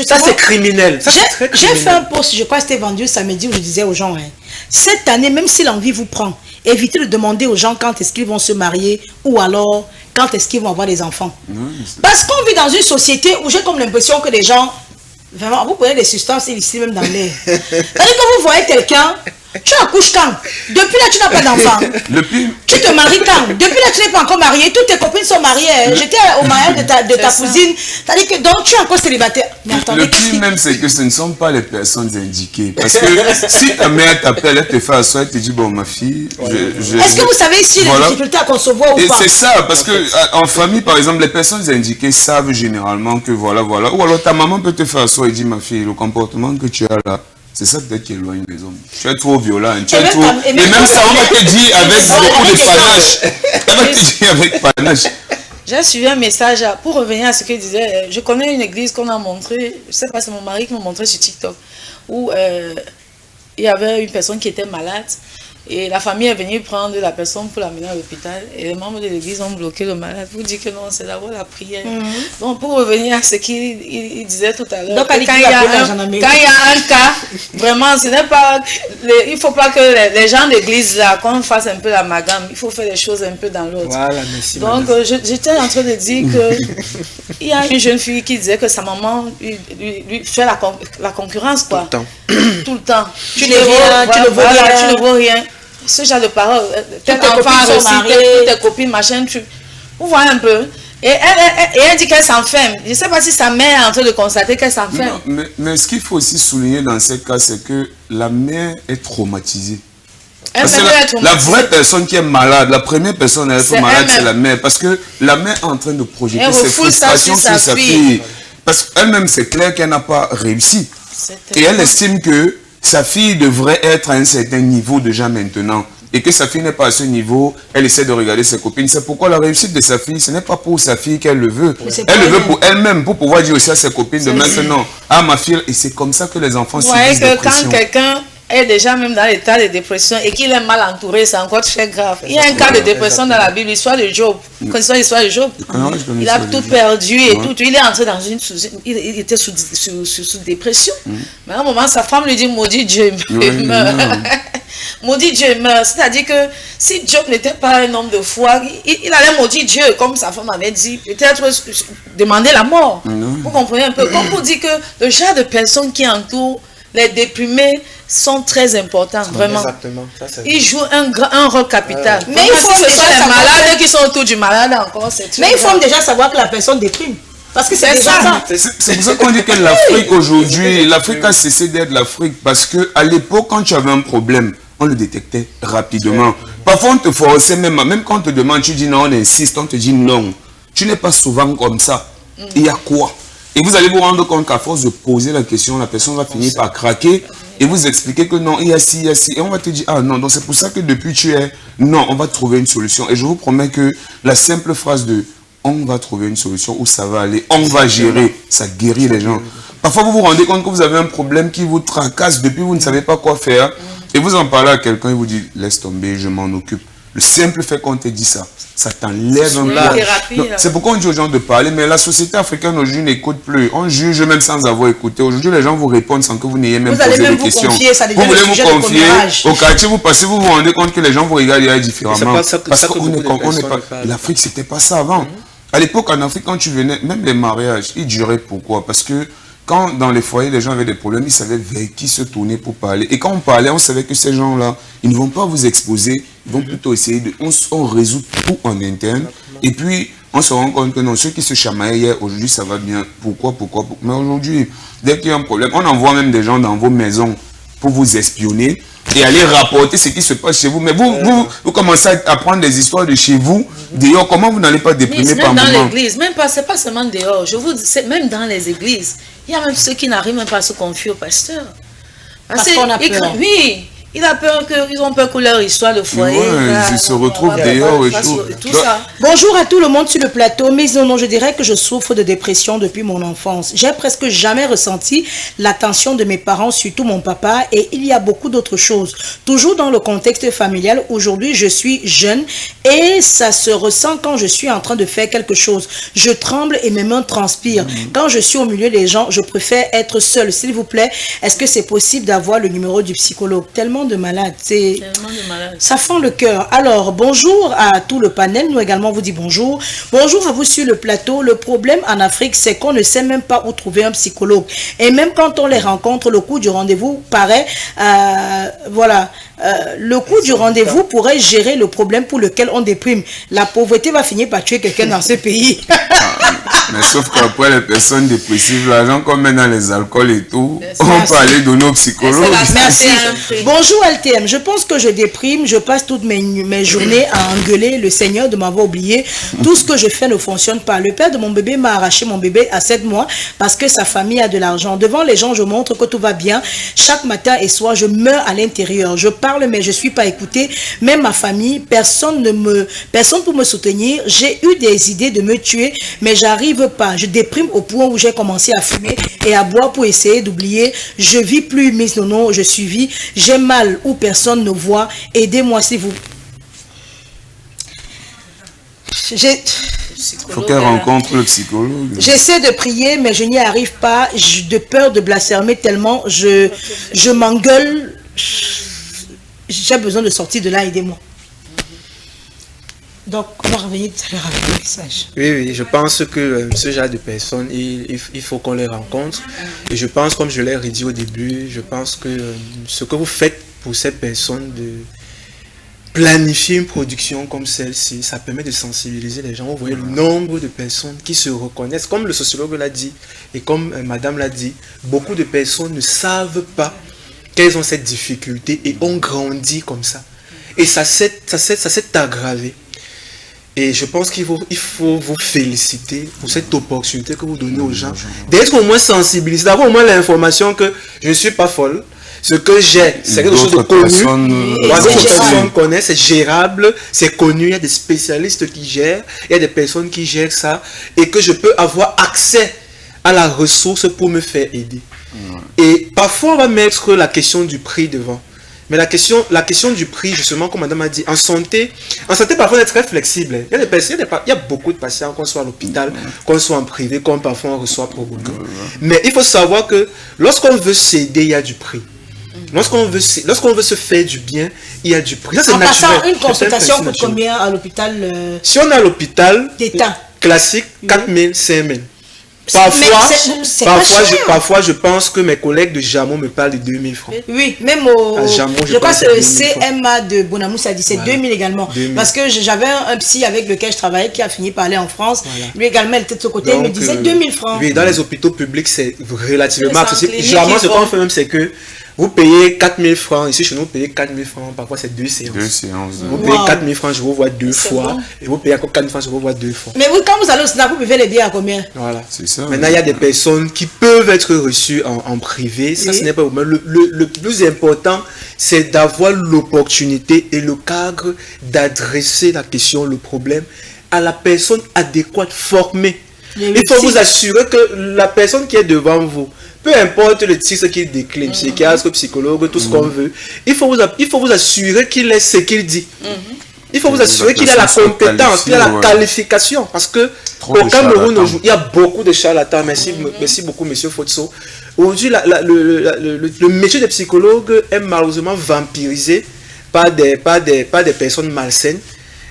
ça c'est criminel. J'ai fait un post, je crois que c'était vendu samedi, où je disais aux gens, cette année, même si l'envie vous prend, évitez de demander aux gens quand est-ce qu'ils vont se marier ou alors quand est-ce qu'ils vont avoir des enfants. Parce qu'on vit dans une société où j'ai comme l'impression que les gens, vraiment, vous prenez des substances ici même dans l'air. C'est-à-dire que vous voyez quelqu'un, tu accouches quand? Depuis là, tu n'as pas d'enfant. Tu te maries quand? Depuis là, tu n'es pas encore marié. Toutes tes copines sont mariées. J'étais au mariage de ta cousine. C'est-à-dire que donc tu es encore célibataire. Mais attendez, le pire même, c'est que ce ne sont pas les personnes indiquées. Parce que si ta mère t'appelle, elle te fait asseoir, elle te dit, bon, ma fille, est-ce que vous savez si les difficultés à concevoir ou pas? Et c'est ça, parce que en famille, par exemple, les personnes indiquées savent généralement que voilà. Ou alors ta maman peut te faire asseoir et dire, ma fille, le comportement que tu as là, c'est ça peut-être qui éloigne les hommes. Tu es trop violent. Tu es trop... Et même ça, on va te dire avec beaucoup de panache. On va te dire avec panache. J'ai suivi un message pour revenir à ce qu'il disait. Je connais une église qu'on a montré, je ne sais pas, c'est mon mari qui m'a montré sur TikTok, où il y avait une personne qui était malade. Et la famille est venue prendre la personne pour l'amener à l'hôpital. Et les membres de l'église ont bloqué le malade pour dire que non, c'est d'abord la prière. Donc, pour revenir à ce qu'il disait tout à l'heure, quand il y a un cas, vraiment, ce n'est pas... il ne faut pas que les gens d'église, là, qu'on fasse un peu l'amalgame. Il faut faire les choses un peu dans l'autre. Voilà, merci. Donc, j'étais en train de dire qu'il y a une jeune fille qui disait que sa maman lui fait la concurrence, quoi. Tout le temps. Tu ne vaux rien. Ce genre de paroles, tes enfants sont mariés, tes copines, machin, vous voyez un peu. Et elle dit qu'elle s'enferme. Je ne sais pas si sa mère est en train de constater qu'elle s'enferme. Mais ce qu'il faut aussi souligner dans ces cas, c'est que la mère est traumatisée. La vraie personne qui est malade, la première personne à être malade, c'est la mère. Parce que la mère est en train de projeter ses frustrations sur sa fille. Parce qu'elle-même, c'est clair qu'elle n'a pas réussi. Et elle estime que sa fille devrait être à un certain niveau déjà maintenant. Et que sa fille n'est pas à ce niveau, elle essaie de regarder ses copines. C'est pourquoi la réussite de sa fille, ce n'est pas pour sa fille qu'elle le veut. Elle le veut pour elle-même, pour pouvoir dire aussi à ses copines de maintenant, ah ma fille, et c'est comme ça que les enfants subissent des pressions. Quand quelqu'un est déjà même dans l'état de dépression et qu'il est mal entouré, c'est encore très grave. Il y a un cas de dépression dans la Bible, l'histoire de Job. Connaissez l'histoire de Job? Il a tout perdu et tout. Il est entré dans il était sous dépression. Mais à un moment, sa femme lui dit, maudit Dieu, il meurt. Maudit Dieu meurt. C'est-à-dire que si Job n'était pas un homme de foi, il allait maudire Dieu, comme sa femme avait dit, peut-être demander la mort. Vous comprenez un peu? Comme pour dire que le genre de personnes qui entourent les déprimés sont très importants, vraiment. Exactement. Ils jouent un rôle capital. Mais il faut ce sont les malades qui sont autour du malade encore. Mais il faut déjà savoir que la personne déprime. Parce que c'est ça. C'est pour ça qu'on dit que l'Afrique aujourd'hui, l'Afrique a cessé d'être l'Afrique. Parce qu'à l'époque, quand tu avais un problème, on le détectait rapidement. Parfois, on te forçait même quand on te demande, tu dis non, on insiste, on te dit non. Tu n'es pas souvent comme ça. Il y a quoi? Et vous allez vous rendre compte qu'à force de poser la question, la personne va finir par craquer et vous expliquer que non, il y a ci, il y a ci. Et on va te dire, ah non, donc c'est pour ça que depuis tu es... Non, on va trouver une solution. Et je vous promets que la simple phrase de on va trouver une solution où ça va aller, on va gérer, ça guérit les gens. Parfois, vous vous rendez compte que vous avez un problème qui vous tracasse depuis, vous ne savez pas quoi faire. Et vous en parlez à quelqu'un, il vous dit, laisse tomber, je m'en occupe. Le simple fait qu'on te dit ça, ça t'enlève un peu. C'est pourquoi on dit aux gens de parler, mais la société africaine aujourd'hui n'écoute plus. On juge même sans avoir écouté. Aujourd'hui, les gens vous répondent sans que vous n'ayez même posé de questions. Vous voulez vous confier au quartier, vous passez, vous vous rendez compte que les gens vous regardent différemment. Parce que l'Afrique, c'était pas ça avant. À l'époque, en Afrique, quand tu venais, même les mariages, ils duraient pourquoi? Parce que quand dans les foyers, les gens avaient des problèmes, ils savaient vers qui se tourner pour parler. Et quand on parlait, on savait que ces gens-là, ils ne vont pas vous exposer, ils vont plutôt essayer de... On résout tout en interne. Et puis, on se rend compte que non, ceux qui se chamaillaient hier, aujourd'hui, ça va bien. Pourquoi? Mais aujourd'hui, dès qu'il y a un problème, on envoie même des gens dans vos maisons pour vous espionner et aller rapporter ce qui se passe chez vous. Mais vous commencez à prendre des histoires de chez vous, dehors. Comment vous n'allez pas déprimer par moment? Même dans l'église, même pas, c'est pas seulement dehors. Je vous dis, même dans les églises, il y a même ceux qui n'arrivent même pas à se confier au pasteur. Parce qu'on a peur. Oui. Il a peur qu'ils ont peur que leur histoire de foyer. Ils se retrouvent dehors et tout. Ça. Bonjour à tout le monde sur le plateau. Mais non, je dirais que je souffre de dépression depuis mon enfance. J'ai presque jamais ressenti l'attention de mes parents, surtout mon papa, et il y a beaucoup d'autres choses. Toujours dans le contexte familial, aujourd'hui je suis jeune et ça se ressent quand je suis en train de faire quelque chose. Je tremble et mes mains transpirent. Quand je suis au milieu des gens, je préfère être seule. S'il vous plaît, est-ce que c'est possible d'avoir le numéro du psychologue? Tellement de malades, ça fend le cœur. Alors, bonjour à tout le panel, nous également vous dit bonjour. Bonjour à vous sur le plateau. Le problème en Afrique, c'est qu'on ne sait même pas où trouver un psychologue. Et même quand on les rencontre, le coût du rendez-vous paraît, le coût du rendez-vous pourrait gérer le problème pour lequel on déprime. La pauvreté va finir par tuer quelqu'un dans ce pays. Mais sauf qu'après les personnes dépressives, l'argent qu'on met dans les alcools et tout, on peut aller donner aux psychologues. Merci. Bonjour LTM, je pense que je déprime, je passe toutes mes journées à engueuler le Seigneur de m'avoir oublié. Tout ce que je fais ne fonctionne pas. Le père de mon bébé m'a arraché mon bébé à 7 mois parce que sa famille a de l'argent. Devant les gens, je montre que tout va bien. Chaque matin et soir, je meurs à l'intérieur. Je parle, mais je ne suis pas écoutée. Même ma famille, personne pour me soutenir. J'ai eu des idées de me tuer, mais j'arrive pas. Je déprime au point où j'ai commencé à fumer et à boire pour essayer d'oublier. Je vis plus, Miss Nono, je suis j'ai mal où personne ne voit. Aidez-moi s'il vous plaît. Il faut qu'elle rencontre le psychologue. J'essaie de prier, mais je n'y arrive pas. De peur de blasphémer tellement, je m'engueule. J'ai besoin de sortir de là, aidez-moi. Donc, on va revenir tout à l'heure avec le message. Oui, je pense que ce genre de personnes, il faut qu'on les rencontre. Et je pense, comme je l'ai redit au début, je pense que ce que vous faites pour ces personnes, de planifier une production comme celle-ci, ça permet de sensibiliser les gens. Vous voyez le nombre de personnes qui se reconnaissent. Comme le sociologue l'a dit, et comme madame l'a dit, beaucoup de personnes ne savent pas qu'elles ont cette difficulté et ont grandi comme ça. Et ça s'est aggravé. Et je pense qu'il faut vous féliciter pour cette opportunité que vous donnez aux gens, d'être au moins sensibilisés, d'avoir au moins l'information que je ne suis pas folle. Ce que j'ai, c'est quelque chose de connu. D'autres personnes connaissent, c'est gérable, c'est connu, il y a des spécialistes qui gèrent, il y a des personnes qui gèrent ça, et que je peux avoir accès à la ressource pour me faire aider. Et parfois, on va mettre la question du prix devant. Mais la question du prix, justement, comme madame a dit, en santé, parfois, on est très flexible. Il y a beaucoup de patients, qu'on soit à l'hôpital, qu'on soit en privé, comme parfois on reçoit pour beaucoup. Mais il faut savoir que lorsqu'on veut s'aider, il y a du prix. Lorsqu'on veut se faire du bien, il y a du prix. Ça, c'est naturel. Une consultation coûte combien à l'hôpital Si on est à l'hôpital classique, 4 000, 5 000. Parfois, je pense que mes collègues de Jamon me parlent de 2000 francs. Oui, même au... Jamon, je pense que le CMA de Bonamous a dit c'est 2000 également. 2000. Parce que j'avais un psy avec lequel je travaillais qui a fini par aller en France. Voilà. Lui également, il était de ce côté, il me disait 2000 francs. Oui, dans les hôpitaux publics, c'est relativement accessible. Généralement, ce qu'on fait même, c'est que Vous payez 4000 francs, ici chez nous, vous payez 4000 francs, parfois c'est 2 séances. 2 séances. Vous payez 4000 francs, je vous vois 2 fois, bon. et vous payez encore 4000 francs, je vous vois 2 fois. Mais vous, quand vous allez au SNAP, vous buvez les billets à combien? Voilà. C'est ça. Maintenant, il y a des personnes qui peuvent être reçues en privé. Ça, Oui. ce n'est pas le plus important, c'est d'avoir l'opportunité et le cadre d'adresser la question, le problème, à la personne adéquate, formée. Les Il faut psy- vous assurer que la personne qui est devant vous, peu importe le titre qu'il décline, psychiatre, psychologue, tout ce qu'on veut, il faut vous assurer qu'il est ce qu'il dit. Il faut vous Que assurer la qu'il a la personne soit compétence, qu'il a la qualifiée, ouais. qualification. Parce que Trop au de Cameroun, charlatans. il y a beaucoup de charlatans. Merci beaucoup, monsieur Fotso. Aujourd'hui, le métier de psychologue est malheureusement vampirisé par des personnes malsaines.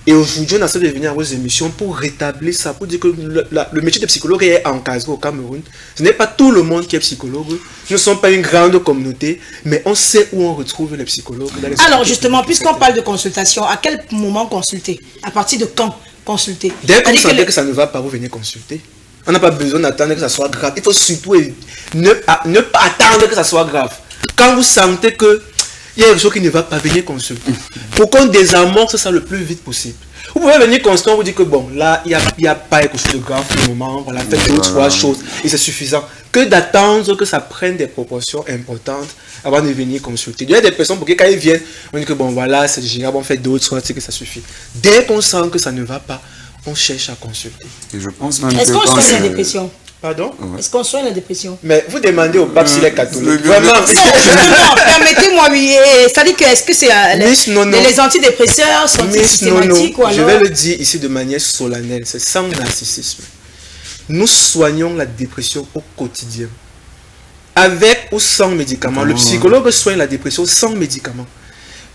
Et aujourd'hui, on essaie de venir à vos émissions pour rétablir ça, pour dire que le métier de psychologue est encadré au Cameroun. Ce n'est pas tout le monde qui est psychologue. Nous ne sommes pas une grande communauté, mais on sait où on retrouve les psychologues. Dans les Alors sociétés justement, publiques, puisqu'on etc. parle de consultation, à quel moment consulter? À partir de quand consulter? Dès que vous C'est-à-dire sentez que ça ne va pas, vous venez consulter. On n'a pas besoin d'attendre que ça soit grave. Il faut surtout ne pas attendre que ça soit grave. Quand vous sentez que il y a quelque chose qui ne va pas, venir consulter. Pour qu'on désamorce ça le plus vite possible. Vous pouvez venir consulter, on vous dit que bon, là, il n'y a pas quelque chose de grave pour le moment. Voilà, faites deux ou trois choses et c'est suffisant. Que d'attendre que ça prenne des proportions importantes avant de venir consulter. Il y a des personnes pour qui quand ils viennent, on dit que bon, voilà, c'est gérable, on fait deux ou trois, c'est que ça suffit. Dès qu'on sent que ça ne va pas, on cherche à consulter. Et je pense même Est-ce que qu'on quand soigne la c'est- dépression? Pardon? Est-ce qu'on soigne la dépression? Mais vous demandez au pape s'il est catholique. le- Vraiment. Non, justement, permettez-moi, oui. C'est-à-dire que est-ce que c'est Miss Nono. les antidépresseurs sont Miss Nono, systématiques ou alors... je vais le dire ici de manière solennelle, c'est sans narcissisme. Nous soignons la dépression au quotidien. Avec ou sans médicaments. Le psychologue soigne la dépression sans médicaments.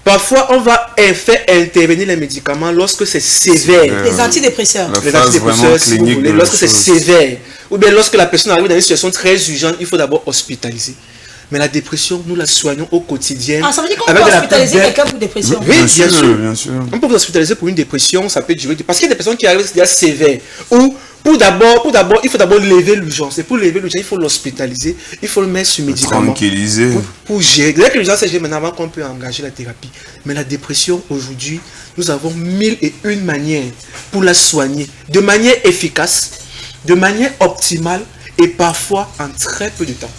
Parfois, on va faire intervenir les médicaments lorsque c'est sévère. Les antidépresseurs. La Les phase antidépresseurs, vraiment si vous clinique voulez, de la lorsque c'est chose. sévère. Ou bien lorsque la personne arrive dans une situation très urgente, il faut d'abord hospitaliser. Mais la dépression, nous la soignons au quotidien. Ah, ça veut dire qu'on avec peut de la hospitaliser plus belle- quelqu'un pour dépression? Oui, bien sûr. bien sûr. On peut vous hospitaliser pour une dépression, ça peut durer. Parce qu'il y a des personnes qui arrivent déjà sévères. Ou il faut d'abord lever l'urgence. Et pour lever l'urgence, il faut l'hospitaliser. Il faut le mettre sur médicaments. Tranquilliser. Pour gérer. Dès que l'urgence est gérée, maintenant, avant qu'on peut engager la thérapie. Mais la dépression, aujourd'hui, nous avons 1001 manières pour la soigner. De manière efficace, de manière optimale et parfois en très peu de temps.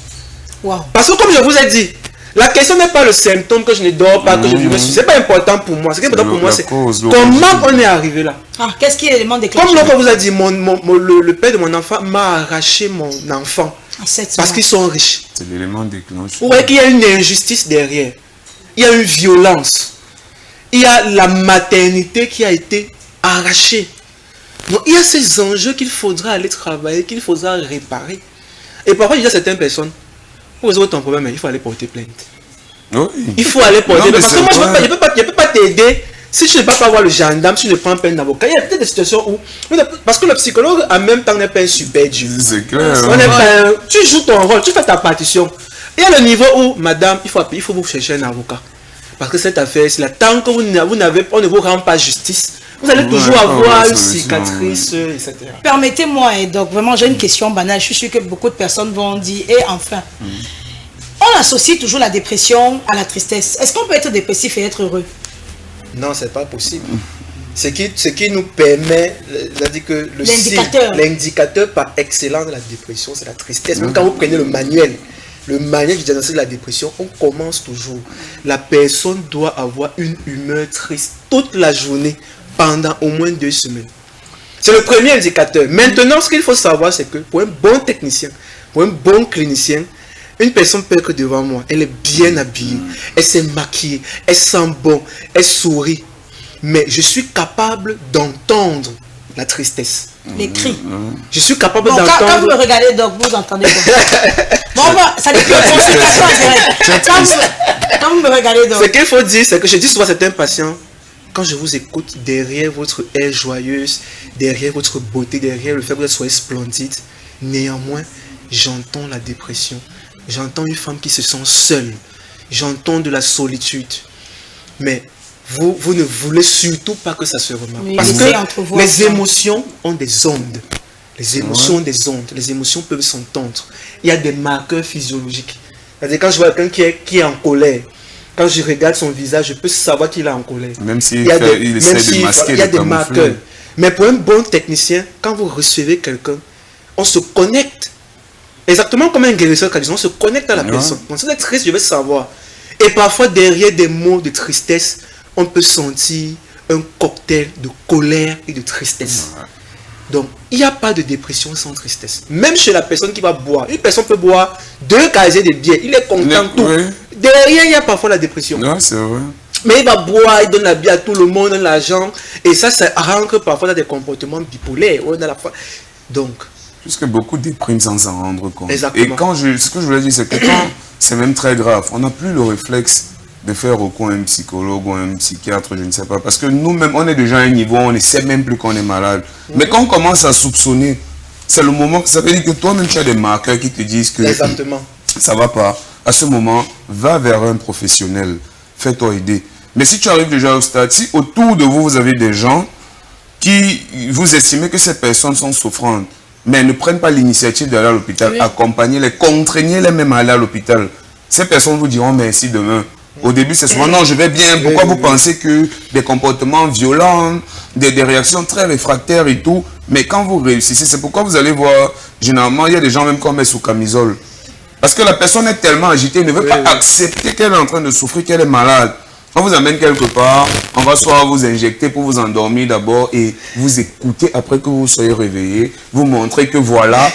Wow. Parce que comme je vous ai dit, la question n'est pas le symptôme que je ne dors pas, que je me suis. C'est pas important pour moi. Ce qui est important pour moi, la c'est cause, comment l'origine. on est arrivé là. Ah, qu'est-ce qui est l'élément Comme déclencheur? l'autre vous a dit, le père de mon enfant m'a arraché mon enfant parce qu'ils sont riches. C'est l'élément déclencheur. Vous voyez qu'il y a une injustice derrière. Il y a une violence. Il y a la maternité qui a été arrachée. Donc il y a ces enjeux qu'il faudra aller travailler, qu'il faudra réparer. Et parfois, il y a certaines personnes, pour résoudre ton problème, il faut aller porter plainte. Oui. Il faut aller porter Non, plainte. mais Parce que c'est moi, vrai. je ne peux pas t'aider si tu ne peux pas voir le gendarme, si tu ne prends pas un avocat. Il y a peut-être des situations où... Parce que le psychologue, en même temps, n'est pas un super Dieu. C'est clair. On n'est pas tu joues ton rôle, tu fais ta partition. Il y a le niveau où, madame, il faut vous chercher un avocat. Parce que cette affaire, c'est là, tant que on ne vous rend pas justice, vous allez toujours Ouais, avoir ouais, une solution, cicatrice, etc. Permettez-moi, et donc vraiment j'ai une question banale, je suis sûr que beaucoup de personnes vont dire, et enfin, on associe toujours la dépression à la tristesse. Est-ce qu'on peut être dépressif et être heureux? Non, c'est pas possible. Ce qui nous permet, c'est-à-dire que l'indicateur par excellence de la dépression, c'est la tristesse. Même quand vous prenez le manuel du diagnostic de la dépression, on commence toujours. La personne doit avoir une humeur triste toute la journée pendant au moins 2 semaines. C'est le premier indicateur. Maintenant, ce qu'il faut savoir, c'est que pour un bon technicien, pour un bon clinicien, une personne peut être devant moi, elle est bien habillée, elle s'est maquillée, elle sent bon, elle sourit. Mais je suis capable d'entendre la tristesse. Les cris. Je suis capable Bon, quand vous d'entendre... me regardez, donc vous entendez quoi? Bon, ça dépend de consultation en direct. Quand vous me regardez, donc... Ce qu'il faut dire, c'est que je dis souvent à certains patients, quand je vous écoute, derrière votre air joyeuse, derrière votre beauté, derrière le fait que vous soyez splendide, néanmoins, j'entends la dépression. J'entends une femme qui se sent seule. J'entends de la solitude. Mais vous ne voulez surtout pas que ça se remarque. Oui, parce laissez que entrevoir les ça. émotions ont des ondes. Les émotions ont des ondes. Les émotions peuvent s'entendre. Il y a des marqueurs physiologiques. C'est-à-dire quand je vois quelqu'un qui est en colère, quand je regarde son visage, je peux savoir qu'il est en colère. Même s'il essaie de masquer, il y a des marqueurs. Mais pour un bon technicien, quand vous recevez quelqu'un, on se connecte. Exactement comme un guérisseur traditionnel, on se connecte à la personne. Donc, si vous êtes triste, je vais savoir. Et parfois, derrière des mots de tristesse, on peut sentir un cocktail de colère et de tristesse. Donc, il n'y a pas de dépression sans tristesse. Même chez la personne qui va boire. Une personne peut boire 2 casiers de bière. Il est content de tout. Oui. Derrière, il y a parfois la dépression. Non, c'est vrai. Mais il va boire, il donne la bière à tout le monde, donne l'argent. Et ça rentre parfois dans des comportements bipolaires. Donc... Puisque beaucoup dépriment sans s'en rendre compte. Exactement. Et ce que je voulais dire, c'est que quand c'est même très grave, on n'a plus le réflexe de faire recours à un psychologue ou à un psychiatre, je ne sais pas. Parce que nous-mêmes, on est déjà à un niveau où on ne sait même plus qu'on est malade. Mais quand on commence à soupçonner, c'est le moment, ça veut dire que toi-même, tu as des marqueurs qui te disent que ça ne va pas. À ce moment, va vers un professionnel. Fais-toi aider. Mais si tu arrives déjà au stade, si autour de vous, vous avez des gens qui vous estimez que ces personnes sont souffrantes, mais ne prennent pas l'initiative d'aller à l'hôpital, accompagnez-les, contraignez-les même à aller à l'hôpital. Ces personnes vous diront merci demain. Au début, c'est souvent non, je vais bien. Pourquoi vous pensez que des comportements violents, des réactions très réfractaires et tout, mais quand vous réussissez, c'est pourquoi vous allez voir, généralement, il y a des gens même qu'on met sous camisole. Parce que la personne est tellement agitée, elle ne veut pas accepter qu'elle est en train de souffrir, qu'elle est malade. On vous amène quelque part, on va soit vous injecter pour vous endormir d'abord et vous écouter après que vous soyez réveillé, vous montrer que voilà.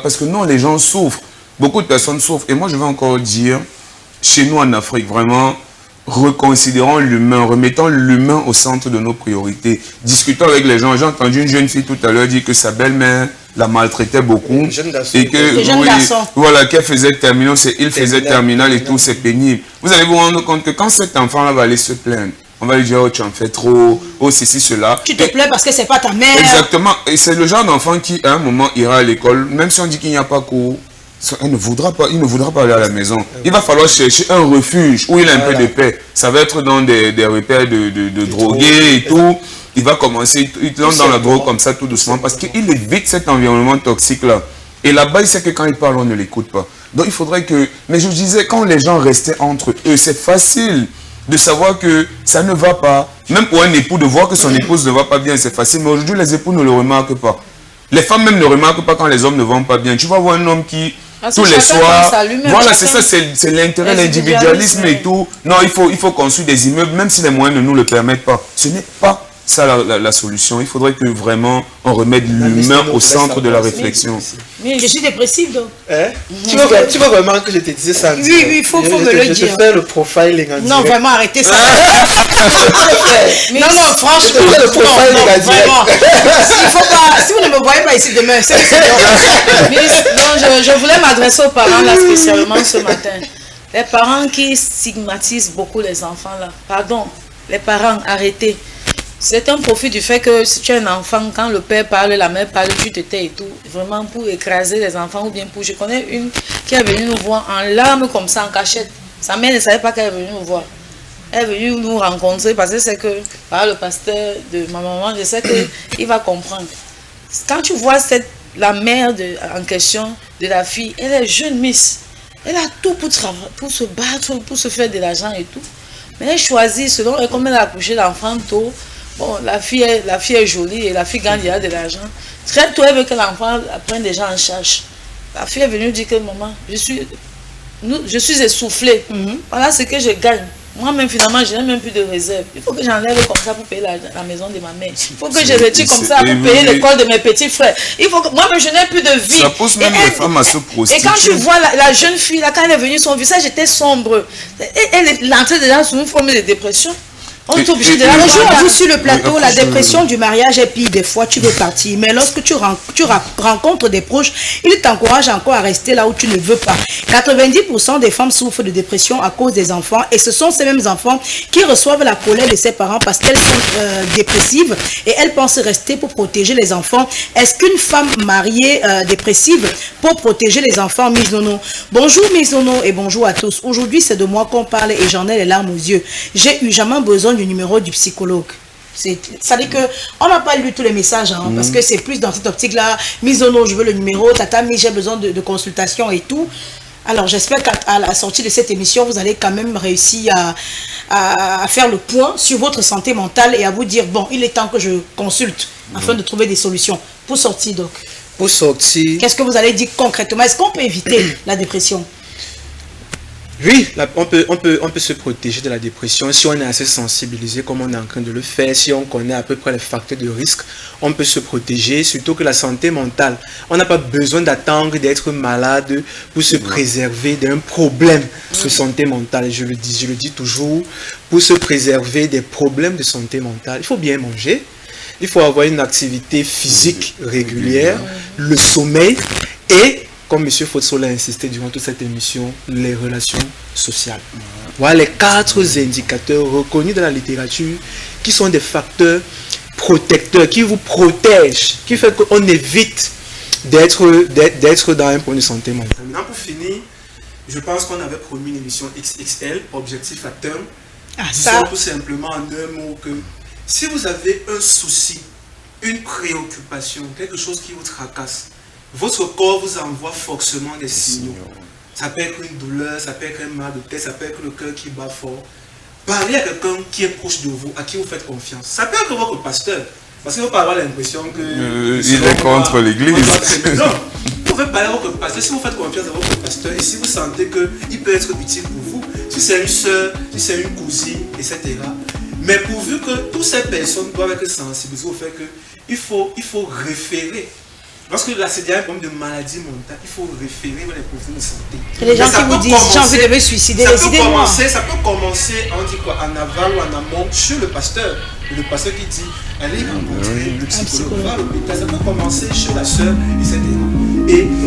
Parce que non, les gens souffrent. Beaucoup de personnes souffrent. Et moi, je vais encore dire, chez nous en Afrique, vraiment, reconsidérons l'humain, remettons l'humain au centre de nos priorités. Discutons avec les gens. J'ai entendu une jeune fille tout à l'heure dire que sa belle-mère la maltraitait beaucoup. Et que, voilà, qu'elle faisait terminal, il faisait terminal et tout, c'est pénible. Vous allez vous rendre compte que quand cet enfant-là va aller se plaindre, on va lui dire, oh, tu en fais trop, oh, ceci, cela. Tu te plains parce que c'est pas ta mère. Exactement. Et c'est le genre d'enfant qui, à un moment, ira à l'école, même si on dit qu'il n'y a pas cours. Il ne voudra pas aller à la maison. Il va falloir chercher un refuge où il a un peu de paix. Ça va être dans des repères de drogués et tout. Il va commencer, il lance dans la drogue comme ça tout doucement parce qu'il évite cet environnement toxique-là. Et là-bas, il sait que quand il parle, on ne l'écoute pas. Donc il faudrait que... Mais je disais, quand les gens restaient entre eux, c'est facile de savoir que ça ne va pas. Même pour un époux, de voir que son épouse ne va pas bien, c'est facile. Mais aujourd'hui, les époux ne le remarquent pas. Les femmes même ne remarquent pas quand les hommes ne vont pas bien. Tu vas voir un homme qui... tous les soirs, voilà, c'est ça, c'est l'intérêt, l'individualisme et tout. Non, il faut construire des immeubles, même si les moyens ne nous le permettent pas. Ce n'est pas ça la solution. Il faudrait que vraiment on remette l'humain au centre de la réflexion. Mais je suis dépressive donc. Tu veux vraiment que je te dise ça? Oui, il faut me le dire. Je te fais le profiling en direct. Non, vraiment, arrêtez ça. Non, franchement. Je te fais le profiling en direct. Si vous ne me voyez pas ici demain, c'est je voulais m'adresser aux parents là spécialement ce matin. Les parents qui stigmatisent beaucoup les enfants là. Pardon, les parents, arrêtez. C'est un profit du fait que si tu es un enfant, quand le père parle, la mère parle, tu te tais et tout. Vraiment pour écraser les enfants ou bien pour... Je connais une qui est venue nous voir en larmes comme ça, en cachette. Sa mère ne savait pas qu'elle est venue nous voir. Elle est venue nous rencontrer parce que c'est que par le pasteur de ma maman, je sais qu'il va comprendre. Quand tu vois la mère en question de la fille, elle est jeune miss. Elle a tout pour se battre, pour se faire de l'argent et tout. Mais elle choisit selon comme elle a accouché l'enfant tôt. Bon, la fille est jolie et la fille gagne déjà de l'argent. Très tôt, elle veut que l'enfant prenne des gens en charge. La fille est venue dire que maman, je suis essoufflée. Voilà ce que je gagne. Moi-même, finalement, je n'ai même plus de réserve. Il faut que j'enlève comme ça pour payer la maison de ma mère. Il faut que je retire comme ça pour payer l'école de mes petits frères. Il faut que moi-même, je n'ai plus de vie. Ça pousse même les femmes à se prostituer. Et quand tu vois la jeune fille, là, quand elle est venue, son visage était sombre. Elle est entrée dedans sous une forme de dépression. On est obligé de la voir. Bonjour à vous sur le plateau. La dépression du mariage est pire. Des fois, tu veux partir. Mais lorsque tu rencontres des proches, ils t'encouragent encore à rester là où tu ne veux pas. 90% des femmes souffrent de dépression à cause des enfants. Et ce sont ces mêmes enfants qui reçoivent la colère de ses parents parce qu'elles sont dépressives et elles pensent rester pour protéger les enfants. Est-ce qu'une femme mariée dépressive peut protéger les enfants? Miss Nono. Bonjour Miss Nono et bonjour à tous. Aujourd'hui, c'est de moi qu'on parle et j'en ai les larmes aux yeux. J'ai eu jamais besoin du numéro du psychologue. Ça dit que on n'a pas lu tous les messages parce que c'est plus dans cette optique là. Misono, je veux le numéro, tata, mais j'ai besoin de consultation et tout. Alors, j'espère qu'à la sortie de cette émission, vous allez quand même réussir à faire le point sur votre santé mentale et à vous dire, bon, il est temps que je consulte afin de trouver des solutions. Pour sortir, donc. Pour sortir... Qu'est-ce que vous allez dire concrètement? Est-ce qu'on peut éviter la dépression? Oui, on peut se protéger de la dépression si on est assez sensibilisé comme on est en train de le faire, si on connaît à peu près les facteurs de risque, on peut se protéger, surtout que la santé mentale, on n'a pas besoin d'attendre d'être malade pour se préserver d'un problème de santé mentale. Je le dis toujours, pour se préserver des problèmes de santé mentale, il faut bien manger, il faut avoir une activité physique régulière, le sommeil et... Comme M. Fotso l'a insisté durant toute cette émission, les relations sociales. Voilà les 4 indicateurs reconnus dans la littérature qui sont des facteurs protecteurs, qui vous protègent, qui fait qu'on évite d'être dans un point de santé mentale. Maintenant, pour finir, je pense qu'on avait promis une émission XXL, objectif à terme. Disons tout simplement en un mot que si vous avez un souci, une préoccupation, quelque chose qui vous tracasse, votre corps vous envoie forcément des signaux. Ça peut être une douleur, ça peut être un mal de tête, ça peut être le cœur qui bat fort. Parlez à quelqu'un qui est proche de vous, à qui vous faites confiance. Ça peut être votre pasteur. Parce qu'il ne faut pas avoir l'impression que... il est contre l'église. Non, vous pouvez parler à votre pasteur si vous faites confiance à votre pasteur et si vous sentez qu'il peut être utile pour vous. Si c'est une soeur, si c'est une cousine, etc. Mais pourvu que toutes ces personnes doivent être sensibilisées au fait qu'il faut référer. Lorsque là, c'est déjà un problème de maladie mentale, il faut référer vers les professionnels de santé. Et les gens qui vous disent, j'ai envie de me suicider, décidez-moi. Ça peut commencer, on dit quoi, en aval ou en amont, chez le pasteur. Le pasteur qui dit, allez rencontrer le psychologue, va à l'hôpital. Ça peut commencer chez la soeur, etc. Et